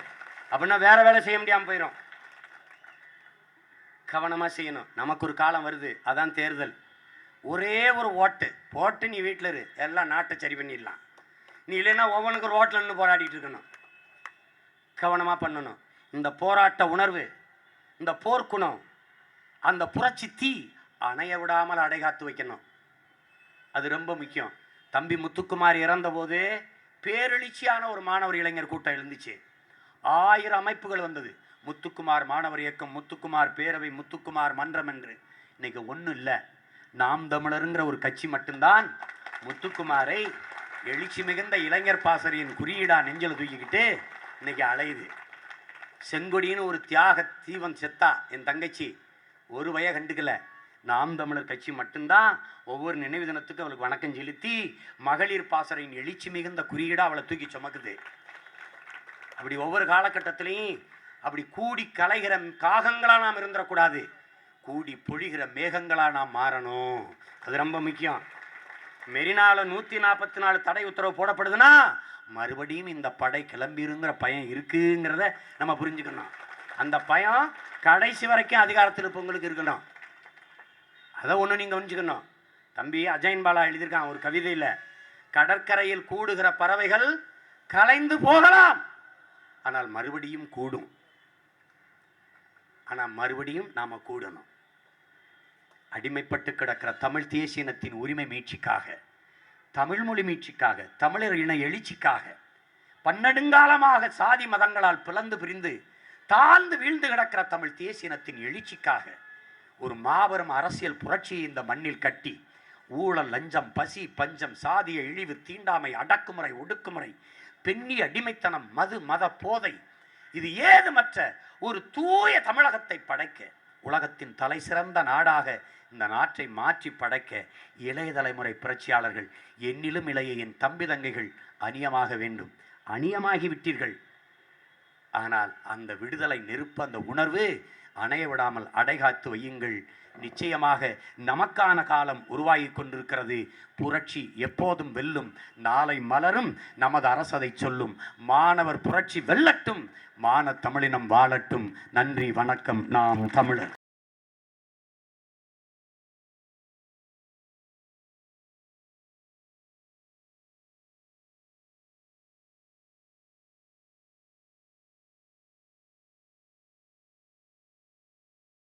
அப்படின்னா வேற வேலை செய்ய முடியாம போயிடும். கவனமா செய்யணும். நமக்கு ஒரு காலம் வருது, அதான் தேர்தல். ஒரே ஒரு ஓட்டு போட்டு நீ வீட்டில் இரு, எல்லாம் நாட்டை சரி பண்ணிடலாம். நீ இல்லைன்னா ஒவ்வொன்றுக்கு ஒரு ஓட்டில் நின்று போராடிட்டு இருக்கணும். கவனமாக பண்ணணும். இந்த போராட்ட உணர்வு, இந்த போர்க்குணம், அந்த புரட்சி தீ அணைய விடாமல் அடைகாத்து வைக்கணும். அது ரொம்ப முக்கியம். தம்பி முத்துக்குமார் இறந்த போது பேரெழுச்சியான ஒரு மாணவர் இளைஞர் கூட்டம் எழுந்துச்சு. 1000 அமைப்புகள் வந்தது. முத்துக்குமார் மாணவர் இயக்கம், முத்துக்குமார் பேரவை, முத்துக்குமார் மன்றம் என்று. இன்னைக்கு ஒன்றும் இல்லை. நாம் தமிழருங்கிற ஒரு கட்சி மட்டும்தான் முத்துக்குமாரை எழுச்சி மிகுந்த இளைஞர் பாசறையின் குறியீடா நெஞ்சல தூக்கிக்கிட்டு இன்னைக்கு அலையுது. செங்கொடின்னு ஒரு தியாக தீவன் செத்தா என் தங்கச்சி, ஒரு வய கண்டுக்கல. நாம் தமிழர் கட்சி மட்டும்தான் ஒவ்வொரு நினைவு தினத்துக்கும் அவளுக்கு வணக்கம் செலுத்தி மகளிர் பாசறையின் எழுச்சி மிகுந்த குறியீடா அவளை தூக்கி சுமக்குது. அப்படி ஒவ்வொரு காலகட்டத்திலையும் அப்படி கூடி கலைகிற காகங்களா நாம் இருந்துடக்கூடாது. கூடி பொழிகிற மேகங்களா நாம் மாறணும். அது ரொம்ப முக்கியம். மெரினால 144 தடை உத்தரவு போடப்படுதுன்னா மறுபடியும் இந்த படை கிளம்பிருங்கிற பயம் இருக்குங்கிறத நம்ம புரிஞ்சுக்கணும். அந்த பயம் கடைசி வரைக்கும் அதிகாரத்தில் இருப்பவங்களுக்கு இருக்கணும். அதை ஒன்று நீங்கள் புரிஞ்சுக்கணும். தம்பி அஜயன் பாலா எழுதியிருக்கான் ஒரு கவிதையில், கடற்கரையில் கூடுகிற பறவைகள் கலைந்து போகலாம், ஆனால் மறுபடியும் கூடும். ஆனால் மறுபடியும் நாம கூடணும். அடிமைப்பட்டு கிடக்கிற தமிழ் தேசியனத்தின் உரிமை மீட்சிக்காக, தமிழ் மொழி மீட்சிக்காக, தமிழர் இன எழுச்சிக்காக, பன்னெடுங்காலமாக சாதி மதங்களால் பிளந்து பிரிந்து தாழ்ந்து வீழ்ந்து கிடக்கிற தமிழ் தேசியனத்தின் எழுச்சிக்காக ஒரு மாபெரும் அரசியல் புரட்சியை இந்த மண்ணில் கட்டி, ஊழல், லஞ்சம், பசி, பஞ்சம், சாதிய இழிவு, தீண்டாமை, அடக்குமுறை, ஒடுக்குமுறை, பெண்ணி அடிமைத்தனம், மது, மத போதை, இது ஏதுமற்ற ஒரு தூய தமிழகத்தை படைக்க, உலகத்தின் தலை சிறந்த நாடாக இந்த நாட்டை மாற்றி படைக்க இளைய தலைமுறை புரட்சியாளர்கள், என்னிலும் இளைய என் தம்பி தங்கைகள் அநியமாக வேண்டும். அநியமாகி விட்டீர்கள். ஆனால் அந்த விடுதலை நெருப்பு, அந்த உணர்வு அணைய விடாமல் அடைகாத்து வையுங்கள். நிச்சயமாக நமக்கான காலம் உருவாகி கொண்டிருக்கிறது. புரட்சி எப்போதும் வெல்லும். நாளை மலரும் நமது அரசதை சொல்லும். மாணவர் புரட்சி வெல்லட்டும், மான தமிழினம் வாழட்டும். நன்றி, வணக்கம். நாம் தமிழர்.